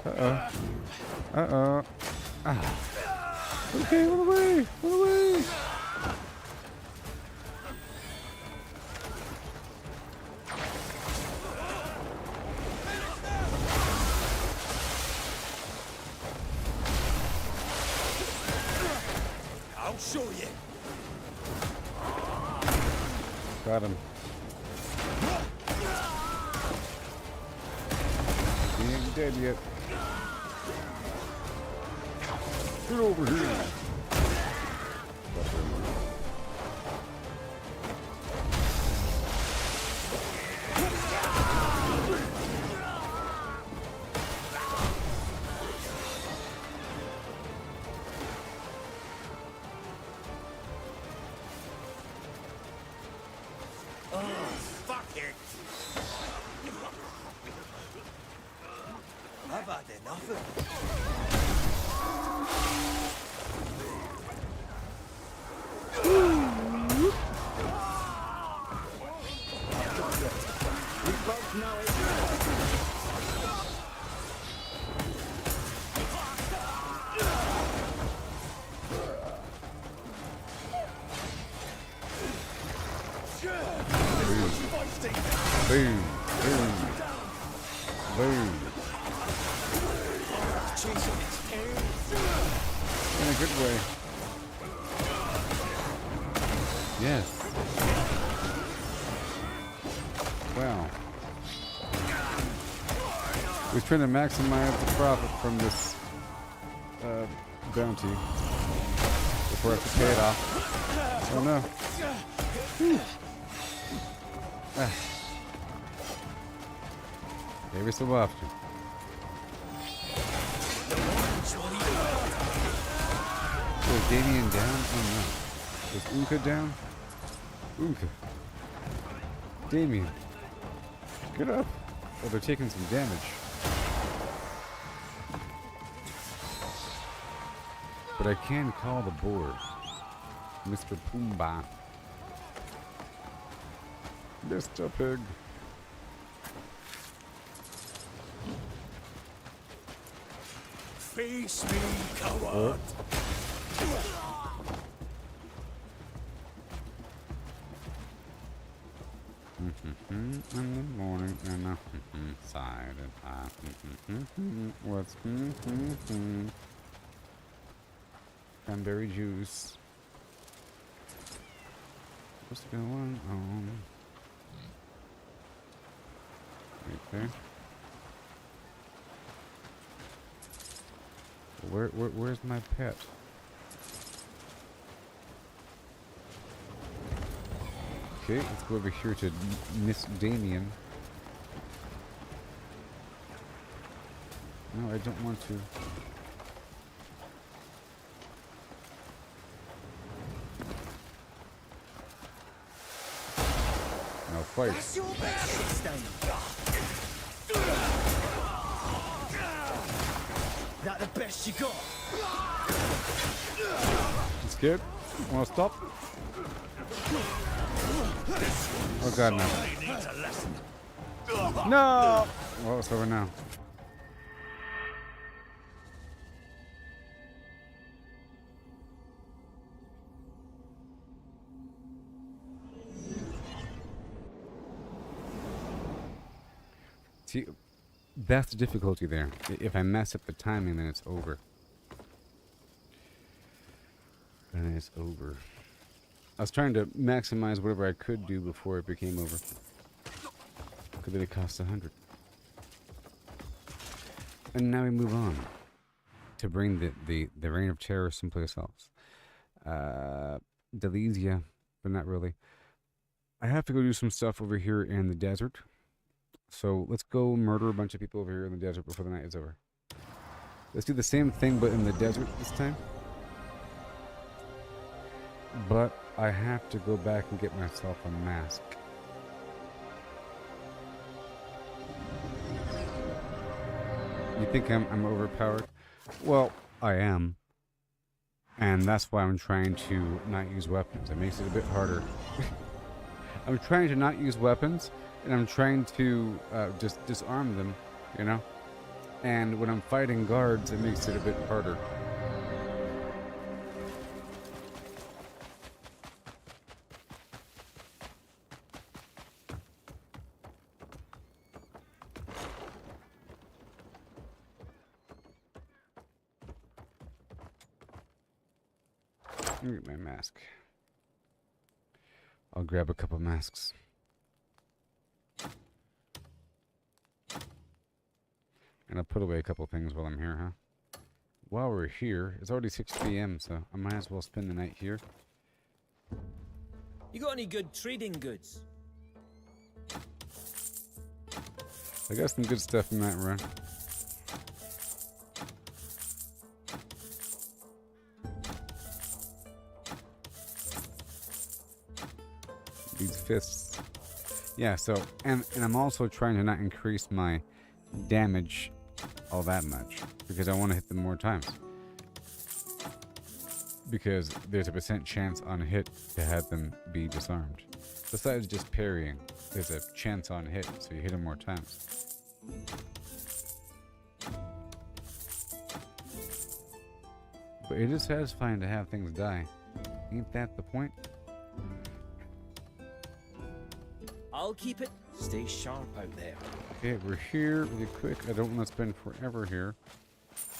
S13: Uh-oh. Uh-oh. Ah. Okay, run away! Run away!
S14: I'll show you.
S13: Got him. He ain't dead yet. Get over here.
S7: I've had enough of it.
S13: Boom. Boom. Boom. In a good way. Yes. Wow. We're trying to maximize the profit from this bounty before I have to pay it off. Oh no. Whew. Ah. Every so often. Was Damien down? Oh no. Was Unka down? Unka. Damien. Get up. Oh, they're taking some damage. But I can call the board. Mr. Pumbaa. Mr. Pig.
S14: Face me, coward!
S13: In the morning and a side and what's cranberry juice. What's going on? Right there. Where's my pet? Okay, let's go over here to Miss Damien. No, I don't want to. No, fight.
S14: That's your best, that the best you got?
S13: You scared? Wanna stop? Oh god, no. No! Well, it's over now. See, that's the difficulty there. If I mess up the timing, then it's over. Then it's over. I was trying to maximize whatever I could do before it became over. Because then it cost 100. And now we move on to bring the reign of terror someplace else. Delesia, but not really. I have to go do some stuff over here in the desert. So let's go murder a bunch of people over here in the desert before the night is over. Let's do the same thing, but in the desert this time. But I have to go back and get myself a mask. You think I'm overpowered? Well, I am. And that's why I'm trying to not use weapons. It makes it a bit harder. I'm trying to not use weapons, and I'm trying to just disarm them, you know? And when I'm fighting guards, it makes it a bit harder. Let me get my mask. I'll grab a couple masks. And I'll put away a couple things while I'm here, huh? While we're here, it's already 6 p.m., so I might as well spend the night here.
S16: You got any good trading goods?
S13: I got some good stuff in that run. These fists. Yeah, so, and I'm also trying to not increase my damage all that much, because I want to hit them more times. Because there's a % chance on hit to have them be disarmed. Besides just parrying, there's a chance on hit, so you hit them more times. But it is satisfying to have things die. Ain't that the point?
S16: I'll keep it. Stay sharp out there.
S13: Okay, we're here really quick. I don't want to spend forever here.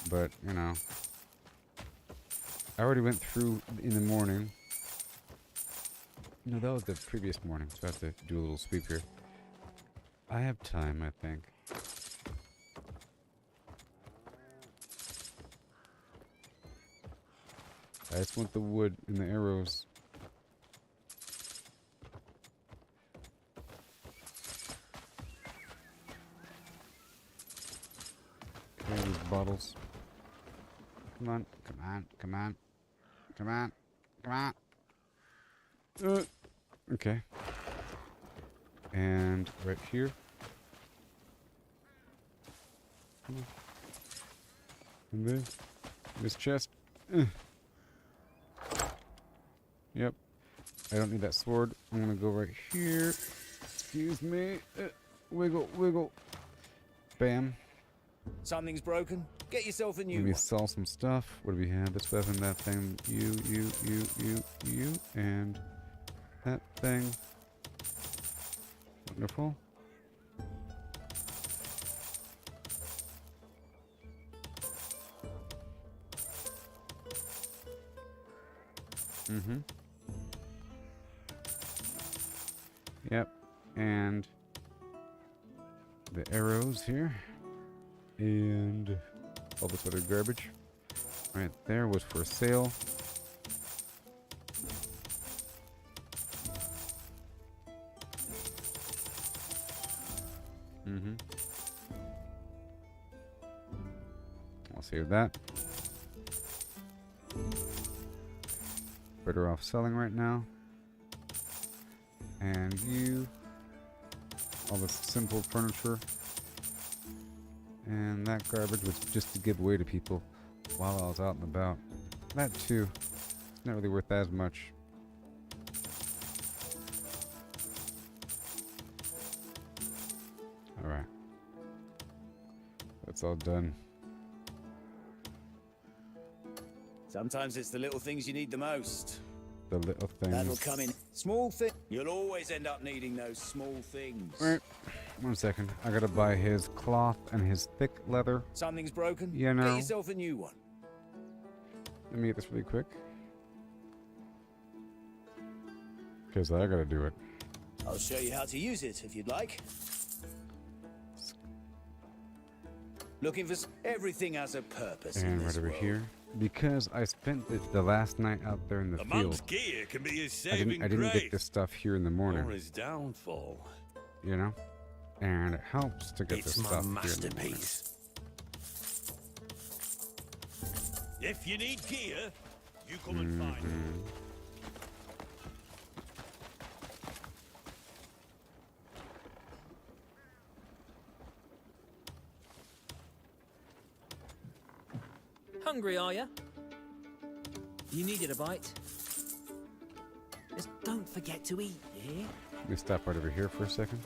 S13: But, you know. I already went through in the morning. No, that was the previous morning, so I have to do a little sweep here. I have time, I think. I just want the wood and the arrows. Okay, these bottles. Come on, come on, come on. Come on, come on. Okay. And right here. Come on. And this chest. Yep. I don't need that sword. I'm gonna go right here. Excuse me. Wiggle, wiggle. Bam.
S16: Something's broken. Get yourself a new
S13: Let me
S16: one.
S13: sell some stuff. What do we have? This weapon, that thing, you, and that thing. Wonderful. Mm-hmm. Yep. And the arrows here. And all this other garbage. Right there was for sale. Mm-hmm. I'll save that. Better off selling right now. And you. All this simple furniture. And that garbage was just to give away to people while I was out and about. That too. Not really worth as much. Alright. That's all done.
S16: Sometimes it's the little things you need the most.
S13: The little things.
S16: That'll come in. Small thing. You'll always end up needing those small things.
S13: Alright. 1 second. I gotta buy his cloth and his thick leather.
S16: Something's broken.
S13: You know.
S16: Get yourself a new one.
S13: Let me get this really quick. Because I gotta do it.
S16: I'll show you how to use it if you'd like. Looking for everything has a purpose.
S13: And right over here. Because I spent the last night out there in the field.
S4: Monk's gear can be his saving
S13: I didn't
S4: grace.
S13: get this stuff here in the morning.
S4: Or his downfall.
S13: You know? And it helps to get
S4: It's
S13: this
S4: my
S13: stuff
S4: masterpiece. If you need gear, you come and find it.
S16: Hungry, are you? You needed a bite. Just don't forget to eat, yeah?
S13: Let me stop right over here for a second.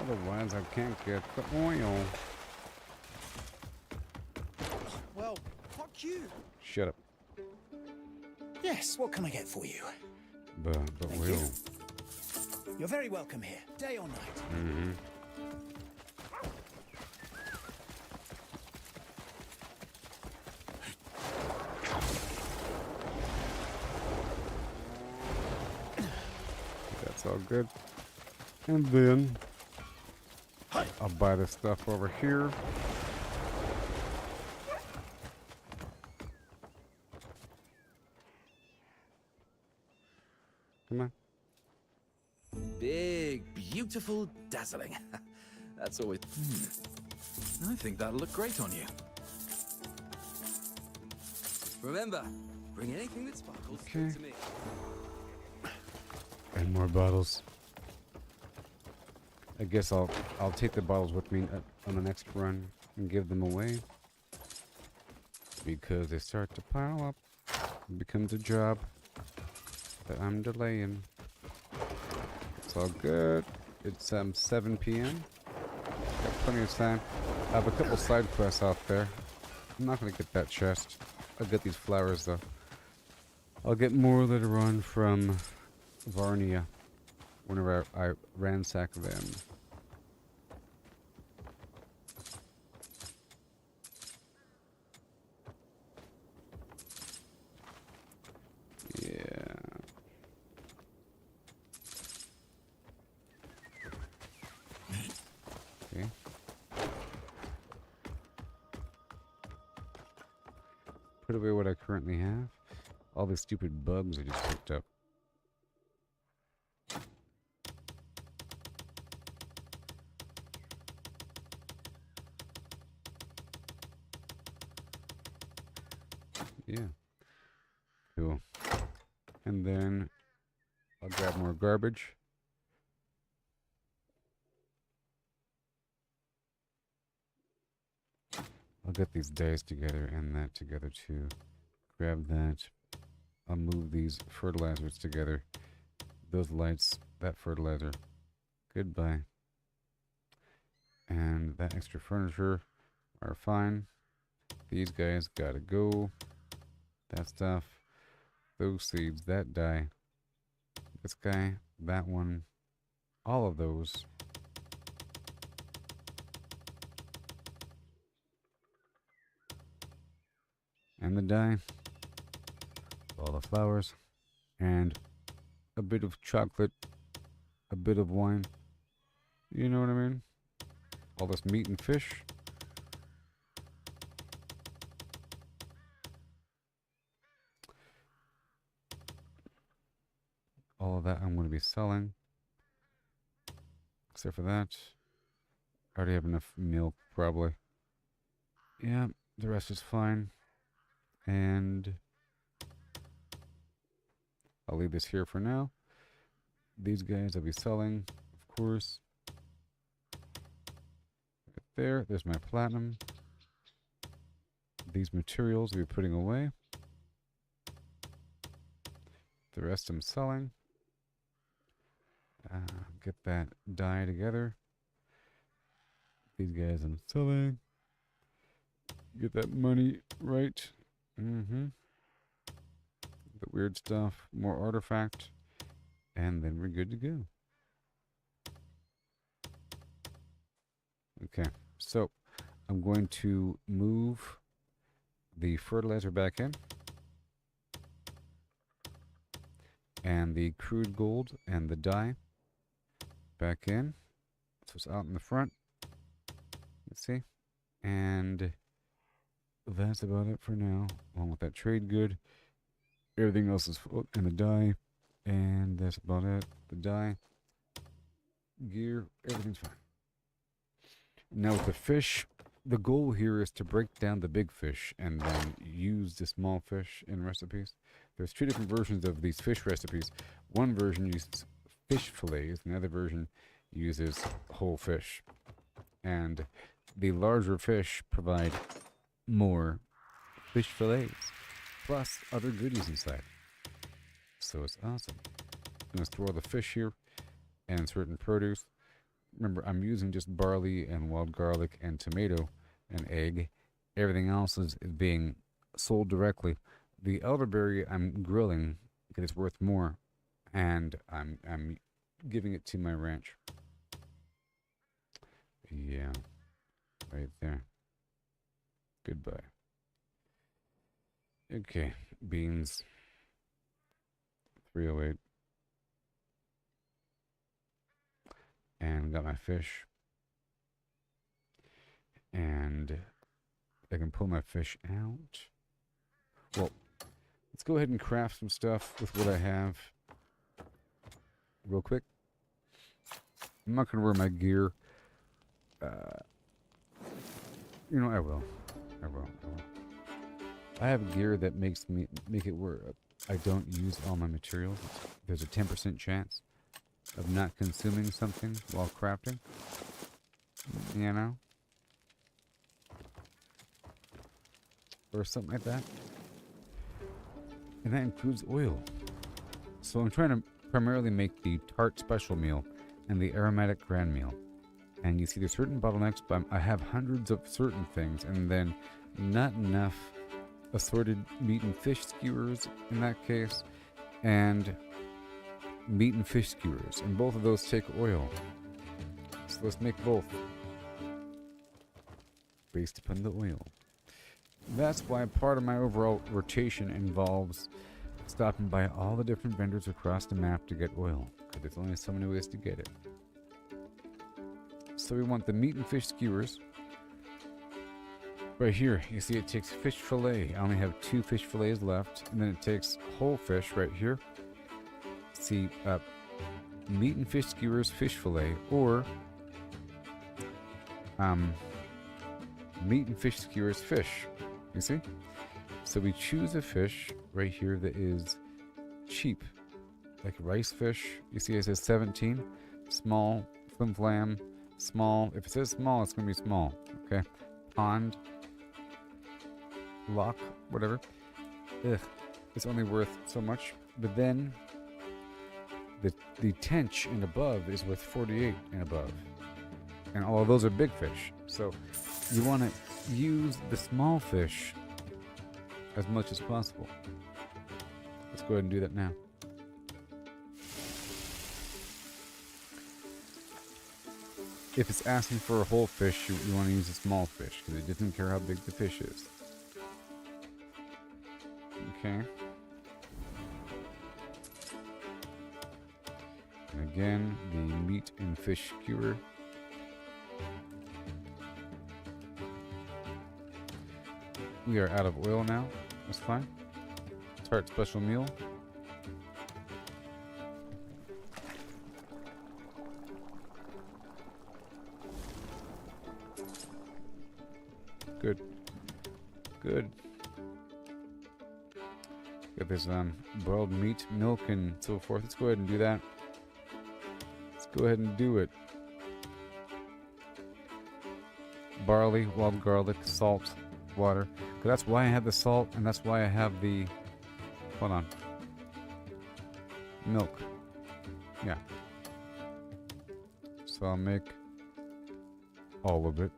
S13: Otherwise, I can't get the oil.
S3: Well, fuck you.
S13: Shut up.
S3: Yes, what can I get for you?
S13: But
S3: Thank
S13: oil.
S3: you. You're very welcome here, day or night.
S13: Mm-hmm. That's all good. And then I'll buy this stuff over here. Come on.
S9: Big, beautiful, dazzling. That's always... I think that'll look great on you. Remember, bring anything that sparkles straight to me.
S13: And more bottles. I guess I'll take the bottles with me on the next run and give them away. Because they start to pile up. It becomes a job that I'm delaying. It's all good. It's 7 p.m. Got plenty of time. I have a couple side quests out there. I'm not gonna get that chest. I'll get these flowers though. I'll get more later on from Varnia whenever I ransack them. Yeah. Okay. Put away what I currently have. All the stupid bugs I just picked up. Yeah. Cool. And then I'll grab more garbage. I'll get these dice together and that together too. Grab that. I'll move these fertilizers together. Those lights, that fertilizer. Goodbye. And that extra furniture are fine. These guys gotta go. That stuff. Those seeds, that dye. This guy, that one. All of those. And the dye. All the flowers. And a bit of chocolate. A bit of wine. You know what I mean? All this meat and fish. All of that I'm going to be selling. Except for that. I already have enough milk, probably. Yeah, the rest is fine. And I'll leave this here for now. These guys I'll be selling, of course. Right there, there's my platinum. These materials I'll be putting away. The rest I'm selling. Get that dye together. These guys I'm selling. Get that money right. The weird stuff. More artifact. And then we're good to go. Okay, so I'm going to move the fertilizer back in. And the crude gold and the dye back in. So it's out in the front. Let's see. And that's about it for now. Along with that trade good. Everything else is and the dye. And that's about it. The dye. Gear. Everything's fine. Now with the fish, the goal here is to break down the big fish and then use the small fish in recipes. There's two different versions of these fish recipes. One version uses fish fillets, another version uses whole fish. And the larger fish provide more fish fillets, plus other goodies inside. So it's awesome. I'm going to store the fish here and certain produce. Remember, I'm using just barley and wild garlic and tomato and egg. Everything else is being sold directly. The elderberry I'm grilling because it's worth more, and I'm giving it to my ranch. Yeah, right there. Goodbye. Okay, beans. 308. And got my fish. And I can pull my fish out. Well, let's go ahead and craft some stuff with what I have. Real quick. I'm not going to wear my gear. You know, I will. I have gear that make it where I don't use all my materials. There's a 10% chance of not consuming something while crafting. You know? Or something like that. And that includes oil. So I'm trying to primarily make the tart special meal and the aromatic grand meal. And you see there's certain bottlenecks, but I have hundreds of certain things and then not enough assorted meat and fish skewers in that case, and meat and fish skewers, and both of those take oil. So let's make both based upon the oil. That's why part of my overall rotation involves stopping by all the different vendors across the map to get oil, because there's only so many ways to get it. So we want the meat and fish skewers. Right here, you see it takes fish fillet. I only have 2 fish fillets left, and then it takes whole fish right here. See, meat and fish skewers, fish fillet, or meat and fish skewers, fish. You see? So we choose a fish right here that is cheap, like rice fish. You see it says 17, small, flim flam, small. If it says small, it's going to be small. Okay? Pond, lock, whatever. Ugh, it's only worth so much. But then the tench and above is worth 48 and above. And all of those are big fish. So you want to use the small fish as much as possible. Let's go ahead and do that now. If it's asking for a whole fish, you want to use a small fish, because it doesn't care how big the fish is. Okay. And again, the meat and fish skewer. We are out of oil now. That's fine. Tart special meal. Good. Good. Got this boiled meat, milk, and so forth. Let's go ahead and do that. Let's go ahead and do it. Barley, wild garlic, salt, water. That's why I have the salt, and that's why I have the... Hold on. Milk. Yeah. So I'll make all of it.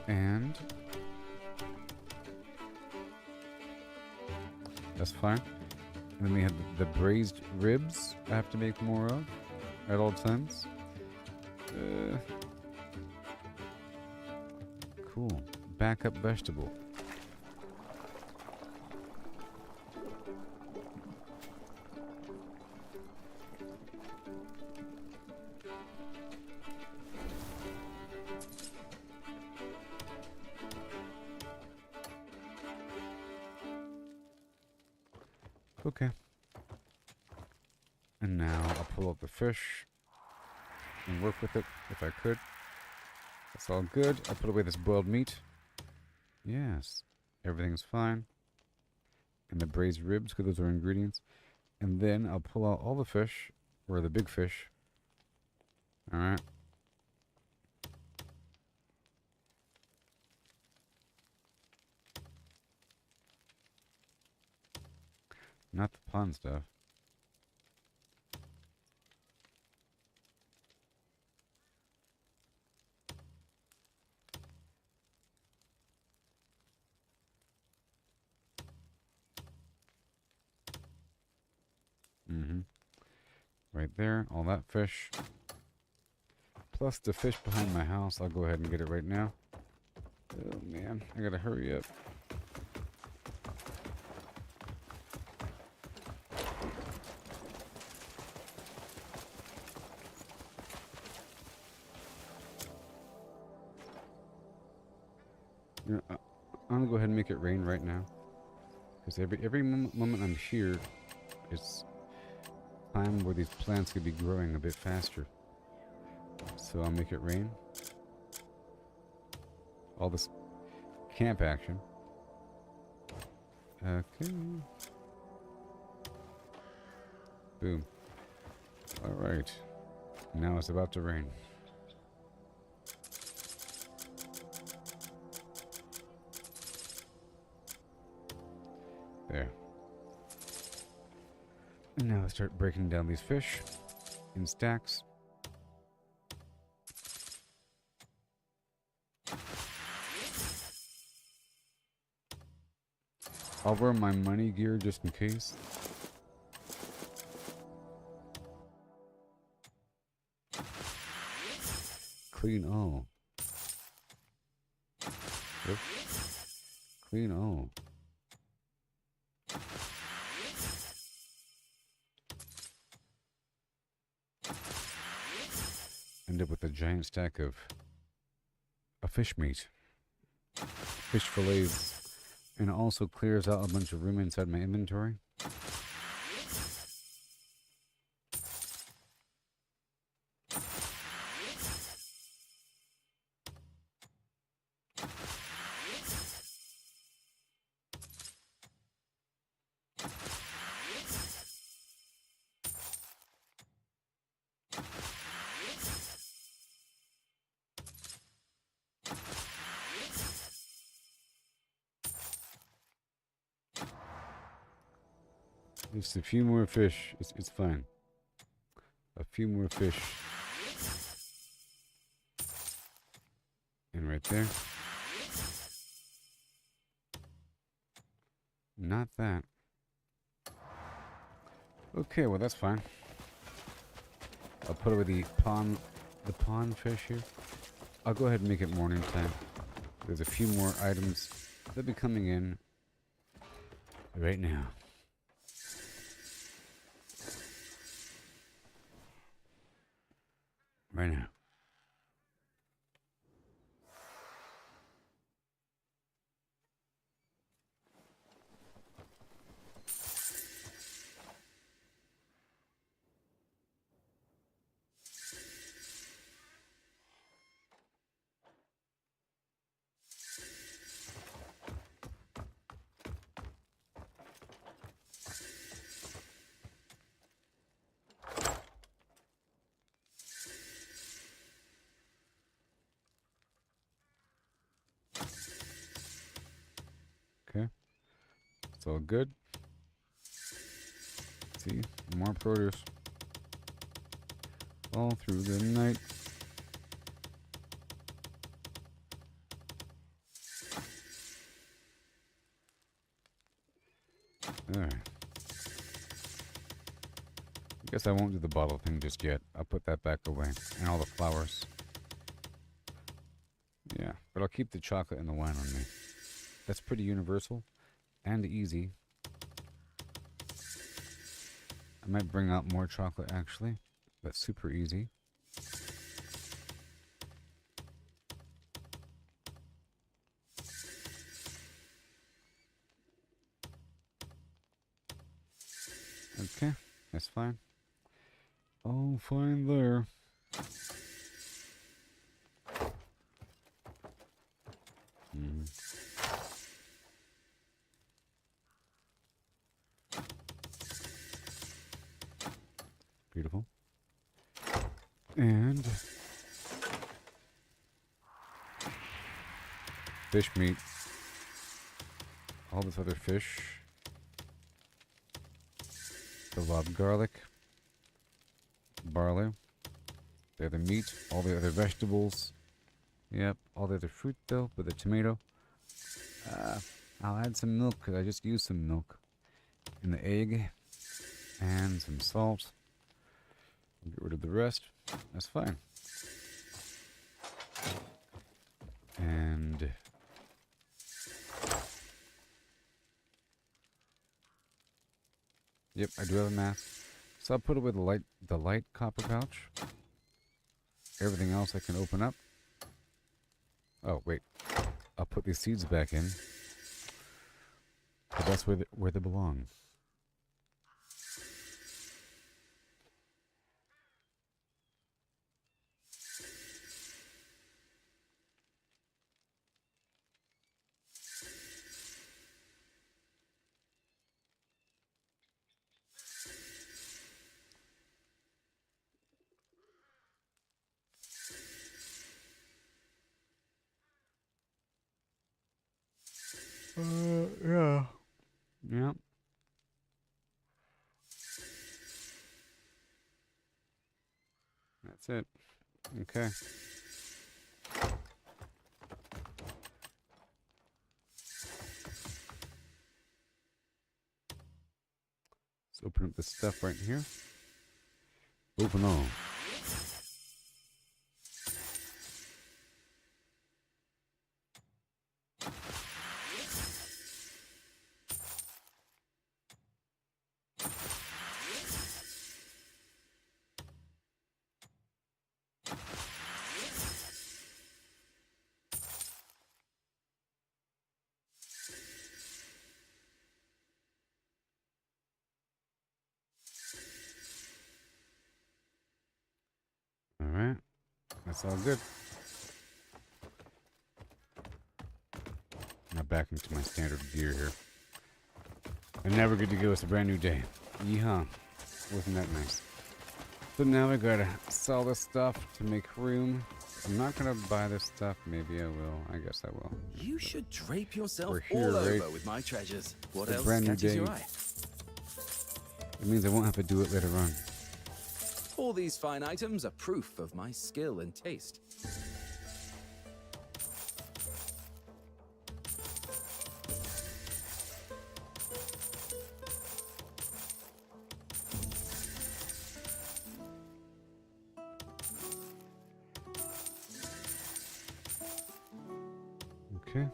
S13: And that's fine. And then we have the braised ribs I have to make more of at all times. Cool. Backup vegetable. Okay. And now I'll pull out the fish and work with it if I could. That's all good. I put away this boiled meat. Yes. Everything's fine. And the braised ribs, because those are ingredients. And then I'll pull out all the fish, or the big fish. Alright. Not the pond stuff. Right there, all that fish. Plus the fish behind my house. I'll go ahead and get it right now. Oh man, I gotta hurry up. You know, I'm gonna go ahead and make it rain right now, because every moment I'm here, it's time where these plants could be growing a bit faster. So I'll make it rain. All this camp action. Okay. Boom. All right. Now it's about to rain. There. And now I start breaking down these fish in stacks. I'll wear my money gear just in case. Clean all. Yep. Clean all. End up with a giant stack of fish meat. Fish fillets. And it also clears out a bunch of room inside my inventory. Just a few more fish. It's fine. A few more fish. And right there. Not that. Okay, well that's fine. I'll put away the pond fish here. I'll go ahead and make it morning time. There's a few more items that'll be coming in right now. Right now. Okay. It's all good. See, more produce. All through the night. Alright. Guess I won't do the bottle thing just yet. I'll put that back away. And all the flowers. Yeah, but I'll keep the chocolate and the wine on me. That's pretty universal and easy. I might bring out more chocolate actually. That's super easy. Okay, that's fine. All fine there. Beautiful. And fish meat. All this other fish. The lob garlic. Barley. The other meat. All the other vegetables. Yep. All the other fruit though, but the tomato. I'll add some milk because I just used some milk. And the egg. And some salt. Get rid of the rest. That's fine. And yep, I do have a mask. So I'll put away the light copper pouch. Everything else I can open up. Oh wait, I'll put these seeds back in. But that's where they belong. Yeah. Yep. That's it. Okay. Let's open up the stuff right here. Open all. Alright. That's all good. Now back into my standard gear here. And now we're good to go. It's a brand new day. Yeehaw. Wasn't that nice? So now I gotta sell this stuff to make room. I'm not gonna buy this stuff. Maybe I will. I guess I will.
S9: You should drape yourself
S13: We're here,
S9: all
S13: right?
S9: over with my treasures. What
S13: It's a
S9: else
S13: brand new
S9: catches
S13: day.
S9: your eye?
S13: It means I won't have to do it later on.
S9: All these fine items are proof of my skill and taste.
S13: Okay.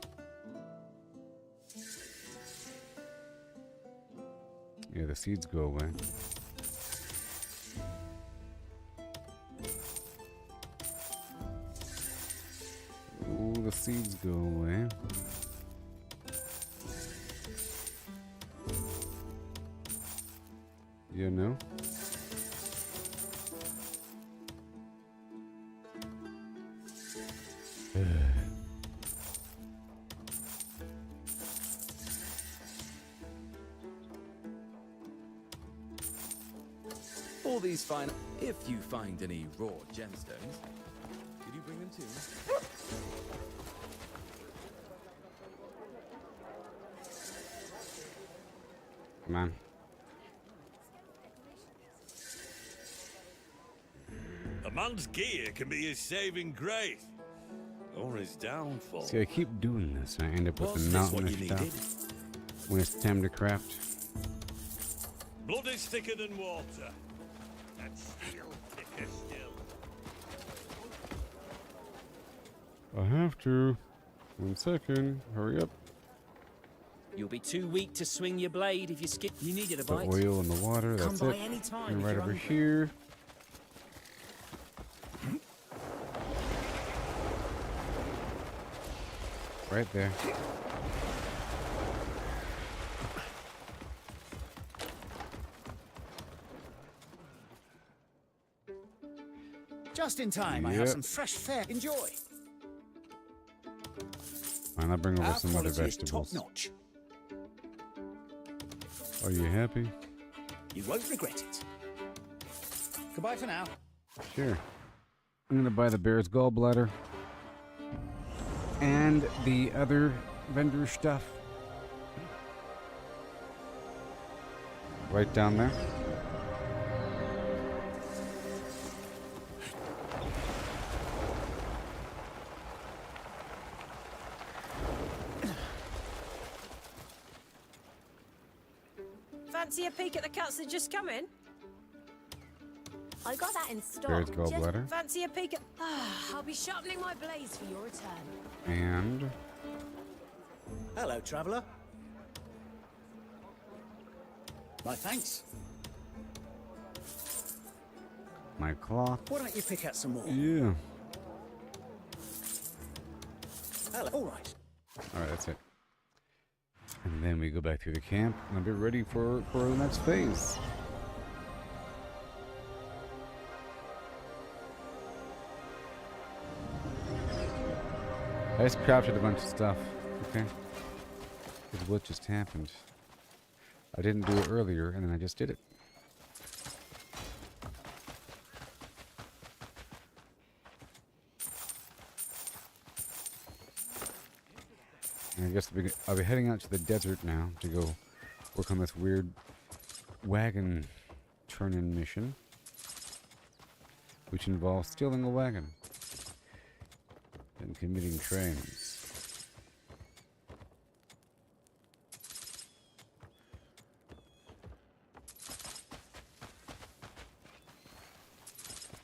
S13: Yeah, the seeds go away. Ooh, the seeds go away. You know?
S9: All these fine... If you find any raw gemstones, could you bring them to me?
S13: Come on.
S4: A man's gear can be his saving grace, or his downfall.
S13: See, I keep doing this, and I end up with
S4: Was
S13: a
S4: this
S13: mountain
S4: what
S13: of
S4: you
S13: stuff
S4: needed?
S13: when it's time to craft.
S4: Blood is thicker than water, and steel thicker still.
S13: I have to. 1 second. Hurry up.
S16: You'll be too weak to swing your blade if you skip. You needed a
S13: The
S16: bite.
S13: oil and the water,
S16: Come
S13: that's
S16: by
S13: it.
S16: any time
S13: And
S16: if
S13: right
S16: you're
S13: over
S16: hungry.
S13: here. Right there.
S3: Just in time, I have
S13: Yep.
S3: some fresh fare. Enjoy.
S13: Fine, I'll bring over
S3: Our
S13: some other
S3: quality is
S13: vegetables.
S3: top-notch.
S13: Are you happy?
S3: You won't regret it. Goodbye for now.
S13: Sure. I'm gonna buy the bear's gallbladder. And the other vendor stuff. Right down there.
S12: Fancy a peek at the cuts that just come in?
S11: I got that in stock.
S13: Bear's gallbladder.
S12: Fancy a peek at... I'll be sharpening my blades for your return.
S13: And
S3: Hello, traveller. My thanks.
S13: my cloth.
S3: Why don't you pick out some more?
S13: Yeah.
S3: Hello. All right.
S13: Alright, that's it. And then we go back through the camp and I'll be ready for the next phase. I just crafted a bunch of stuff, okay? Because what just happened? I didn't do it earlier and then I just did it. And I guess I'll be heading out to the desert now to go work on this weird wagon turn-in mission. which involves stealing a wagon and committing crimes.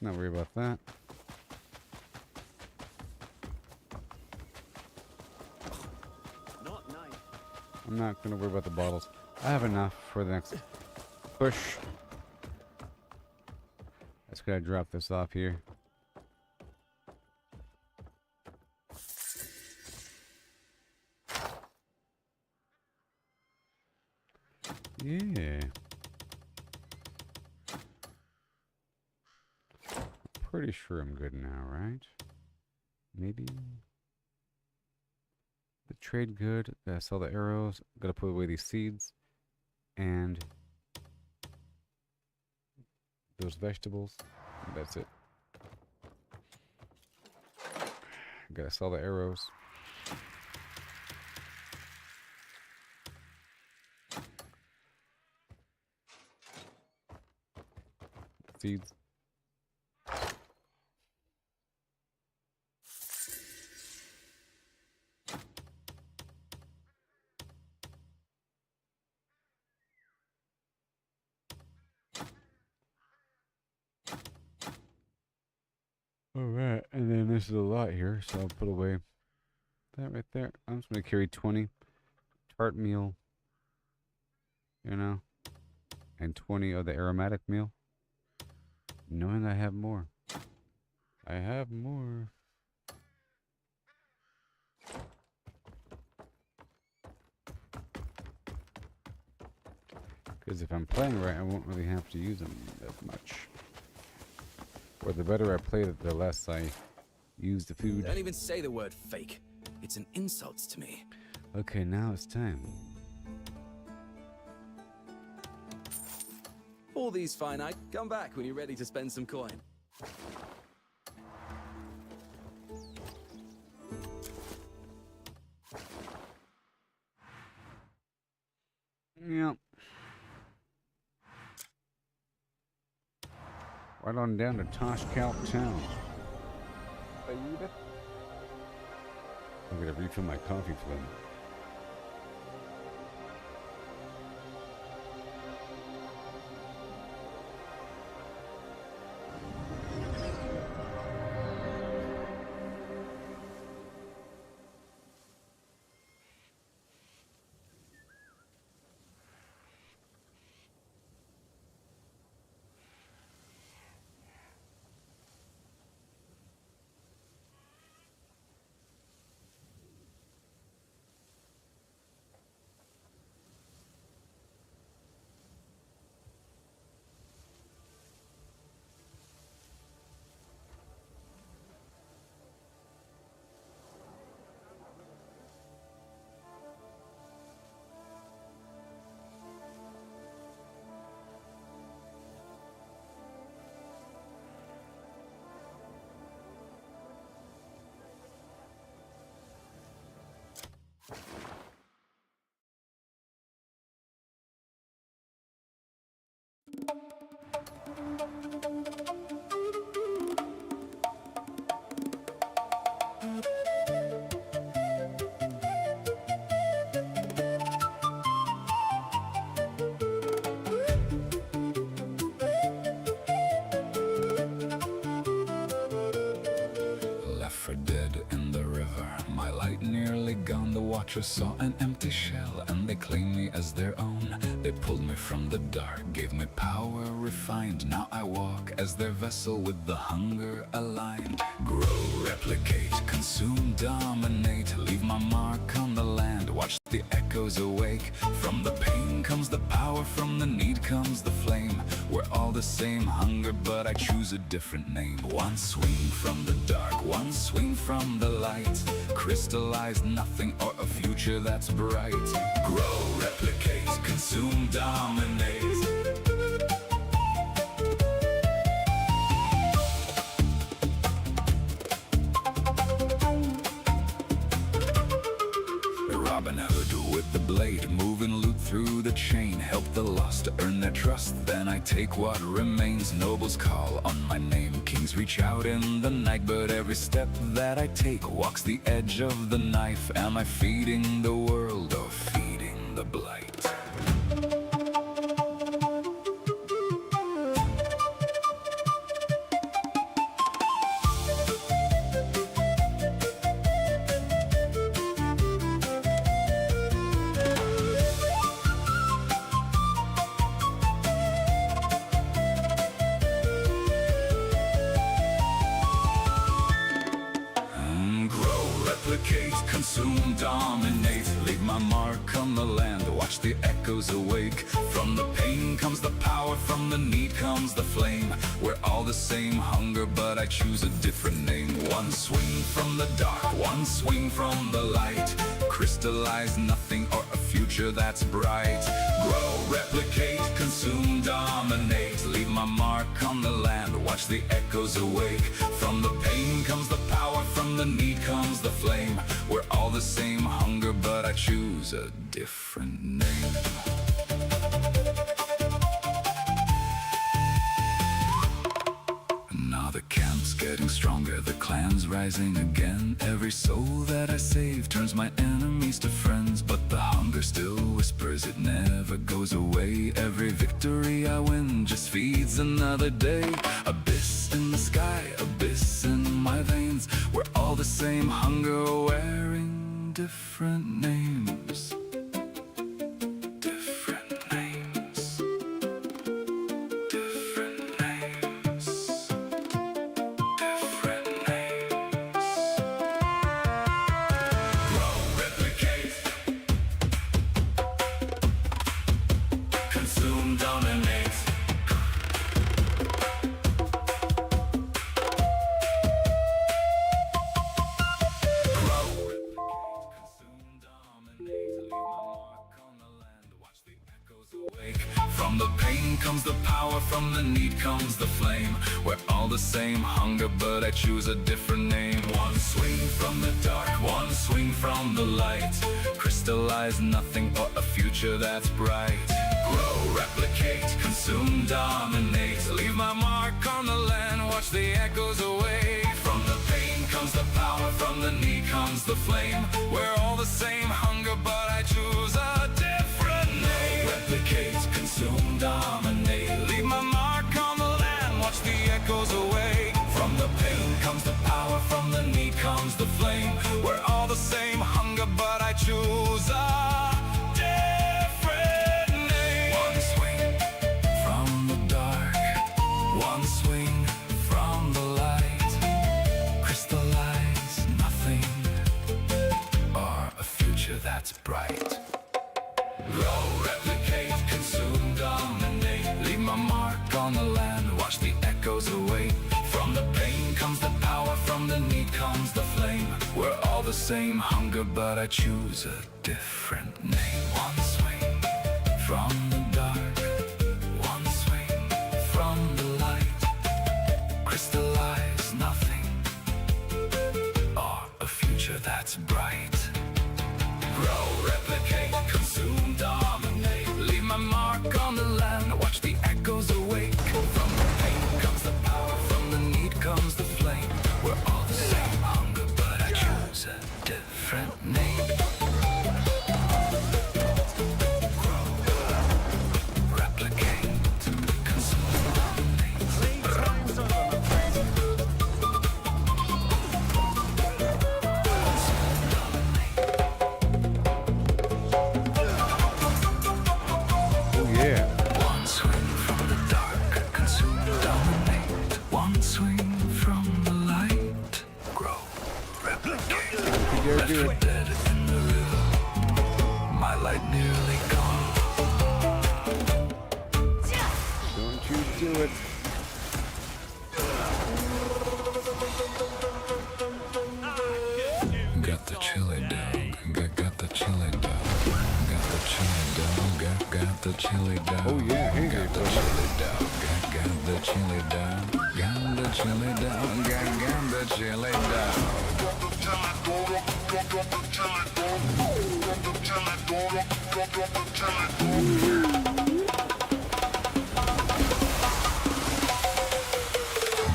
S13: Not worry about that.
S3: Not nice.
S13: I'm not gonna worry about the bottles. I have enough for the next push. Just gotta drop this off here. Yeah. Pretty sure I'm good now, right? Maybe. The trade good. Gotta sell the arrows. Gotta put away these seeds. And those vegetables. That's it. Gotta sell the arrows. Seeds. Alright, and then this is a lot here, so I'll put away that right there. I'm just going to carry 20 tart meal, you know, and 20 of the aromatic meal, knowing I have more. I have more. Because if I'm playing right, I won't really have to use them that much. Or the better I play, the less I use the food.
S9: Don't even say the word fake. It's an insult to me.
S13: Okay, now it's time.
S9: All these fine, I come back when you're ready to spend some coin.
S13: Yep. Right on down to Toshkalk town. I'm gonna refill my coffee for them.
S1: Left for dead in the river, my light nearly gone. The watchers saw an empty shell and they claimed me as their own. They pulled me from the dark, gave me power refined. Now I walk as their vessel with the hunger aligned. Grow, replicate, consume, dominate, leave my mark on the land. Watch the echoes awake. From the pain comes the power, from the need comes the flame. We're all the same hunger, but I choose a different name. One swing from the dark, one swing from the light. Crystallize nothing or a future that's bright. Grow, replicate, consume, dominate. Robin Hood with the blade, moving loot through the chain. Help the lost to earn their trust, then I take what remains. Nobles call on my name, King wings reach out in the night, but every step that I take walks the edge of the knife. Am I feeding the world or feeding the blight? Replicate, consume, dominate. Leave my mark on the land, watch the echoes awake. From the pain comes the power, from the need comes the flame. We're all the same hunger, but I choose a different name. One swing from the dark, one swing from the light. Crystallize nothing or a future that's bright. Grow, replicate, consume, dominate. Leave my mark on the land, watch the echoes awake. From the pain comes the power, from the need comes the flame. We're all the same hunger, but I choose a different name. Now the camp's getting stronger, the clan's rising again. Every soul that I save turns my enemies to friends. But the hunger still whispers, it never goes away. Every victory I win just feeds another day. Abyss in the sky, abyss in my veins. We're all the same hunger, wearing different names. From the pain comes the power, from the need comes the flame. We're all the same hunger, but I choose a different name. One swing from the dark, one swing from the light. Crystallize nothing or a future that's bright. Grow, replicate, consume, dominate. Leave my mark on the land, watch the echoes away. From the pain comes the power, from the need comes the flame. We're all the same hunger, but I choose a different name. Replicate, consume, dominate. Leave my mark on the land, watch the echoes away. From the pain comes the power, from the need comes the flame. We're all the same hunger, but I choose a different name. One swing from the dark, one swing from the light. Crystallize nothing or a future that's bright. Grow, replicate, consume, dominate. Leave my mark on the land, watch the echoes away. From the pain comes the power, from the need comes the flame. We're all the same hunger, but I choose a different name. One swing from the dark, one swing from the light. Crystallize nothing or a future that's bright. Grow, replicate, consume, dominate. Leave my mark on the land, watch the echoes awake. From the pain comes the power, from the need comes the flame. We're all the same hunger, but I choose a different name. Grow, replicate, consume, dominate.
S13: Yeah.
S1: One swing from the dark, consume, dominate. One swing from the light, grow, replicate. Left for dead in the river, my light nearly gone.
S13: Don't you do it.
S1: Got the chili dog, got the chili dog, got the chili dog, got the chili dog.
S13: Oh yeah, hey there,
S1: got the chili dog, got the chili dog, got the chili dog, got the chili dog.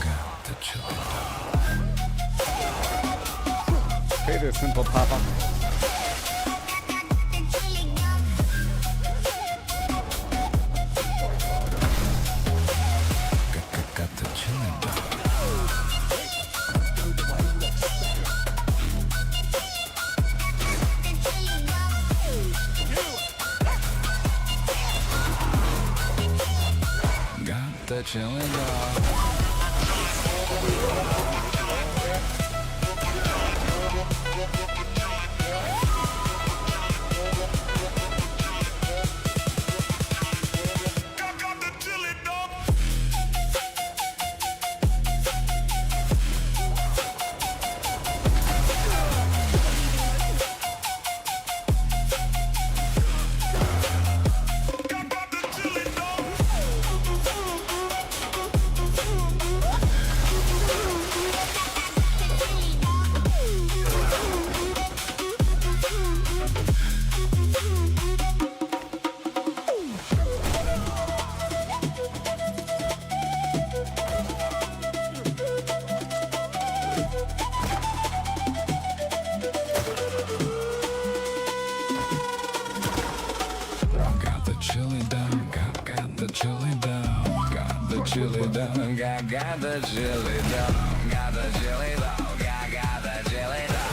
S1: Got the
S13: it simple, Papa.
S1: Got the chili dog. Got the chili dog. Chili dog, got the chili dog, got the chili dog, got the chili dog, got the chili dog, got the chili dog.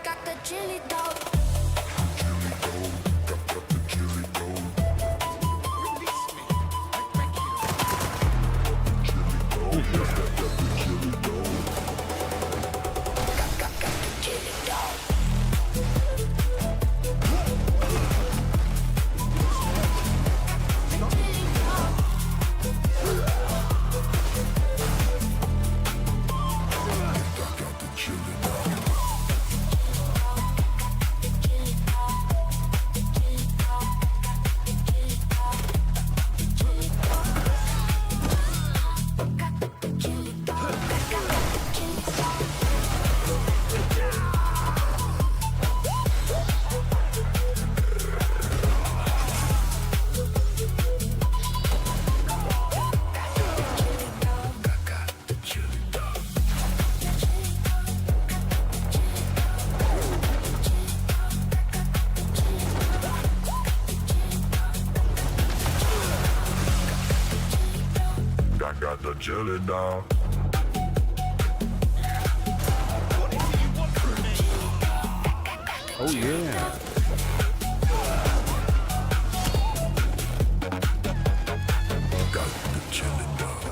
S18: Got the chili dog.
S19: Got the chili dog.
S13: Oh yeah.
S19: Got the chili dog.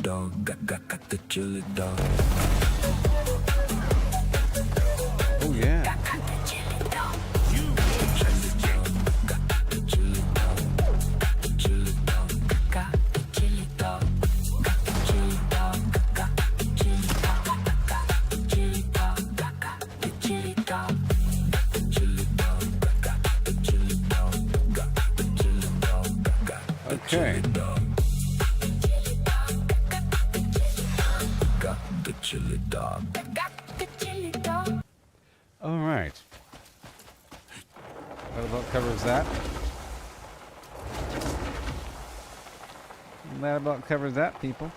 S1: dog, got the chili dog.
S13: Oh yeah.
S1: Got the chili dog. Chili dog, got the chili dog. Got the chili dog, got the chili dog. Got the chili dog, got the chili dog. Got the chili dog, got the chili dog. Got the chili dog, got the chili dog. Got the chili dog, got the chili dog. Got the chili dog. Got the chili dog.
S13: All right. That about covers that. That about covers that, people.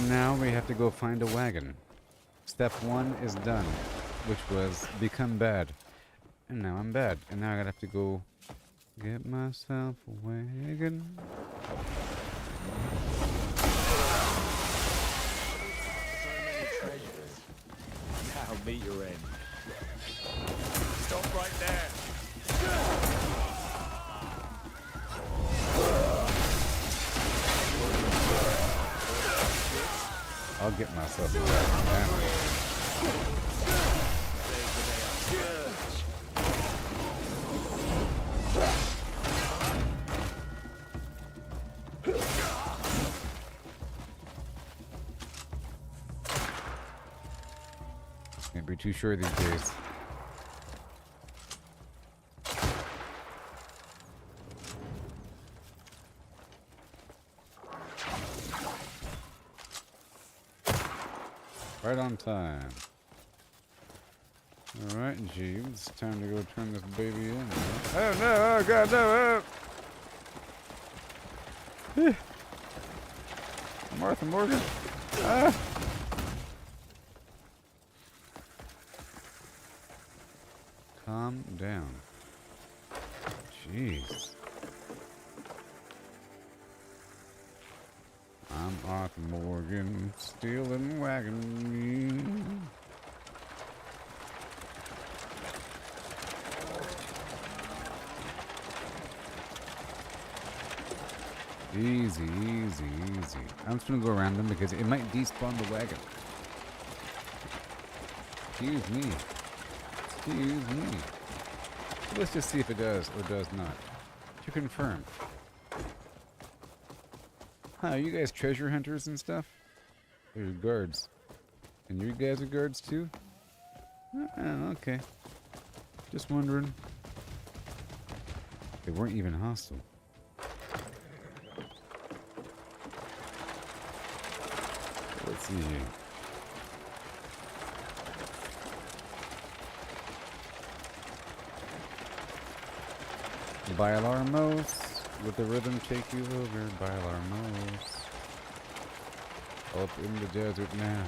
S13: Now we have to go find a wagon. Step 1 is done, which was become bad. And now I'm bad. And now I gotta have to go get myself a wagon.
S17: Now meet your end. Stop right there.
S13: I'll get myself a wagon, man. Can't be too sure these days. Right on time. Alright, Jeeves, it's time to go turn this baby in. Oh no, oh god, no, oh! Martha Morgan. Ah! Calm down. Jeez. I'm Arthur Morgan, stealing wagon. Easy, easy, easy. I'm just gonna go around them because it might despawn the wagon. Excuse me. Excuse me. Let's just see if it does or does not. To confirm. Huh, you guys treasure hunters and stuff? Or you're guards? And you guys are guards too? Okay. Just wondering. They weren't even hostile. Let's see here. Bailarmos. Let the rhythm take you over, Bailarmos. Up in the desert now.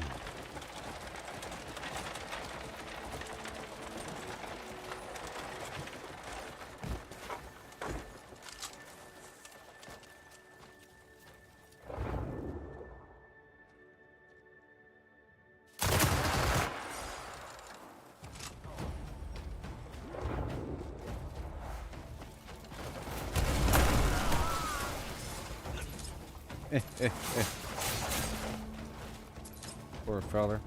S13: Poor feller.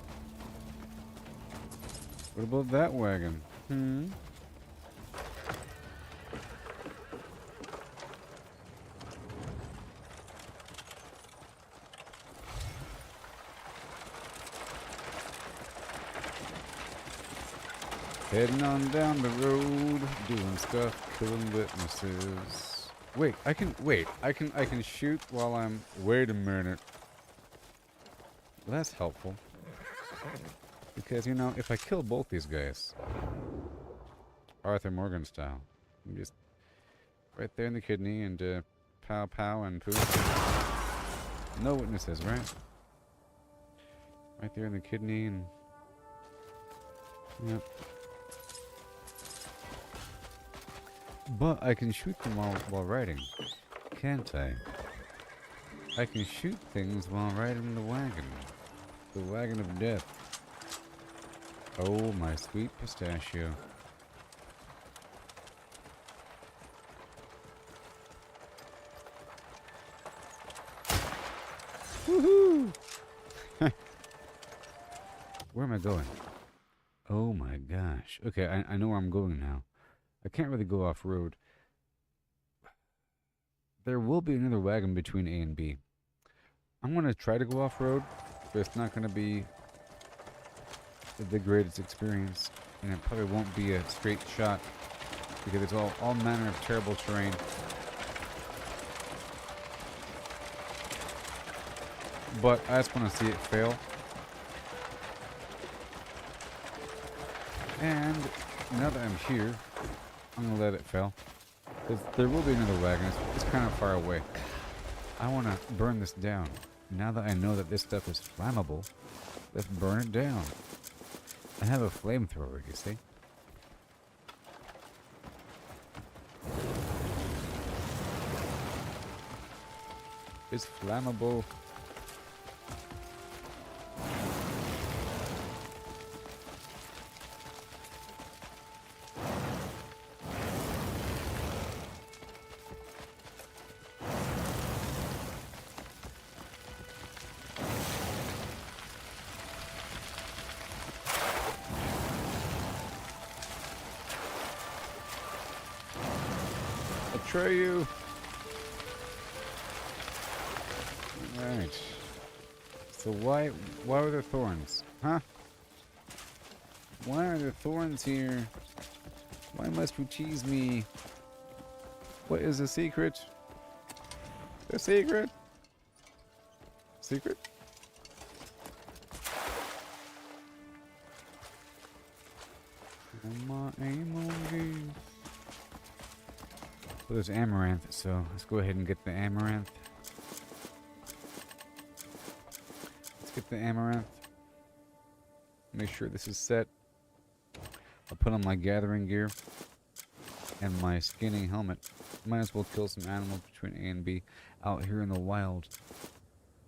S13: What about that wagon? Heading on down the road, doing stuff, killing witnesses. Wait, I can shoot while I'm... Wait a minute. Well, that's helpful. Because, you know, if I kill both these guys... Arthur Morgan style. Just... Right there in the kidney and, pow pow and poof. No witnesses, right? Right there in the kidney and... Yep. But I can shoot them while riding, can't I? I can shoot things while riding the wagon. The wagon of death. Oh, my sweet pistachio. Woohoo! Where am I going? Oh my gosh. Okay, I know where I'm going now. I can't really go off-road. There will be another wagon between A and B. I'm going to try to go off-road, but it's not going to be the greatest experience. And it probably won't be a straight shot, because it's all manner of terrible terrain. But I just want to see it fail. And now that I'm here, I'm going to let it fail. Because there will be another wagon. It's kind of far away. I want to burn this down. Now that I know that this stuff is flammable, let's burn it down. I have a flamethrower, you see. It's flammable. You. Right. So why are there thorns? Huh? Why are there thorns here? Why must you tease me? What is the secret? The secret? Secret? Well, there's amaranth, so let's go ahead and get the amaranth. Let's get the amaranth. Make sure this is set. I'll put on my gathering gear and my skinning helmet. Might as well kill some animals between A and B out here in the wild.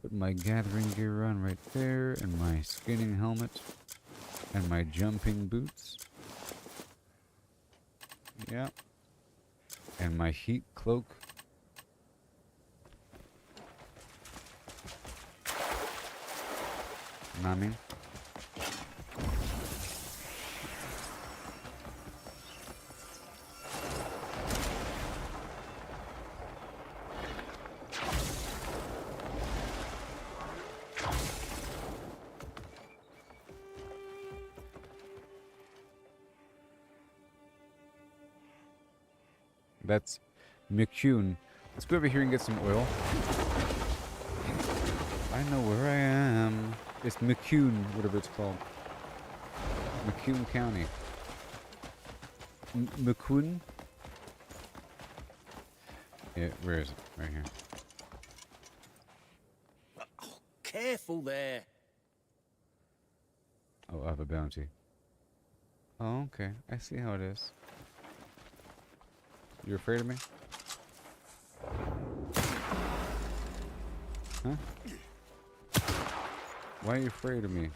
S13: Put my gathering gear on right there, and my skinning helmet, and my jumping boots. Yeah. And my heat cloak. You know what I mean? That's McCune. Let's go over here and get some oil. I know where I am. It's McCune, whatever it's called. McCune County. McCune? Yeah, where is it? Right here.
S16: Oh, careful there.
S13: Oh, I have a bounty. Oh, okay. I see how it is. You afraid of me? Huh? Why are you afraid of me?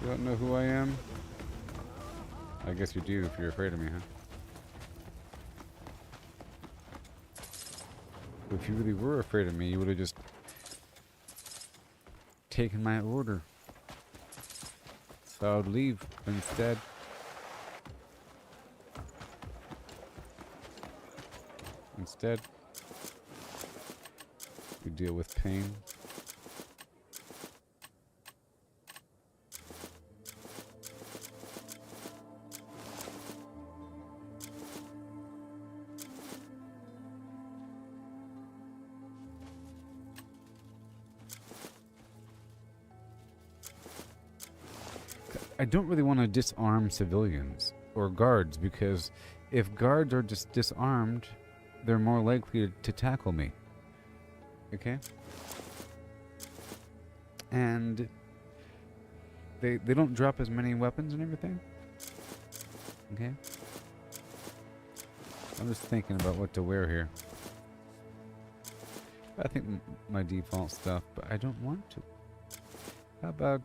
S13: You don't know who I am? I guess you do if you're afraid of me, huh? If you really were afraid of me, you would have just taken my order. So I would leave instead. Instead, we deal with pain. I don't really want to disarm civilians or guards, because if guards are just disarmed, they're more likely to tackle me. Okay? And they don't drop as many weapons and everything. Okay? I'm just thinking about what to wear here. I think my default stuff, but I don't want to. How about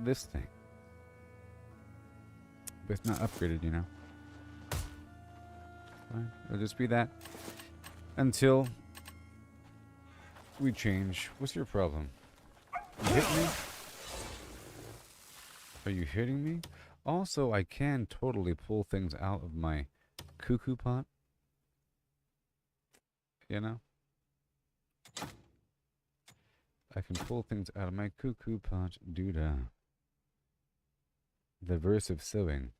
S13: this thing? But it's not upgraded, you know. Fine. It'll just be that until we change. What's your problem? You hit me? Are you hitting me? Also, I can totally pull things out of my cuckoo pot. You know? I can pull things out of my cuckoo pot. Doodah. The verse of sewing.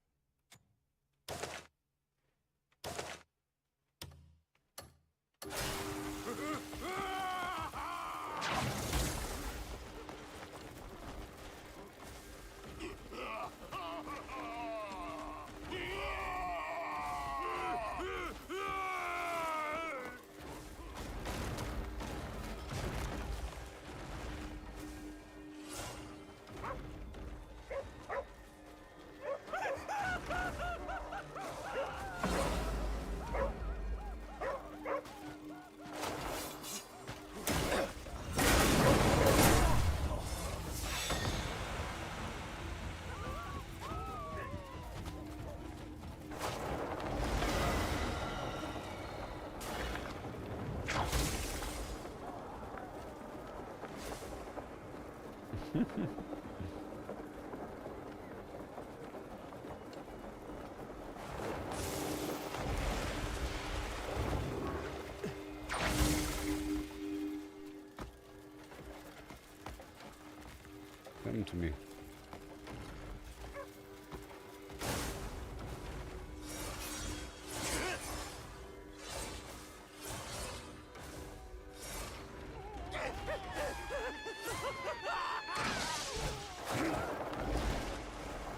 S13: Come to me.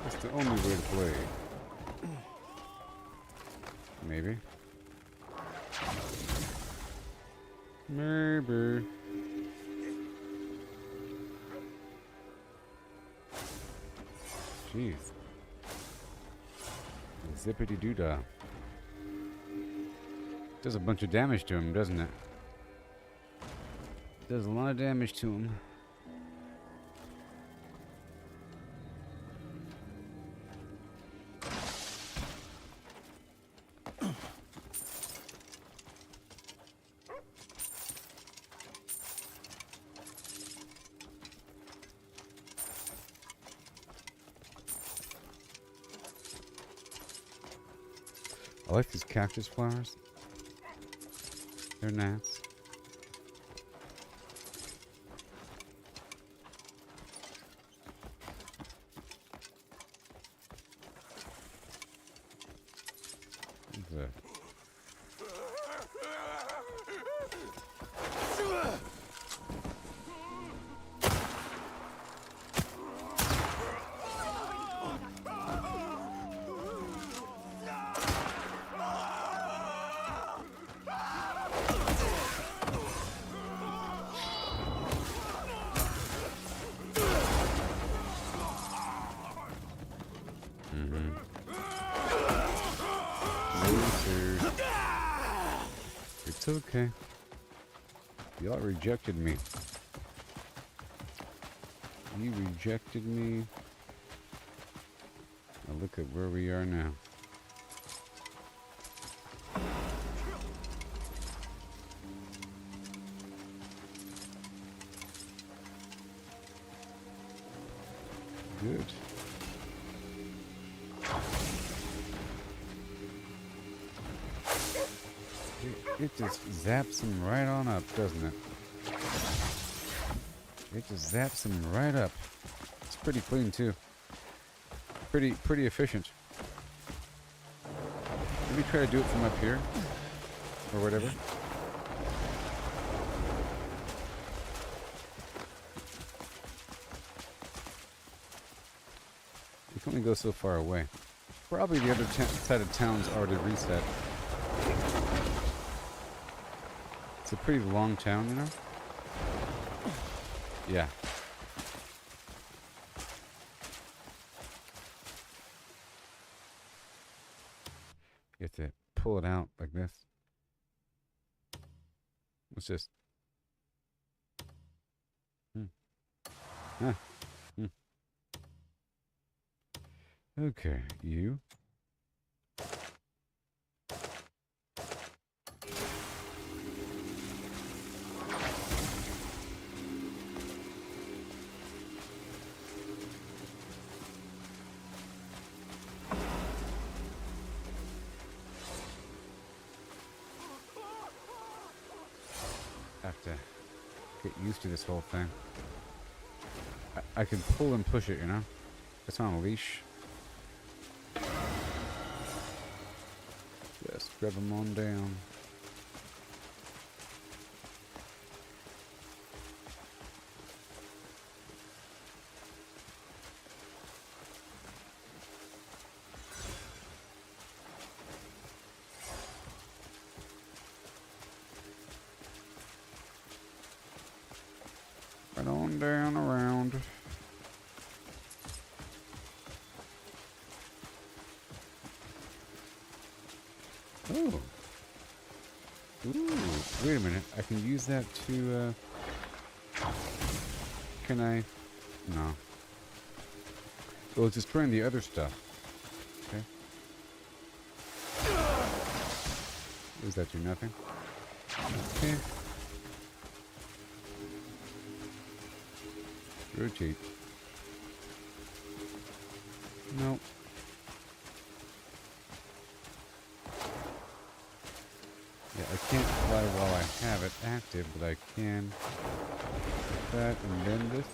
S13: That's the only way to play. Maybe. Maybe. Jeez. Zippity doodah. Does a bunch of damage to him, doesn't it? Does a lot of damage to him. I like these cactus flowers. They're nice. What's that? It's okay. Y'all rejected me. You rejected me. Now look at where we are now. Good. It just zaps him right on up, doesn't it? It just zaps him right up. It's pretty clean too. Pretty efficient. Maybe try to do it from up here or whatever. You can only go so far away. Probably the other side of town's already reset. It's a pretty long town, you know? Yeah. You have to pull it out like this. Let's just. Ah. Okay, you. Have to get used to this whole thing. I can pull and push it, you know? It's on a leash. Just grab them on down. Right on down around. Oh. Ooh. Wait a minute. I can use that to, Can I? No. Well, it's destroying the other stuff. Okay. Does that do nothing? Okay. Rotate. Nope. Yeah, I can't fly while I have it active, but I can that and then this.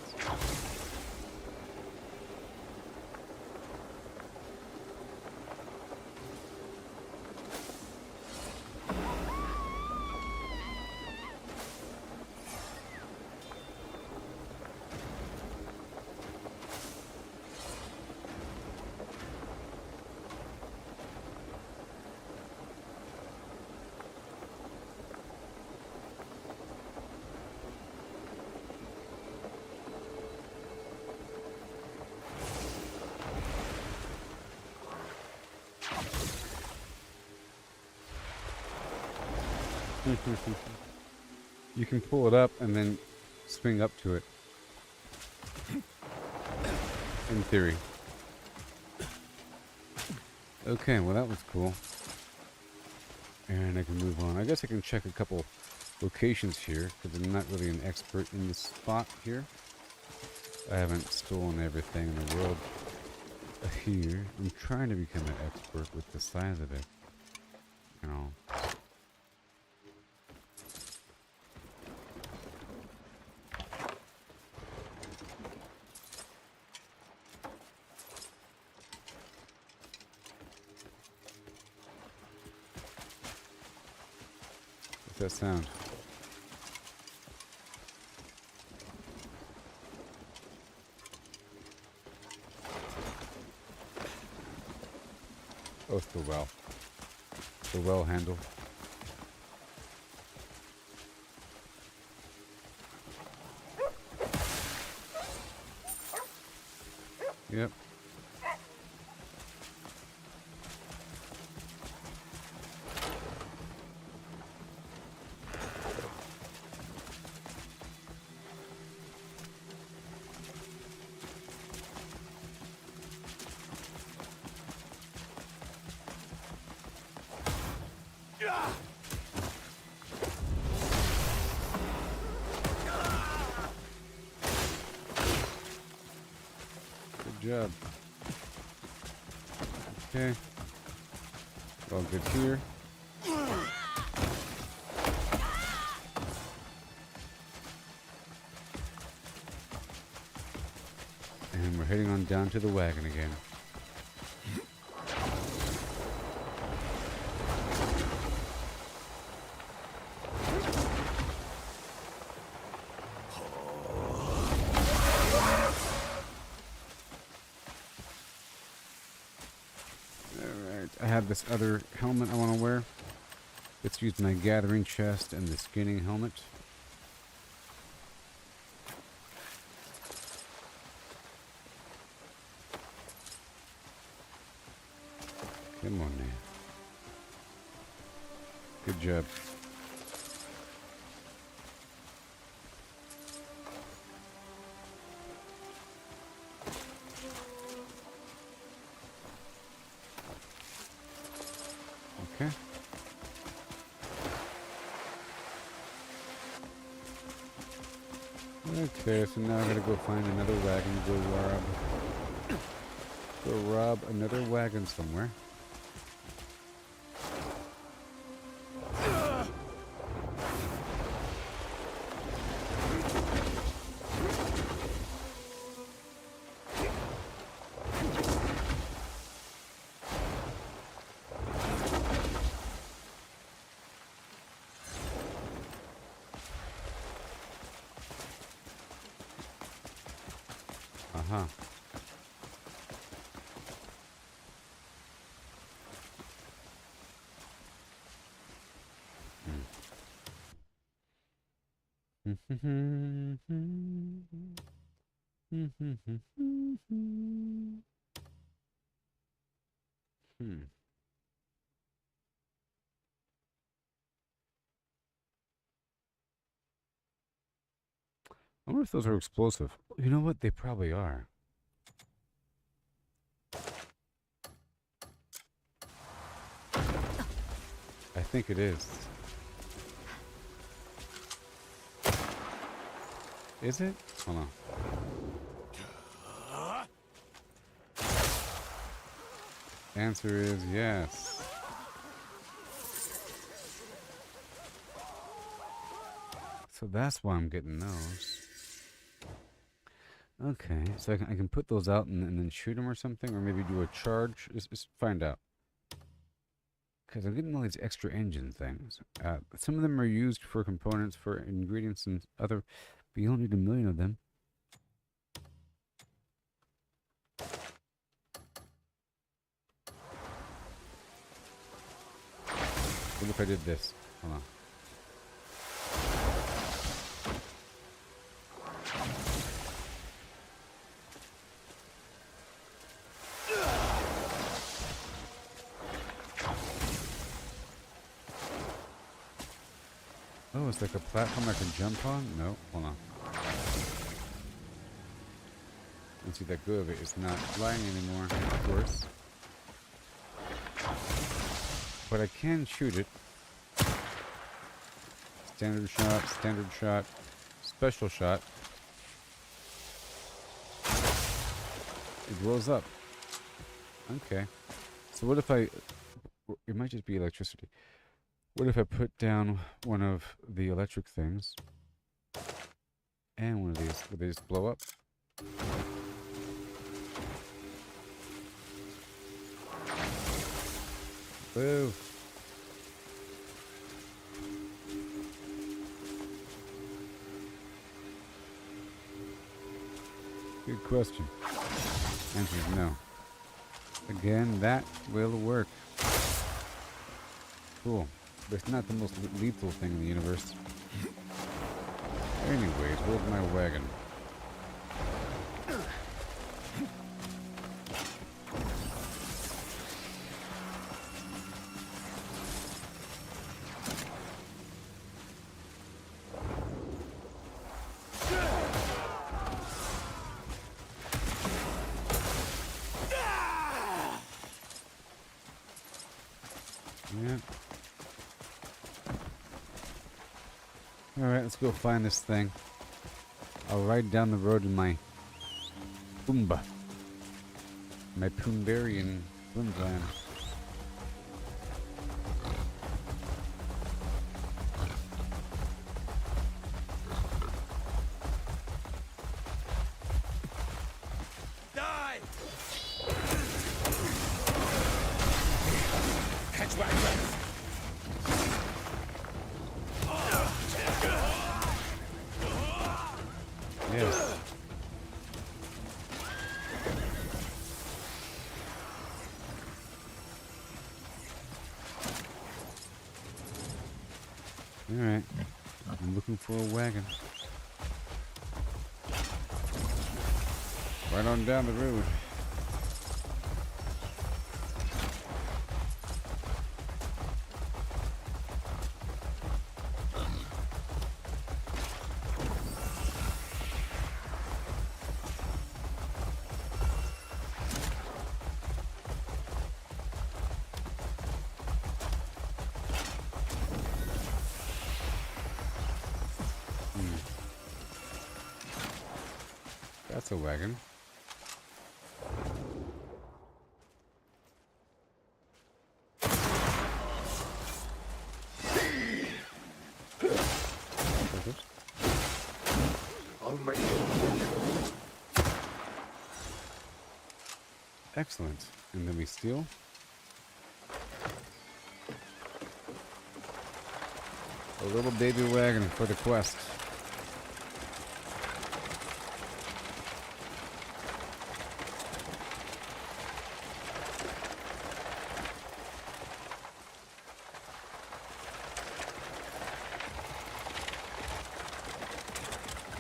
S13: You can pull it up and then swing up to it. In theory. Okay, well that was cool. And I can move on. I guess I can check a couple locations here, because I'm not really an expert in this spot here. I haven't stolen everything in the world here. I'm trying to become an expert with the size of it. You know. What's that sound? Oh, it's the well. The well handle. Yep. Good job. Okay. All good here. And we're heading on down to the wagon again. I have this other helmet I want to wear. Let's use my gathering chest and the skinning helmet. Come on now. Good job. Okay. Okay, so now I gotta go find another wagon to go rob. Go rob another wagon somewhere. Uh-huh. I wonder if those are explosive. You know what? They probably are. I think it is. Is it? Hold on. Answer is yes. So that's why I'm getting those. Okay, so I can put those out and then shoot them or something, or maybe do a charge. Just find out. Because I'm getting all these extra engine things. Some of them are used for components, for ingredients, and other, but you don't need a million of them. What if I did this? Hold on. Oh, it's like a platform I can jump on? No, hold on. Let's see, that Gooboberti is not flying anymore, of course. But I can shoot it. Standard shot, special shot. It blows up. Okay. So what if I... It might just be electricity. What if I put down one of the electric things and one of these? Would they just blow up? Boo. Good question. Answer is no. Again, that will work. Cool. But it's not the most lethal thing in the universe. Anyways, where's my wagon? Yeah. Alright, let's go find this thing. I'll ride down the road in my Pumbaa. My Poombarian Boomsland.
S4: Die!
S3: Catch wagon!
S13: Yes. Alright. I'm looking for a wagon. Right on down the road. That's a wagon. Perfect. Excellent. And then we steal. A little baby wagon for the quest.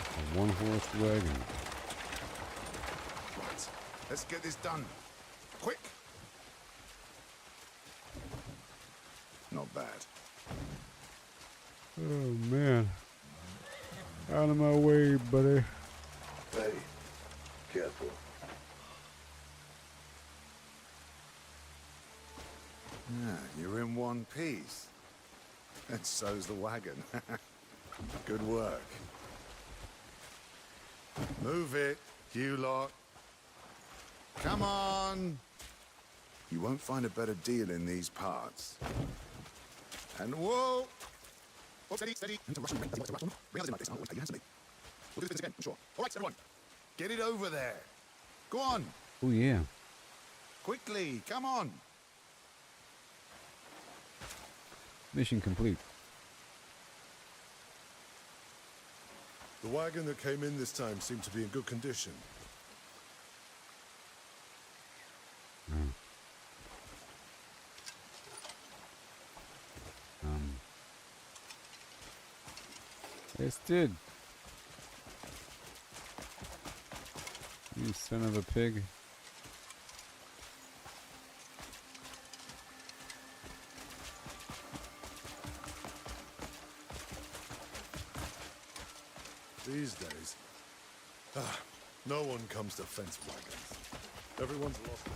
S13: A one-horse wagon.
S5: Right, let's get this done. Quick. Not bad.
S13: Oh man. Out of my way, buddy.
S19: Hey, careful.
S5: Yeah, you're in one piece. And so's the wagon. Good work. Move it, you lot. Come on. You won't find a better deal in these parts. And whoa! Oh, steady, steady. Bring us in like this. I'll pay you handsomely. We'll do this again, I'm sure. All right, everyone. Get it over there. Go on.
S13: Oh yeah.
S5: Quickly, come on.
S13: Mission complete.
S19: The wagon that came in this time seemed to be in good condition.
S13: Yes, did. You son of a pig.
S19: These days, no one comes to fence wagons. Everyone's lost their...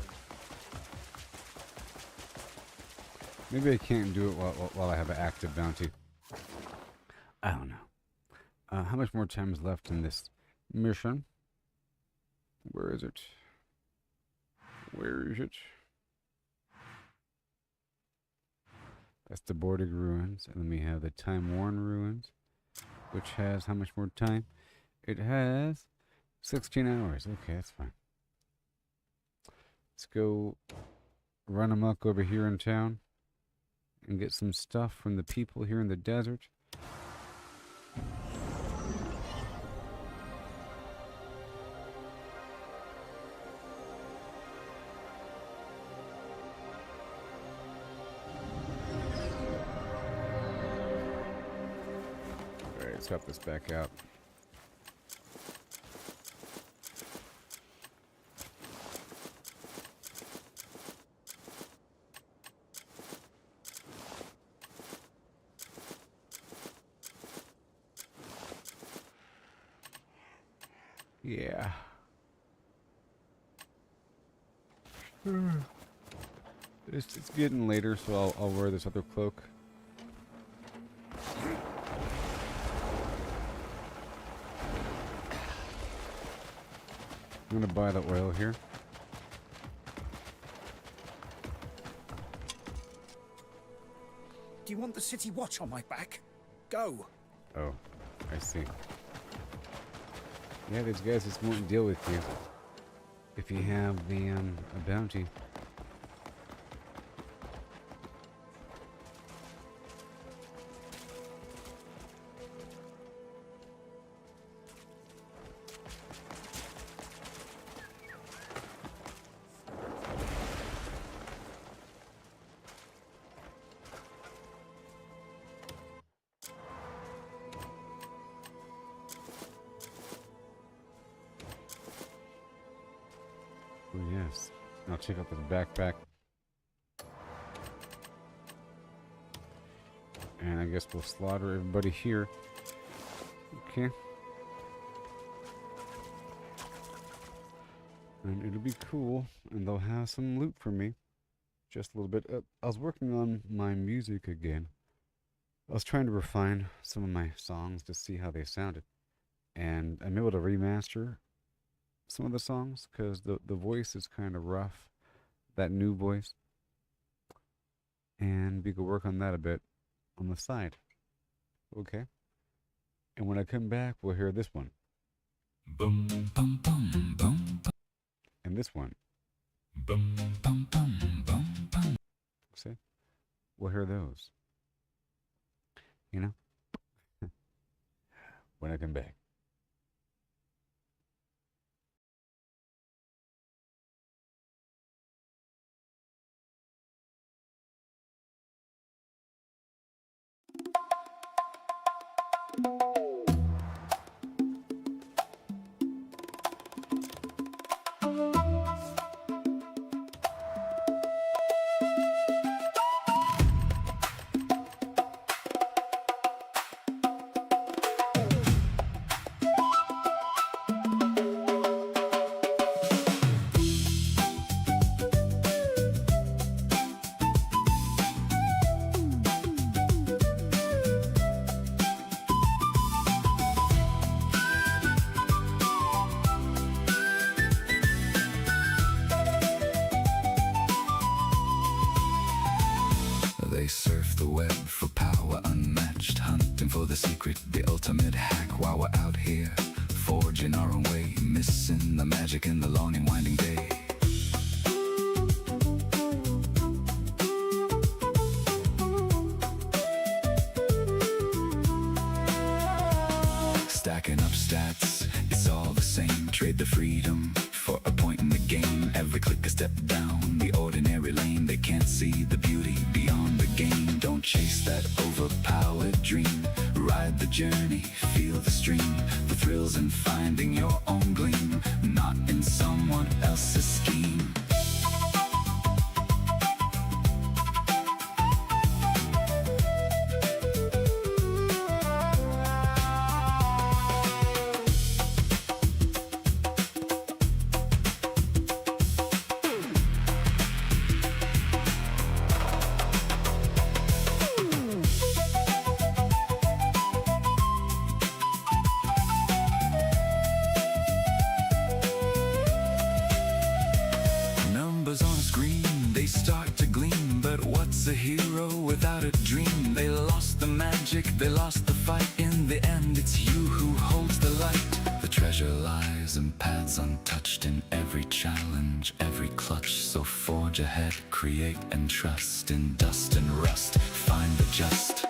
S13: Maybe I can't do it while I have an active bounty. I don't know. How much more time is left in this mission? Where is it? Where is it? That's the Bordig ruins, and then we have the time-worn ruins, which has how much more time? It has 16 hours. Okay, that's fine. Let's go run amok over here in town and get some stuff from the people here in the desert. Alright, let's help this back out. Yeah. It's getting later, so I'll wear this other cloak. I'm gonna buy the oil here.
S3: Do you want the city watch on my back? Go.
S13: Oh, I see. Yeah, these guys just won't deal with you if you have the a bounty. Oh yes, I'll check out this backpack. And I guess we'll slaughter everybody here. Okay. And it'll be cool, and they'll have some loot for me. Just a little bit. I was working on my music again. I was trying to refine some of my songs to see how they sounded. And I'm able to remaster some of the songs because the voice is kind of rough, that new voice, and we could work on that a bit on the side. Okay. And when I come back, we'll hear this one.
S1: Boom, bum, bum, bum, bum.
S13: And this one.
S1: Bum, bum, bum, bum, bum.
S13: See? We'll hear those. You know? When I come back.
S1: They surf the web for power unmatched, hunting for the secret, the ultimate hack. While we're out here, forging our own way, missing the magic in the long and winding day. Stacking up stats, it's all the same. Trade the freedom for a point in the game. Every click a step down the ordinary lane. They can't see the beauty beyond the game. Don't chase that overpowered dream. Ride the journey, feel the stream. The thrills in finding your own gleam, not in someone else's scheme. Numbers on a screen, they start to gleam. But what's a hero without a dream? They lost the magic, they lost the fight. In the end, it's you who holds the light. The treasure lies in paths untouched, in every challenge, every clutch. So forge ahead, create and trust. In dust and rust, find the just.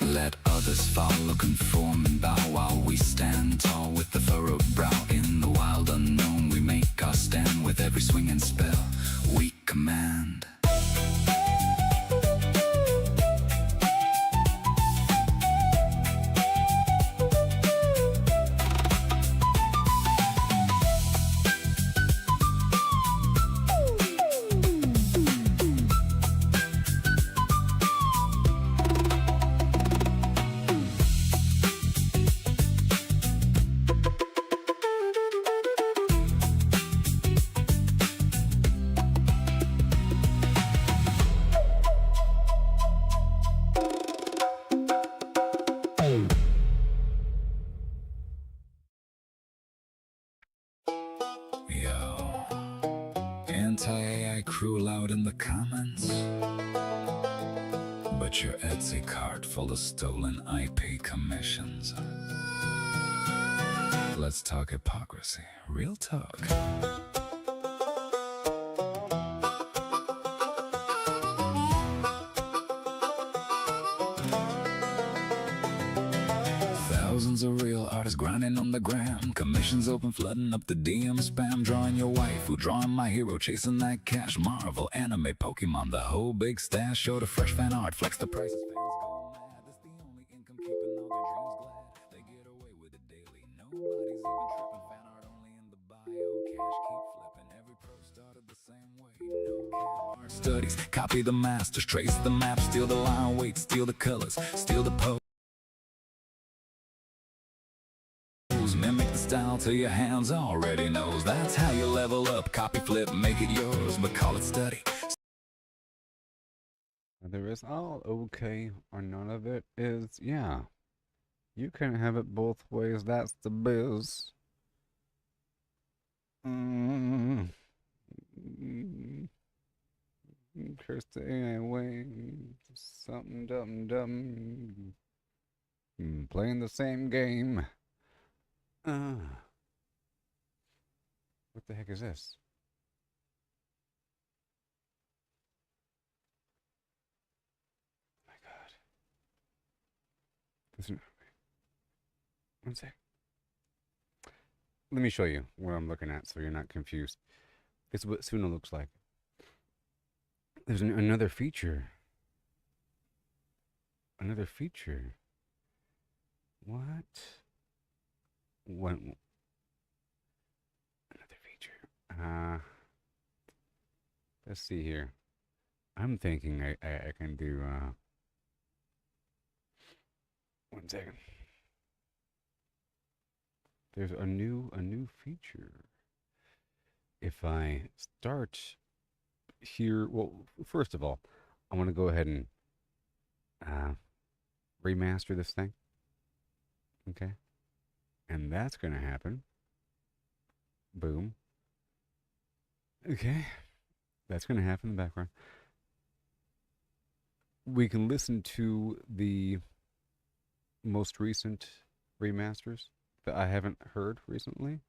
S1: Let others follow, conform and bow, while we stand tall with the furrowed brow. In the wild unknown we make our stand. With every swing and spell we command. Yo, anti-AI crew loud in the comments. But your Etsy cart full of stolen IP commissions. Let's talk hypocrisy. Real talk. Thousands of real artists grinding on the gram. Commissions open, flooding up the DM spam. Drawing your waifu, drawing my hero, chasing that cash. Marvel, anime, Pokemon, the whole big stash. Show the fresh fan art, flex the prices. Fans go mad. That's the only income keeping all their dreams Nobody's even tripping. Fan art only in the bio. Cash keep flipping. Every pro started the same way. No cap art studies. Copy the masters. Trace the map. Steal the line weight. Steal the colors. Steal the pose. Mimic the style till your hands already knows. That's how you level up. Copy flip. Make it yours. But call it study.
S13: Whether it's all okay or none of it is, yeah. You can have it both ways, that's the biz. Kirsty anyway, something dumb. Playing the same game. What the heck is this? One sec. Let me show you what I'm looking at so you're not confused. This is what Suna looks like. There's another feature. Another feature. What? One. Another feature. Let's see here. I'm thinking I can do, one second. There's a new feature. If I start here, well, first of all, I want to go ahead and remaster this thing. Okay. And that's going to happen. Boom. Okay. That's going to happen in the background. We can listen to the most recent remasters that I haven't heard recently.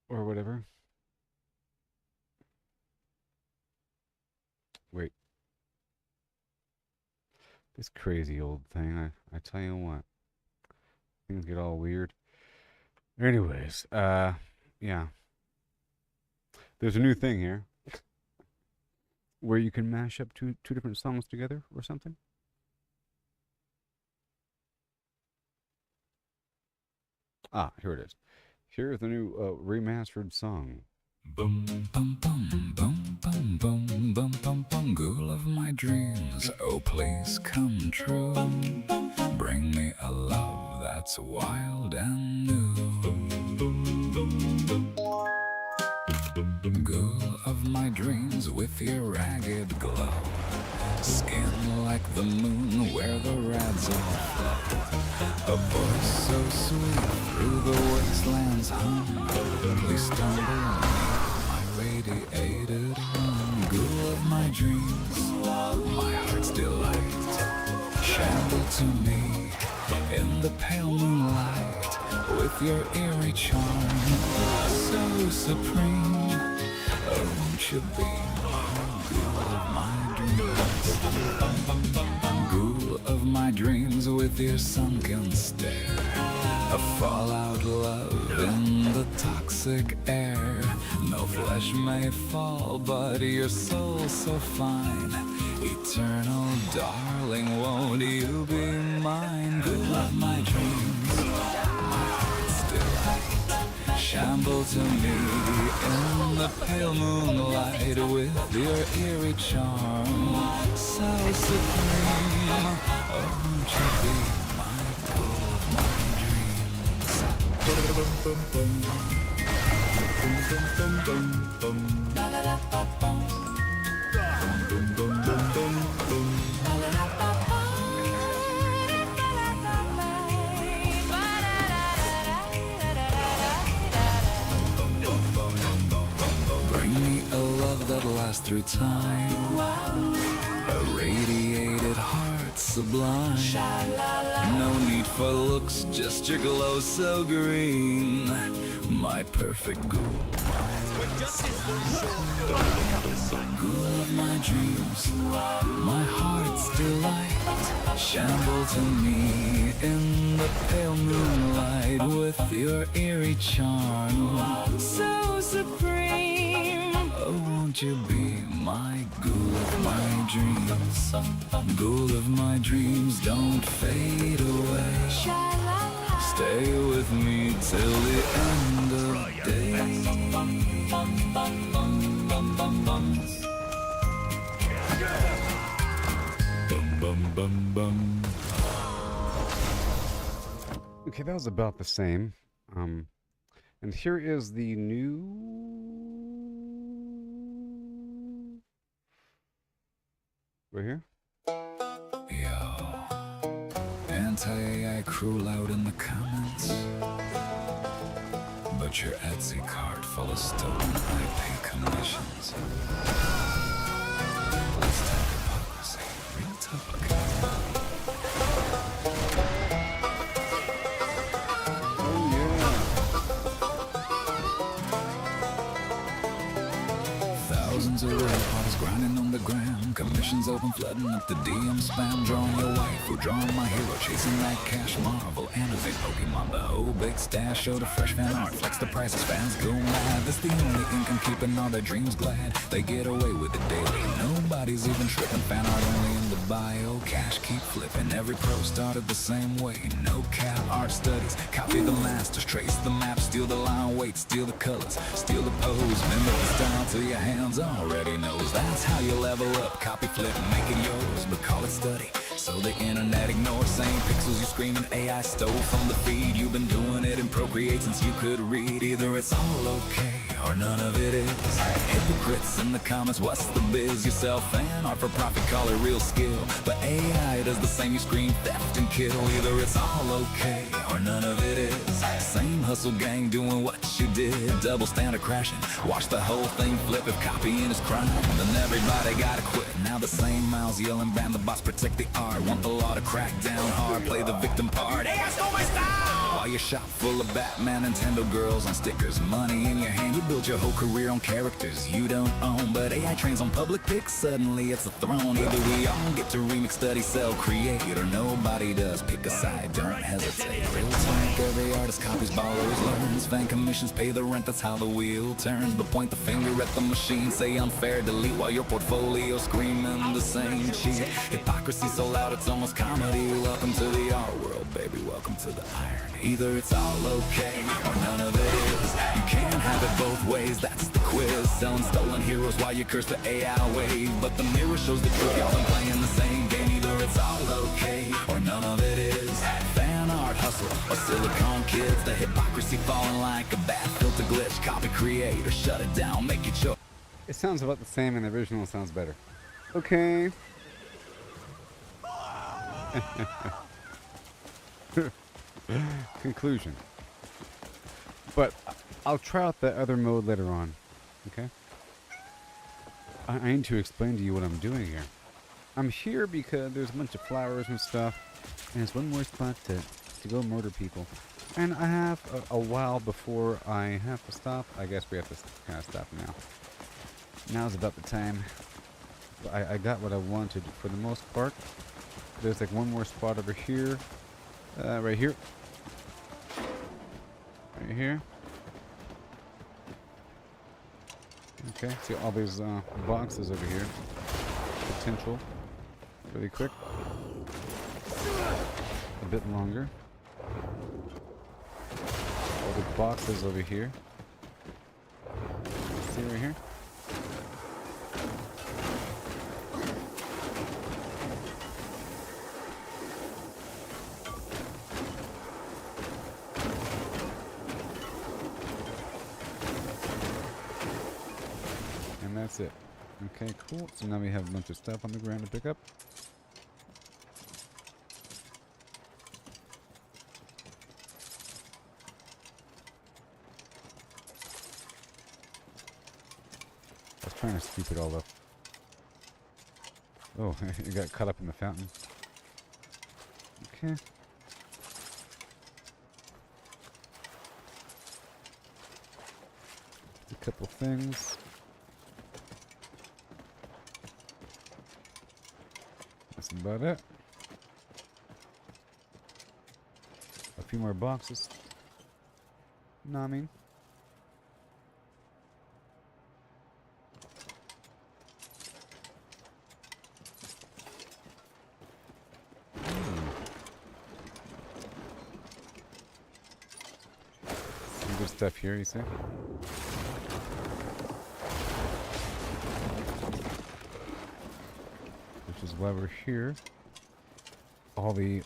S13: Or whatever. Wait. This crazy old thing, I tell you what. Things get all weird. Anyways, yeah. There's a new thing here where you can mash up two different songs together or something. Ah, here it is. Here's the new remastered song.
S1: Boom, bum, bum, bum, bum, bum, bum, bum, bum, girl of my dreams, oh please come true. Bring me a love that's wild and new. Girl of my dreams with your ragged glow, skin like the moon where the rads all flow. A voice so sweet through the wastelands hum. Please stumble my radiated one. Girl of my dreams, my heart's delight. Shamble to me in the pale moonlight with your eerie charm so supreme. Oh, won't you be girl of my dreams with your sunken stare? A fallout love in the toxic air. No flesh may fall, but your soul so fine. Eternal darling, won't you be mine? Girl of my dreams, my heart's delight. Shamble to me in the pale moonlight with your eerie charm so supreme. Oh, won't you be my girl of my dreams? Bum, bum, bum, bum, bum, bum, bum. La la la ba, bum. Bum, bum, bum, bum, bum. La la la ba, bring me a love that lasts through time. A radiated heart sublime. No need for looks, just your glow so green. My perfect girl. Girl of my dreams, my heart's delight. Shamble to me in the pale moonlight with your eerie charm so Won't you be my ghoul of my dreams? Ghoul of my dreams, don't fade away. Stay with me till the end of days. Bum bum bum bum.
S13: Okay, that was about the same. And here is the new... Right here?
S1: Anti-AI crew loud in the comments. But your Etsy card full of stolen IP commissions. Let's talk hypocrisy. Real talk. Thousands of red bottles grinding on the gram. Commissions open, flooding up the DM spam. Drawing your wife, who drawing my hero, chasing that cash. Marvel, anime, Pokemon, the whole big stash. Show the fresh fan art, flex the prices, fans go mad. That's the only income keeping all their dreams glad. They get away with it daily, nobody's even tripping. Fan art only in the bio, cash keep flipping. Every pro started the same way, no cap. Art studies, copy the masters, trace the map, steal the line, weight, steal the colors, steal the pose, mimic the style till your hands already knows. That's how you level up, copy, flip, and make it yours. But call it study, so the internet ignores. Same pixels you screaming AI stole from the feed. You've been doing it in Procreate since you could read. Either it's all okay, or none of it is. Hypocrites in the comments, what's the biz? You sell fan art for profit, call it real skill. But AI does the same, you scream theft and kill. Either it's all okay, or none of it is. Same hustle gang doing what you did. Double standard crashing, watch the whole thing flip. If copying is crime, then everybody gotta quit. Now the same mouths yelling, ban the bots, protect the art. Want the law to crack down hard, play the victim part. AI stole my style! While your shop full of Batman, Nintendo girls on stickers, money in your hand, you build your whole career on characters you don't own. But AI trains on public pics, suddenly it's a throne. Either we all get to remix, study, sell, create, or nobody does. Pick a side, don't hesitate. Real talk, every artist copies, borrows, learns. Fan commissions pay the rent, that's how the wheel turns. But point the finger at the machine, say unfair, delete, while your portfolio screaming the same cheat. Hypocrisy so loud it's almost comedy. Welcome to the art world, baby, welcome to the irony. Either it's all okay, or none of it is. You can't have it both ways, that's the quiz. Selling stolen heroes while you curse the AI wave. But the mirror shows the truth, y'all been playing the same game. Either it's all okay, or none of it is. Fan art hustle, or silicone kids. The hypocrisy falling like a bad filter glitch. Copy, create, or shut it down, make your choice.
S13: It sounds about the same, and the original sounds better. Okay. Conclusion. But I'll try out that other mode later on. Okay? I need to explain to you what I'm doing here. I'm here because there's a bunch of flowers and stuff, and it's one more spot to go murder people. And I have a while before I have to stop. I guess we have to kind of stop now. Now's about the time. I got what I wanted for the most part. There's like one more spot over here. Right here. Right here. Okay, see all these boxes over here. Potential. Really quick. A bit longer. All the boxes over here. See right here? And that's it. Okay, cool. So now we have a bunch of stuff on the ground to pick up. I was trying to scoop it all up. Oh, it got caught up in the fountain. Okay. Just a couple things. That's about it. A few more boxes. Know what I mean? stuff here, you see? Which is why we're here. All the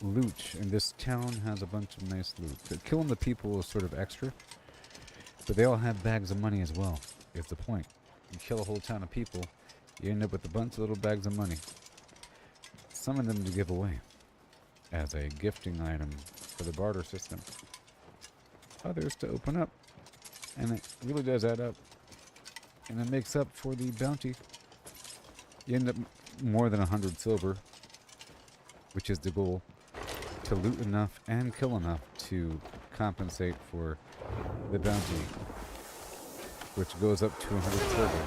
S13: loot in this town has a bunch of nice loot. But killing the people is sort of extra. But they all have bags of money as well, is the point. You kill a whole town of people, you end up with a bunch of little bags of money. Some of them to give away as a gifting item for the barter system. Others to open up. And it really does add up. And it makes up for the bounty. You end up more than 100 silver, which is the goal. To loot enough and kill enough to compensate for the bounty, which goes up to 100 silver.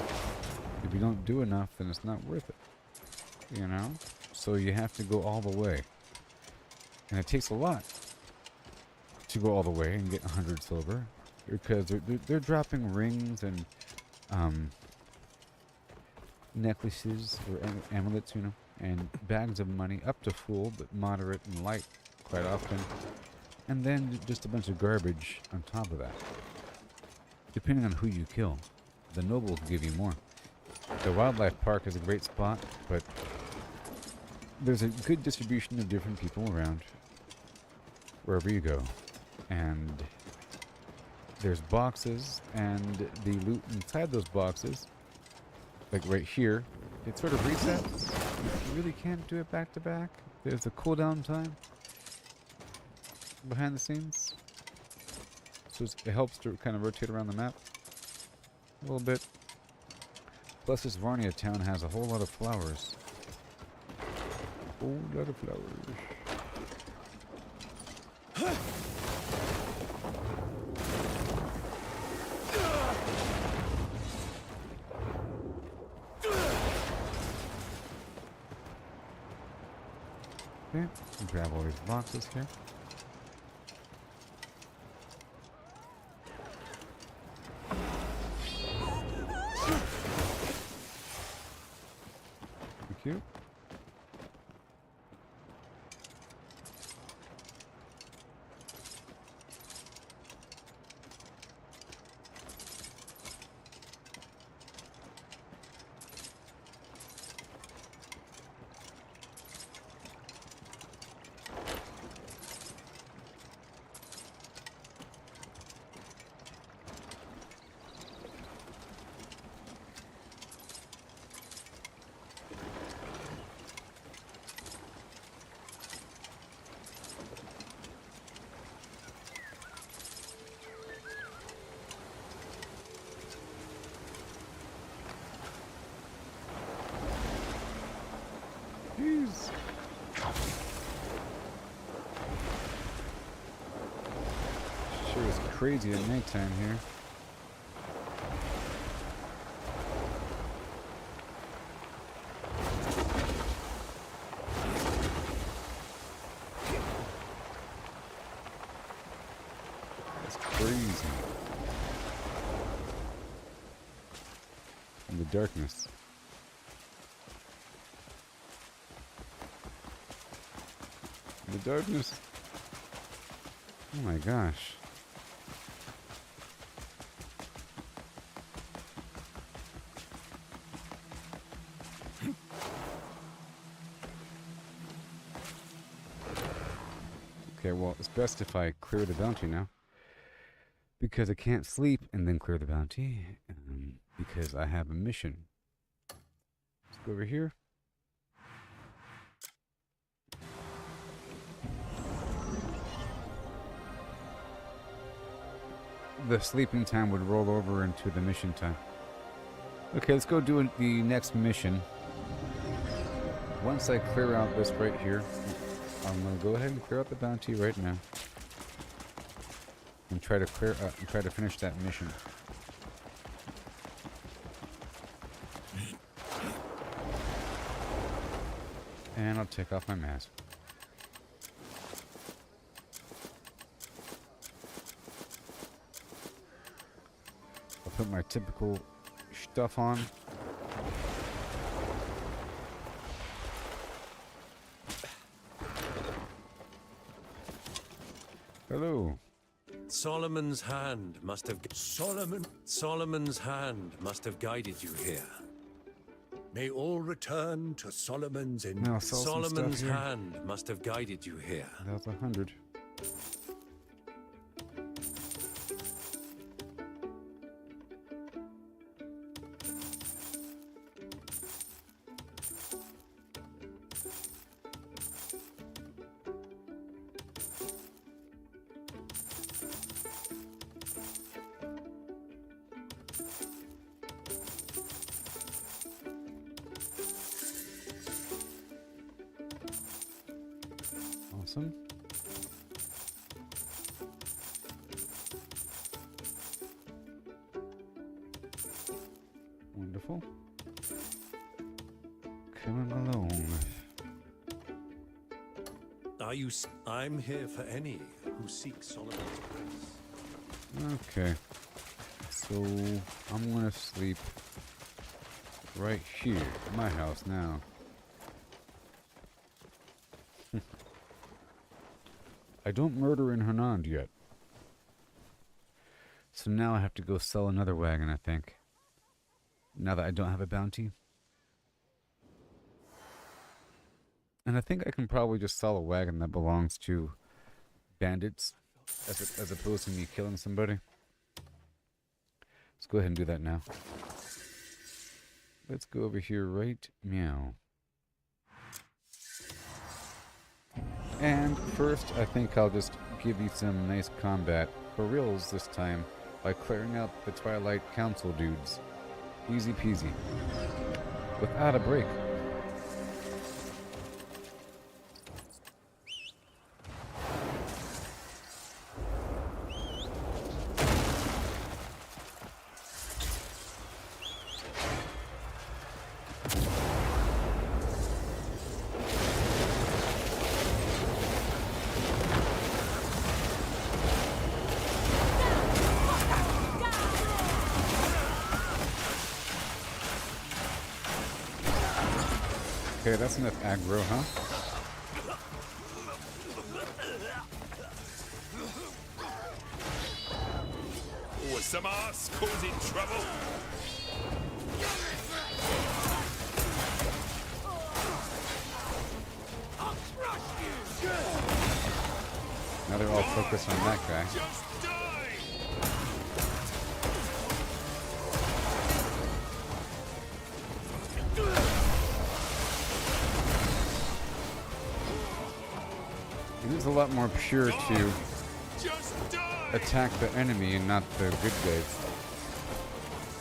S13: If you don't do enough, then it's not worth it. You know? So you have to go all the way. And it takes a lot to go all the way and get 100 silver. Because they're dropping rings and necklaces or amulets, you know, and bags of money up to full, but moderate and light quite often. And then just a bunch of garbage on top of that. Depending on who you kill, the nobles give you more. The wildlife park is a great spot, but there's a good distribution of different people around wherever you go. And there's boxes, and the loot inside those boxes, like right here, it sort of resets. You really can't do it back to back. There's a cooldown time behind the scenes. So it helps to kind of rotate around the map a little bit. Plus this Varnia town has a whole lot of flowers. A whole lot of flowers. Okay, grab all these boxes here. Thank you. Jeez. Sure is crazy at nighttime here. That's crazy. In the darkness. The darkness. Oh my gosh. Okay, well, it's best if I clear the bounty now. Because I can't sleep and then clear the bounty. Because I have a mission. Let's go over here. The sleeping time would roll over into the mission time. Okay, let's go do the next mission. Once I clear out this right here, I'm gonna go ahead and clear out the bounty right now, and try to finish that mission. And I'll take off my mask. Put my typical stuff on. Hello.
S14: Solomon's hand must have Solomon's hand must have guided you here. May all return to Solomon's in
S13: Now sell some stuff
S14: Solomon's
S13: here.
S14: hand must have guided you here.
S13: That's 100. Awesome. Wonderful. Coming along.
S14: I'm here for any who seek Solomon's grace.
S13: Okay. So I'm gonna sleep right here at my house now. I don't murder in Hernand yet. So now I have to go sell another wagon, I think. Now that I don't have a bounty. And I think I can probably just sell a wagon that belongs to bandits as opposed to me killing somebody. Let's go ahead and do that now. Let's go over here right meow. And first, I think I'll just give you some nice combat for reals this time by clearing out the Twilight Council dudes. Easy peasy. Without a break. Okay, that's enough aggro, huh?
S4: Was some ass causing trouble?
S13: Now they're all focused on that guy. It is a lot more pure to attack the enemy and not the good guys.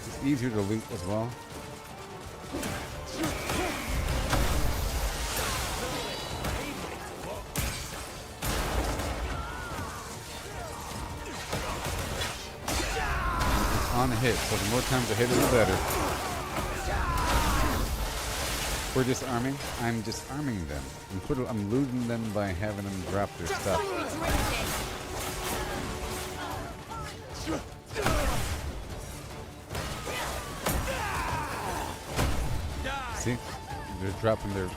S13: It's easier to loot as well. It's on a hit, so the more times I hit it, the better. We're disarming. I'm disarming them. I'm looting them by having them drop their stuff. See? They're dropping their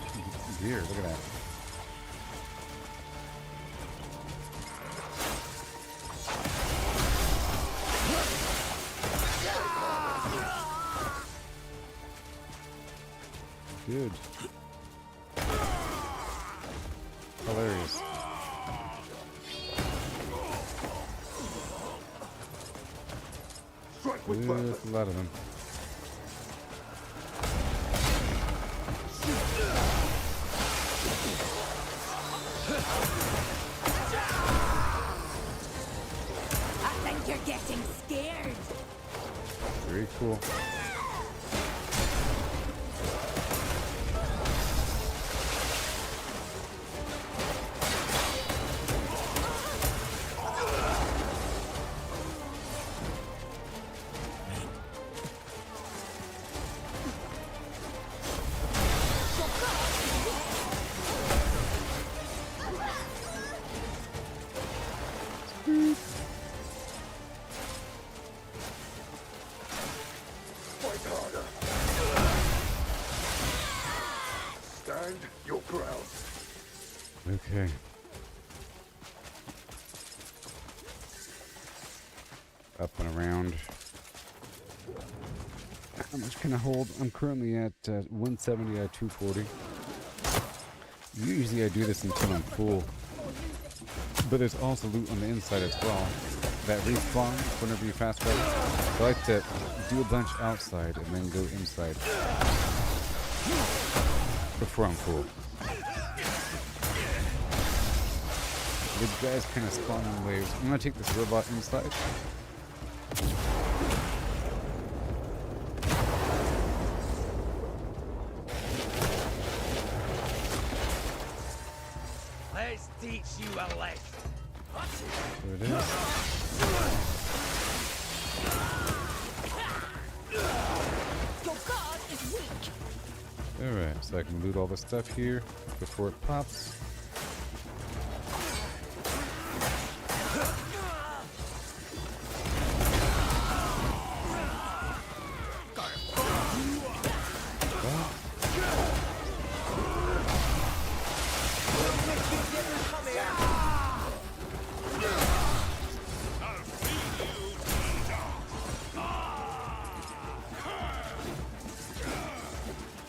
S13: gear. Look at that. Good. Hilarious. There's a lot of them.
S12: I think you're getting scared.
S13: Very cool.
S19: Stand your ground.
S13: Okay. Up and around. How much can I hold? I'm currently at 170 out of 240. Usually I do this until I'm full. But there's also loot on the inside as well. That respawns whenever you fast travel. So I like to do a bunch outside and then go inside. Before I'm full. The guys kind of spawn in waves. I'm gonna take this robot inside.
S7: Let's teach you a lesson.
S13: There it is.
S12: Your guard is weak.
S13: Alright, so I can loot all the stuff here before it pops.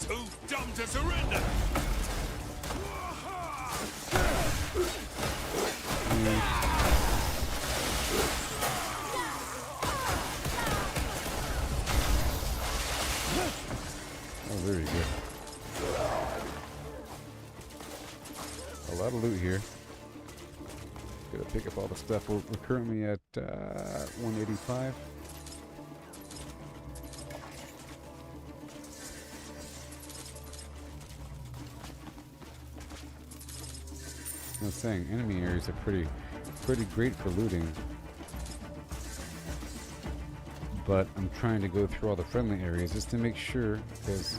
S4: Too dumb to surrender.
S13: Oh, very good. A lot of loot here. Gotta pick up all the stuff. We're currently at 185. I was saying, enemy areas are pretty great for looting. But I'm trying to go through all the friendly areas just to make sure, because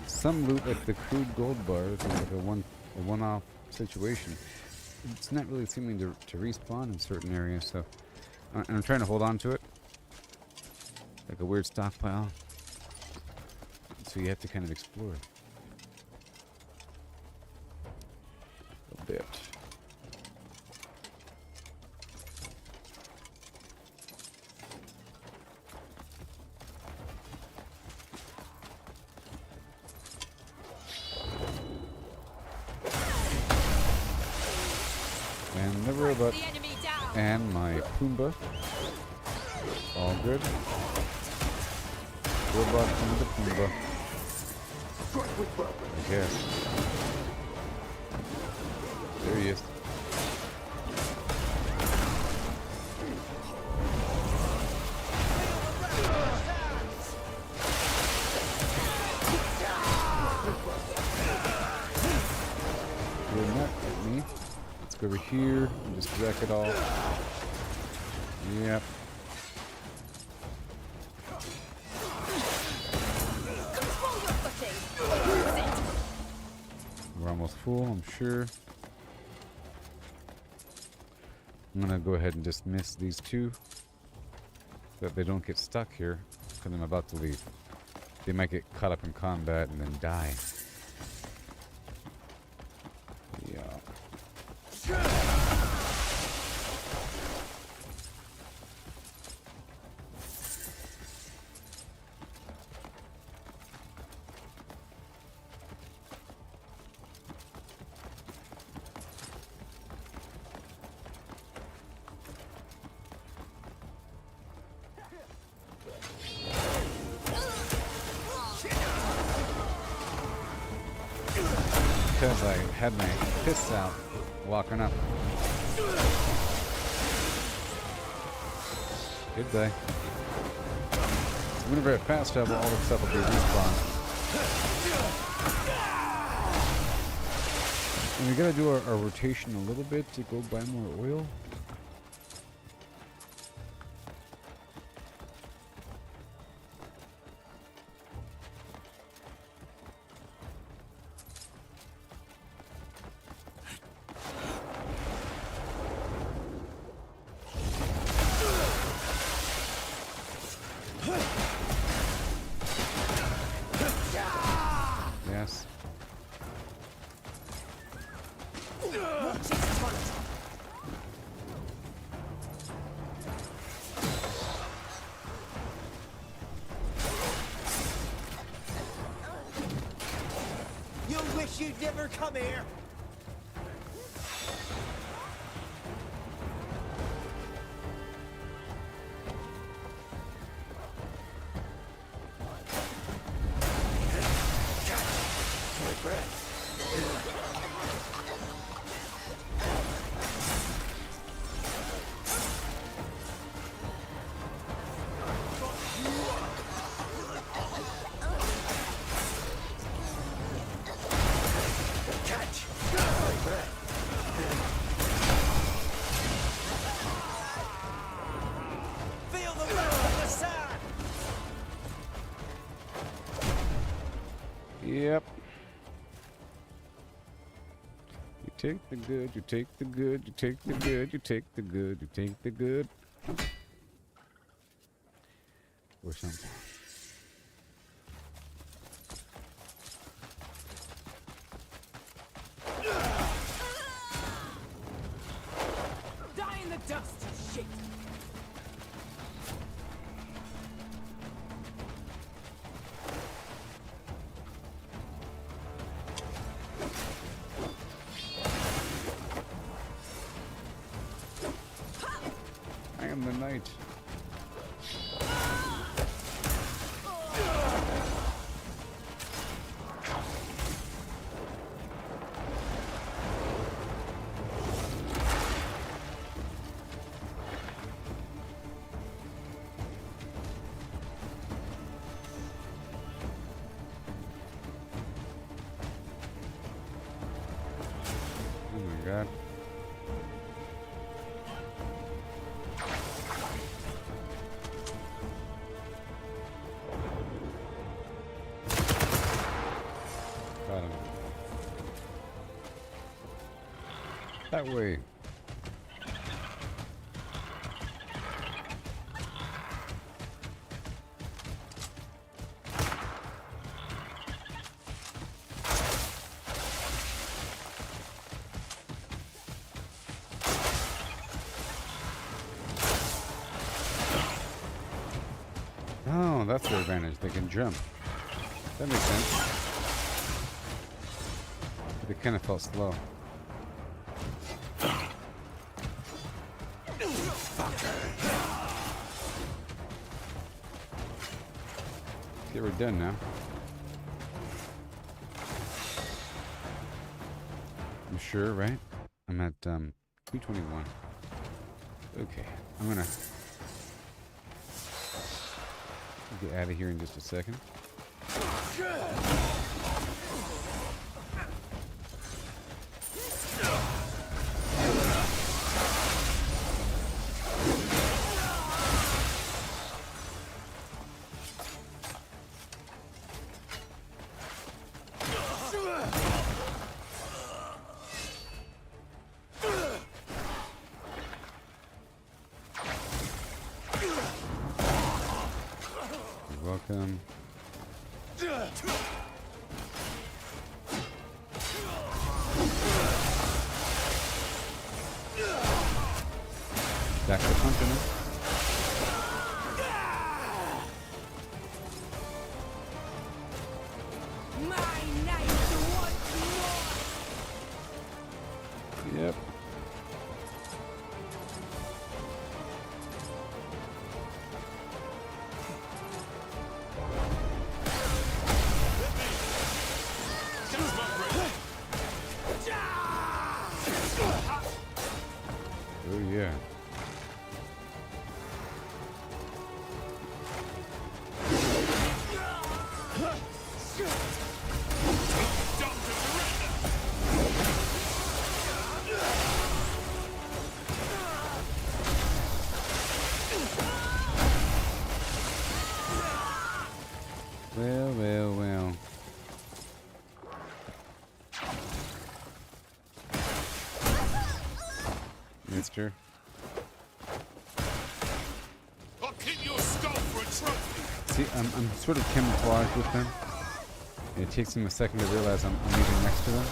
S13: some loot, like the crude gold bars, is like a one-off situation. It's not really seeming to respawn in certain areas, so I'm trying to hold on to it, like a weird stockpile. So you have to kind of explore a bit. And the robot and my Pumbaa. All good. Robot and the Pumbaa. I guess. There he is. You're not at me. Let's go over here and just wreck it all. Yep. We're almost full, I'm sure. I'm gonna go ahead and dismiss these two so that they don't get stuck here because I'm about to leave. They might get caught up in combat and then die. Yeah. Because I had my fists out walking up. Good day. Whenever I fast travel, all the stuff will be respawned. And we gotta do our rotation a little bit to go buy more oil. Yes.
S7: I wish you'd never come here.
S13: Yep. You take the good, you take the good, you take the good, you take the good, you take the good. Or something.
S12: Die in the dust, you shit!
S13: I am the knight. Oh my god. Got him. That way. Oh, that's their advantage. They can jump. That makes sense. But it kind of felt slow. Okay, we're done now. I'm sure, right? I'm at 321. Okay, I'm gonna get out of here in just a second. You're welcome. Back to punching him.
S12: My knight once more!
S13: Yep. Oh yeah. Well, well, well. Mister.
S4: I'll keep your skull for a trophy.
S13: See, I'm sort of camouflaged with them. It takes them a second to realize I'm moving next to them.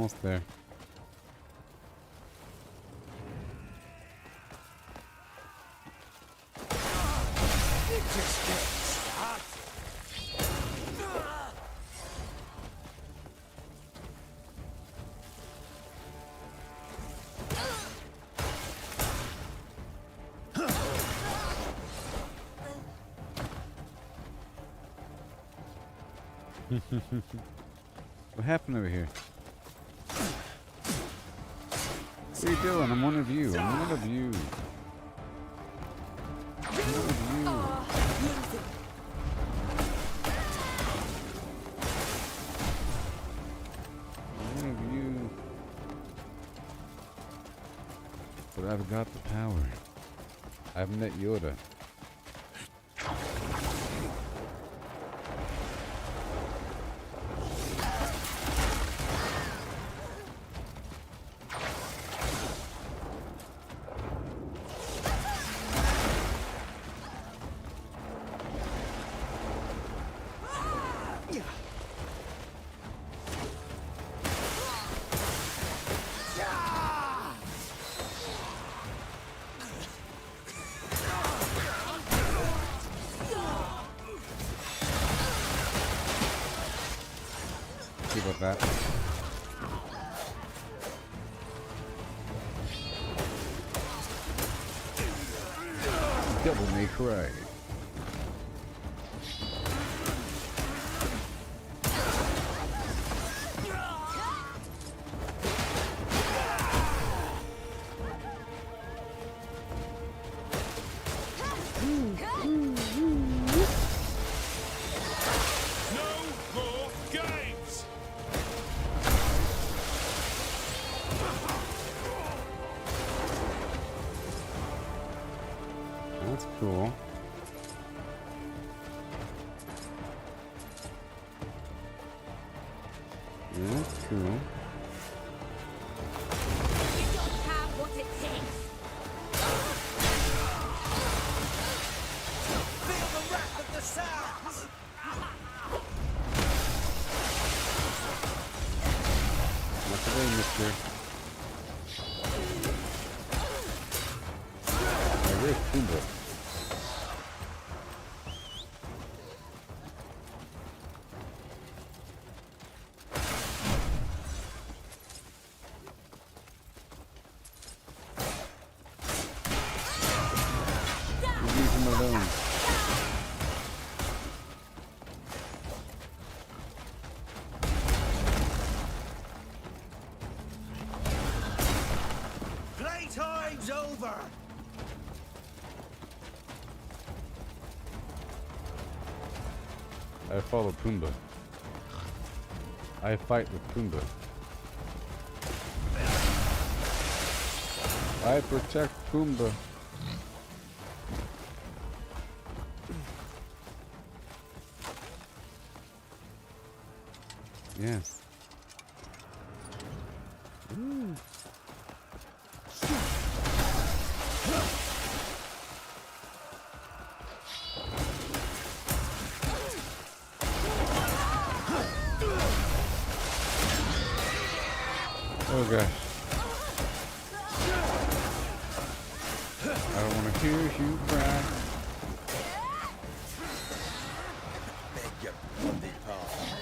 S13: almost there.
S14: It just gets started.
S13: What happened over here? What are you doing? I'm one of you. I'm one of you. I'm one of you. I'm one of you. But I've got the power. I've met Yore. See about that. Devil May Cry. That's cool. That's cool.
S12: We don't have what it takes.
S14: Feel the wrath of the sounds.
S13: Not today, mister. Hey, where's Pumbaa? Leave him alone.
S14: Playtime's over.
S13: I follow Pumbaa. I fight with Pumbaa. I protect Pumbaa. Yes. Ooh. Oh gosh. I don't want to hear you cry.
S14: Beg your bloody pardon.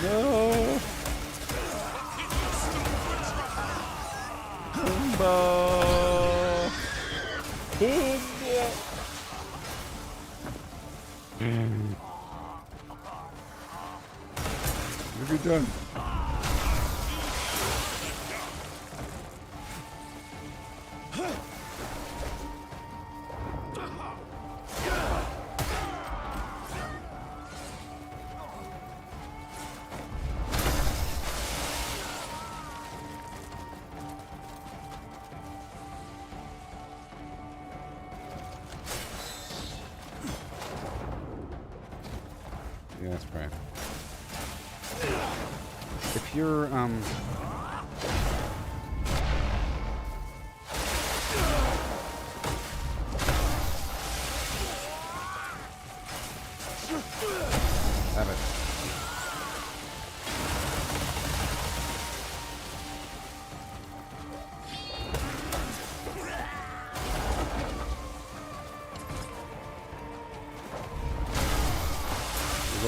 S13: No! Pumbaa! Pumbaa! What have you done? Yeah, that's right. If you're,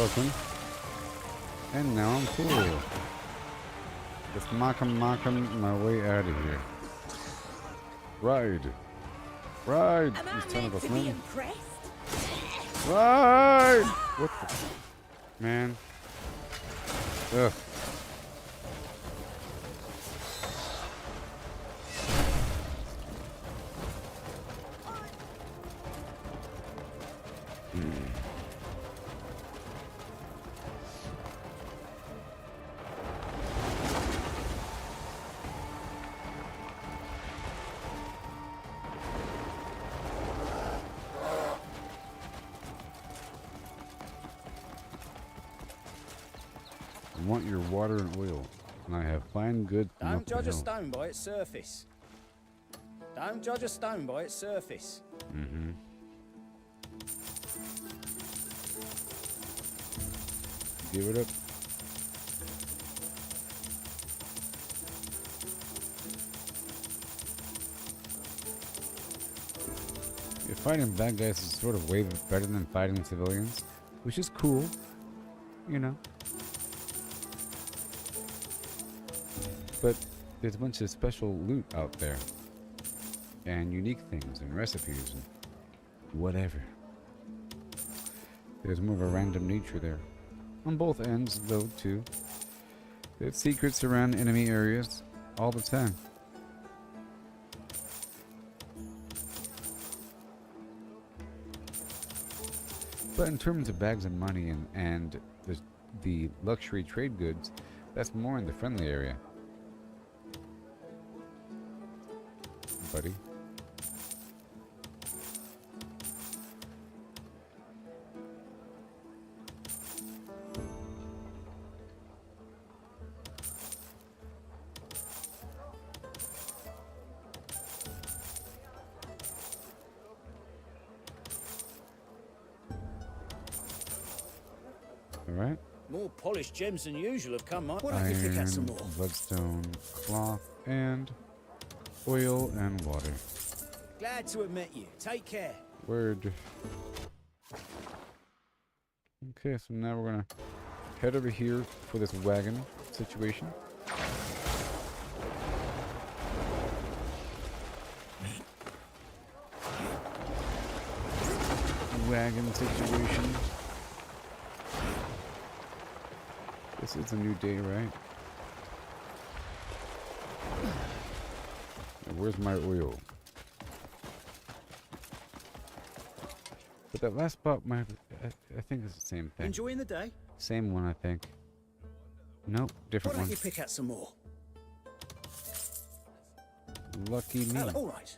S13: skeleton. And now I'm cool. Just mocking my way out of here. Ride. Ride, you son of a flame. Ride! What the... Man. Ugh. I want your water and oil, and I have fine goods from
S3: Don't
S13: up the
S3: judge a
S13: hill.
S3: stone by its surface. Don't judge a stone by its surface.
S13: Mm-hmm. Give it up. Yeah, fighting bad guys is sort of way better than fighting civilians, which is cool, you know. But there's a bunch of special loot out there, and unique things, and recipes, and whatever. There's more of a random nature there. On both ends, though, too. There's secrets around enemy areas all the time. But in terms of bags of money and the luxury trade goods, that's more in the friendly area. Buddy. Alright.
S3: More polished gems than usual have come my way. Why don't you pick out some more?
S13: Bloodstone, cloth, and oil and water.
S3: Glad to have met you. Take care.
S13: Word. Okay, so now we're gonna head over here for this wagon situation. Wagon situation. This is a new day, right? Where's my oil? But that last spot, I think it's the same thing.
S3: Enjoying the day?
S13: Same one, I think. Nope, different
S3: Why don't
S13: one.
S3: you pick out some more?
S13: Lucky me.
S3: All right.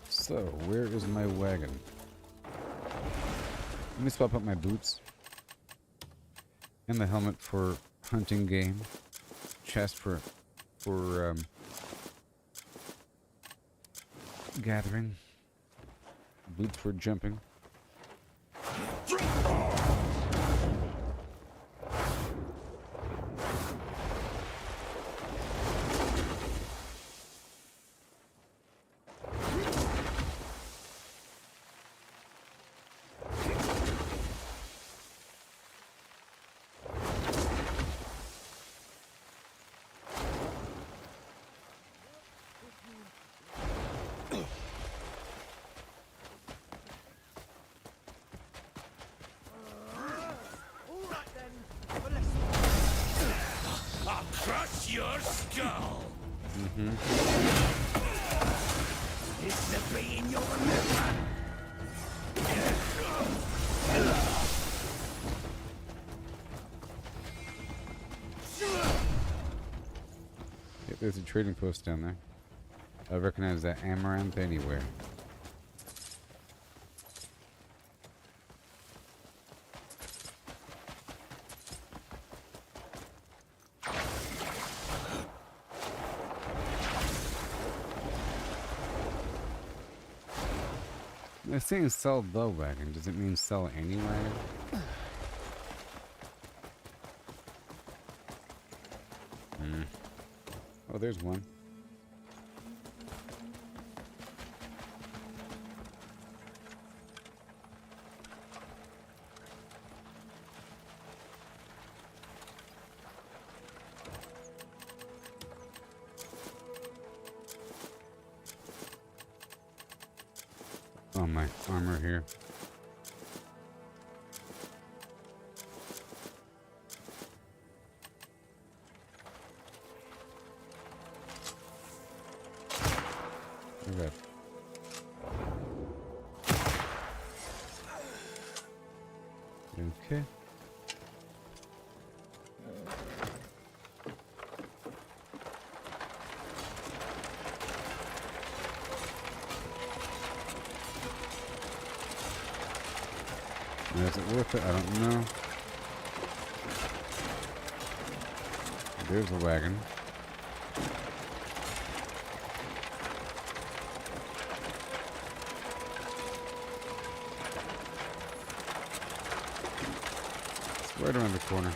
S13: So, where is my wagon? Let me swap out my boots. And the helmet for hunting game. Chest for gathering. Boots for jumping.
S4: I'll crush your skull.
S3: It's the being you'll remember.
S13: Yeah, there's a trading post down there. I recognize that amaranth anywhere. It's saying sell the wagon. Does it mean sell any wagon? Oh, there's one. on my armor here. Okay. Okay. Is it worth it? I don't know. There's a wagon. It's right around the corner.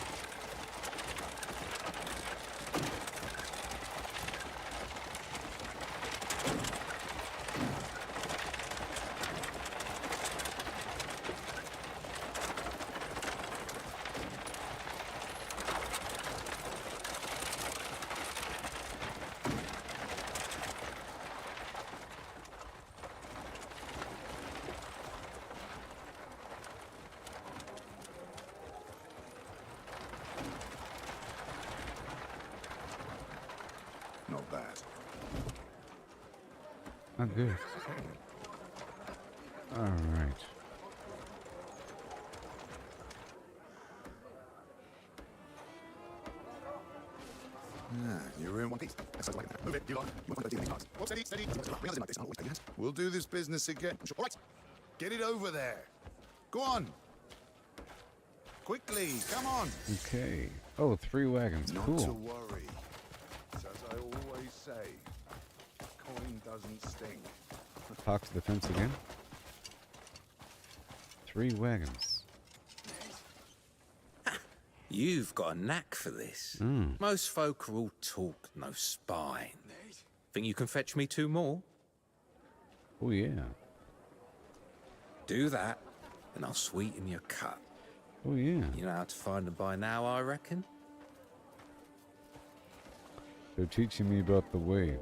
S5: Not bad.
S13: Not good. All right.
S5: You're in one piece. Move it, you lot. You won't find a deal in these parts. Whoa, steady, steady. Bring us in like this. I'll always pay you hands. We'll do this business again. All right. Get it over there. Go on. Quickly, come on.
S13: Okay. Oh, 3 wagons.
S5: Not
S13: Cool.
S5: to worry. As I always say, coin doesn't sting.
S13: Talk to the fence again. 3 wagons.
S20: You've got a knack for this.
S13: Mm.
S20: Most folk are all talk, no spine. Think you can fetch me 2 more?
S13: Oh, yeah.
S20: Do that, and I'll sweeten your cut.
S13: Oh, yeah.
S20: You know how to find them by now, I reckon?
S13: They're teaching me about the way.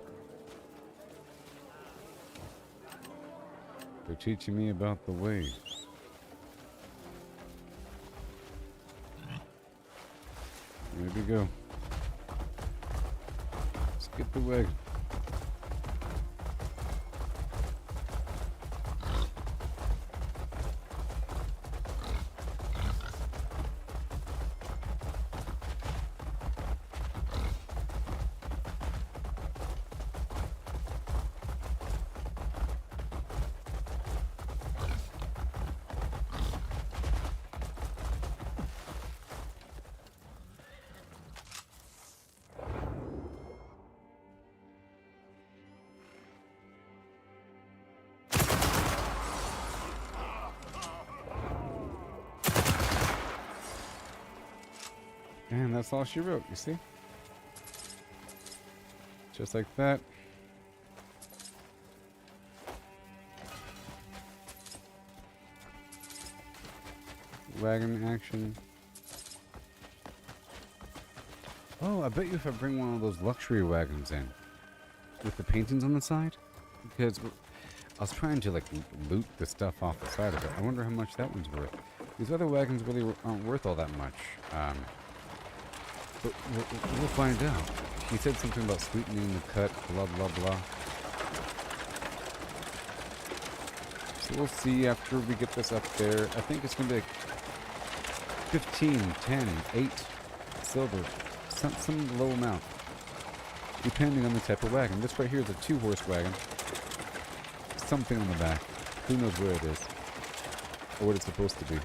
S13: They're teaching me about the way. There we go. Let's get the wagon. And that's all she wrote, you see? Just like that. Wagon action. Oh, I bet you if I bring one of those luxury wagons in with the paintings on the side, because I was trying to like loot the stuff off the side of it. I wonder how much that one's worth. These other wagons really aren't worth all that much. But we'll find out. He said something about sweetening the cut, blah, blah, blah. So we'll see after we get this up there. I think it's going to be like 15, 10, 8 silver. Some low amount. Depending on the type of wagon. This right here is a 2-horse wagon. Something on the back. Who knows where it is. Or what it's supposed to be.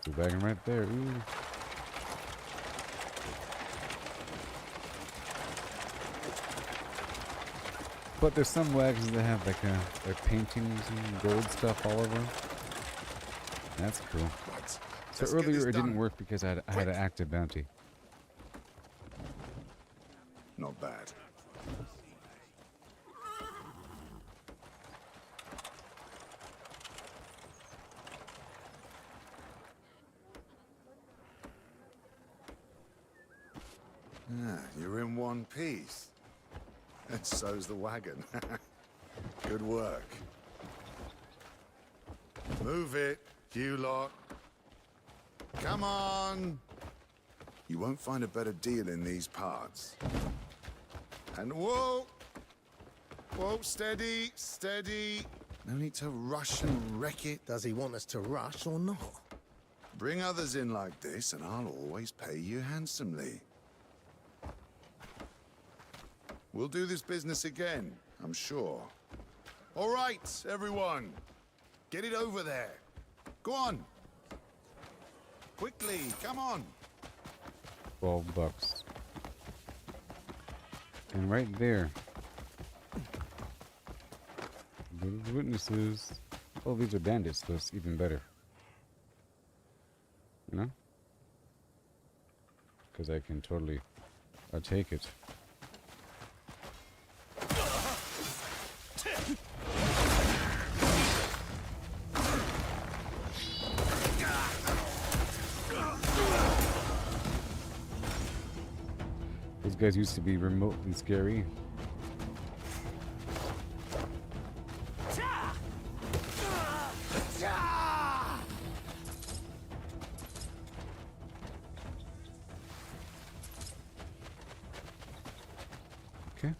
S13: There's a wagon right there. Ooh. But there's some wagons that have like their paintings and gold stuff all over them. That's cool. So earlier it didn't work because I had an active bounty.
S5: Not bad. You're in one piece. And so's the wagon. Good work. Move it, you lot. Come on. You won't find a better deal in these parts. And whoa! Whoa, steady, steady. No need to rush and wreck it.
S7: Does he want us to rush or not?
S5: Bring others in like this, and I'll always pay you handsomely. We'll do this business again, I'm sure. All right, everyone. Get it over there. Go on. Quickly, come on.
S13: $12. And right there. Those witnesses. Oh, these are bandits, so it's even better. You know? Because I can totally take it. Those guys used to be remote and scary. Okay.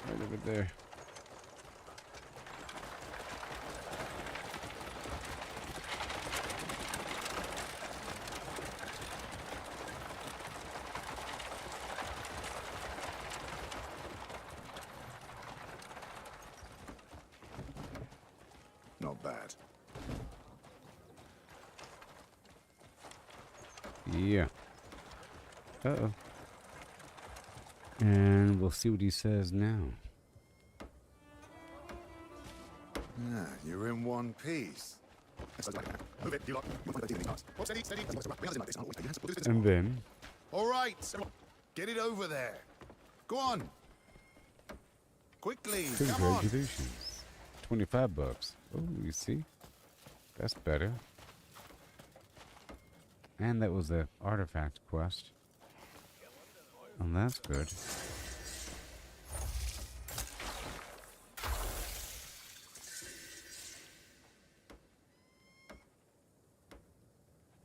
S13: Right over there.
S5: Not bad.
S13: Yeah. Uh-oh. And we'll see what he says now.
S5: Ah, you're in one piece. Move it, you lot. You'll find a deal in these parts. Oh, steady, steady.
S13: And then...
S5: All right, everyone. Get it over there. Go on. Quickly, come on.
S13: Congratulations. $25. Oh, you see? That's better. And that was the artifact quest. And that's good.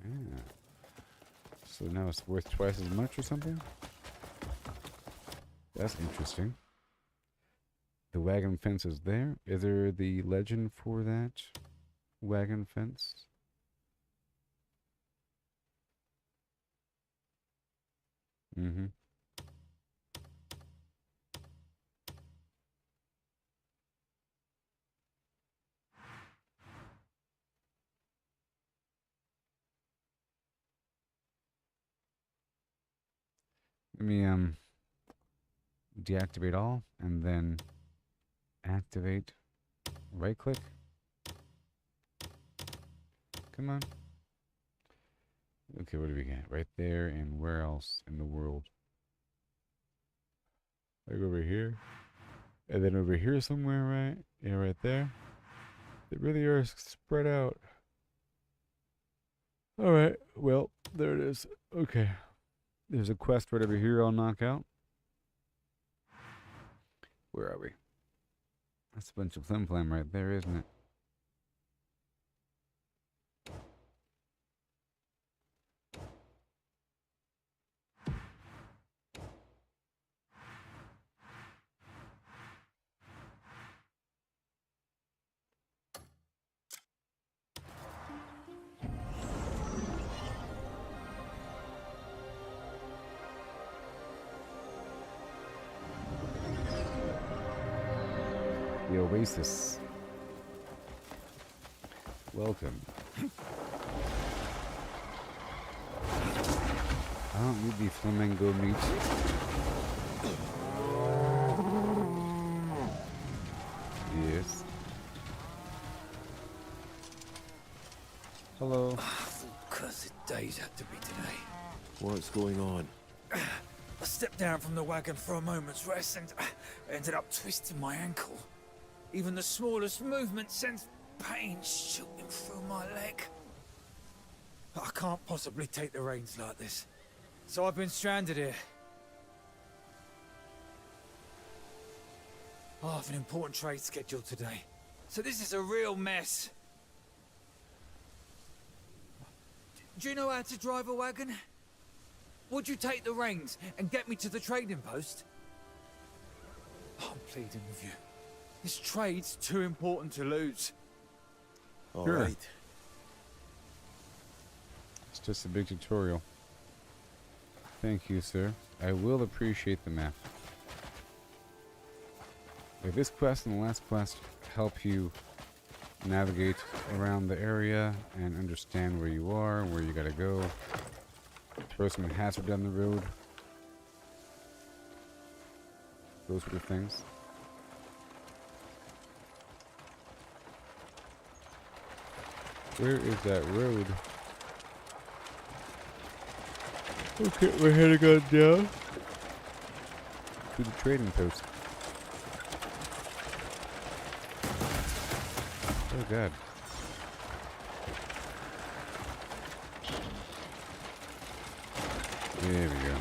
S13: Yeah. So now it's worth twice as much or something? That's interesting. The wagon fence is there. Is there the legend for that wagon fence? Mm-hmm. Let me deactivate all and then activate. Right click. Come on. Okay, what do we got? Right there, and where else in the world? Like over here. And then over here somewhere, right? Yeah, right there. They really are spread out. Alright, well, there it is. Okay. There's a quest right over here I'll knock out. Where are we? That's a bunch of flim flam right there, isn't it? The Oasis. Welcome. I don't need the flamingo meat. Yes. Hello.
S16: Cursed days had to be today.
S14: What's going on?
S16: I stepped down from the wagon for a moment's rest and ended up twisting my ankle. Even the smallest movement sends pain shooting through my leg. I can't possibly take the reins like this, so I've been stranded here. I have an important trade scheduled today, so this is a real mess. Do you know how to drive a wagon? Would you take the reins and get me to the trading post? I'm pleading with you. This trade's too important to lose.
S13: All right. It's just a big tutorial. Thank you, sir. I will appreciate the map. If this quest and the last quest help you navigate around the area and understand where you are, where you gotta go, throw some hazard down the road, those sort of things. Where is that road? Okay, we're heading on down to the trading post. Oh god. There we go.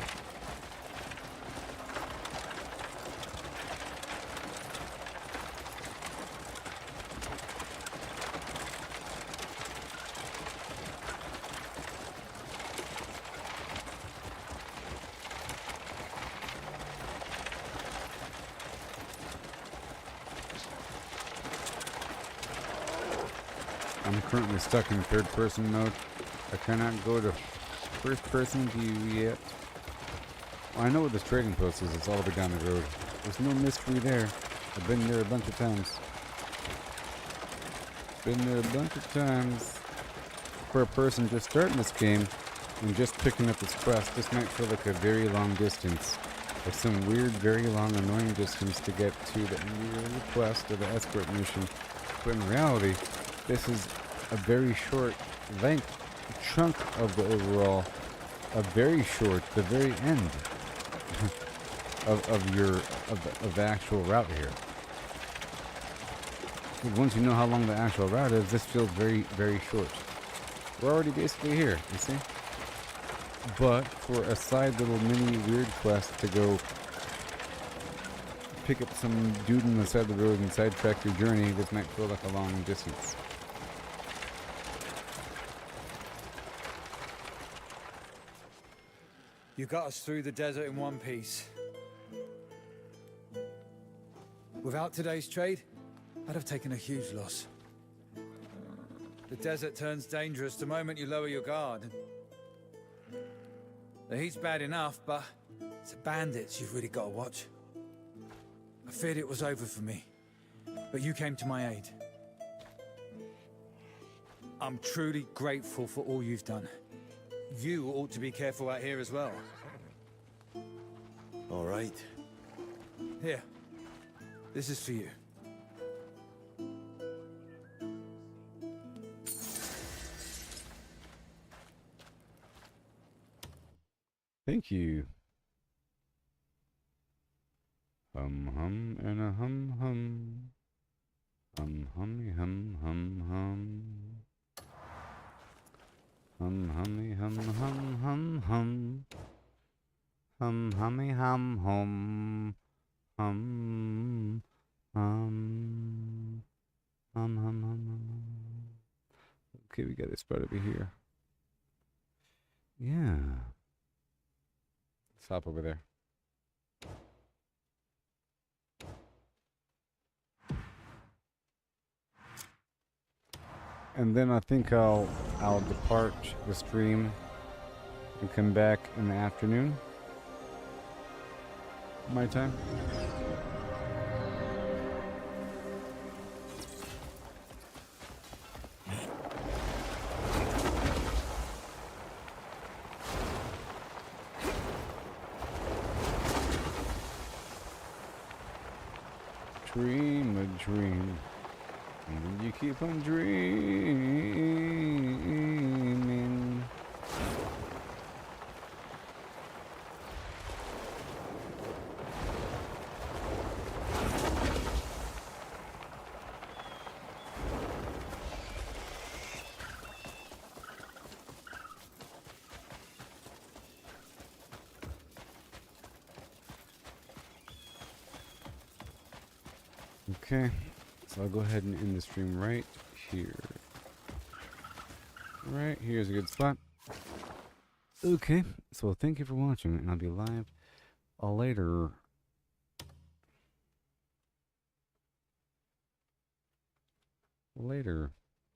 S13: I'm currently stuck in third person mode. I cannot go to first person view yet. Well, I know what this trading post is. It's all the way down the road. There's no mystery there. I've been there a bunch of times. Been there a bunch of times. For a person just starting this game and just picking up this quest, this might feel like a very long distance. Like some weird, very long, annoying distance to get to the end of the quest or the escort mission. But in reality, this is a very short length chunk of the overall, a very short, the very end of the actual route here. And once you know how long the actual route is, this feels very, very short. We're already basically here, you see? But for a side little mini weird quest to go pick up some dude on the side of the road and sidetrack your journey, this might feel like a long distance.
S16: You got us through the desert in one piece. Without today's trade, I'd have taken a huge loss. The desert turns dangerous the moment you lower your guard. The heat's bad enough, but it's the bandits you've really got to watch. I feared it was over for me, but you came to my aid. I'm truly grateful for all you've done. You ought to be careful out here as well.
S7: All right.
S16: Here. This is for you.
S13: Thank you. Hum hum and a hum hum. Hum hummy hum hum hum. Hum hummy hum hum hum hum. Hum hummy hum hum. Hum hum. Hum hum hum hum. Okay, we got this spot over here. Yeah. Let's hop over there. And then I think I'll depart the stream and come back in the afternoon. My time. Dream a dream, and you keep on dreaming. Okay, so I'll go ahead and end the stream right here. Right here's a good spot. Okay, so thank you for watching, and I'll be live later.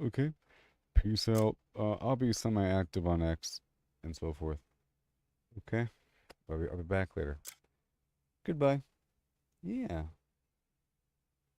S13: Okay, peace out. I'll be semi-active on X and so forth. Okay, I'll be back later. Goodbye. Yeah.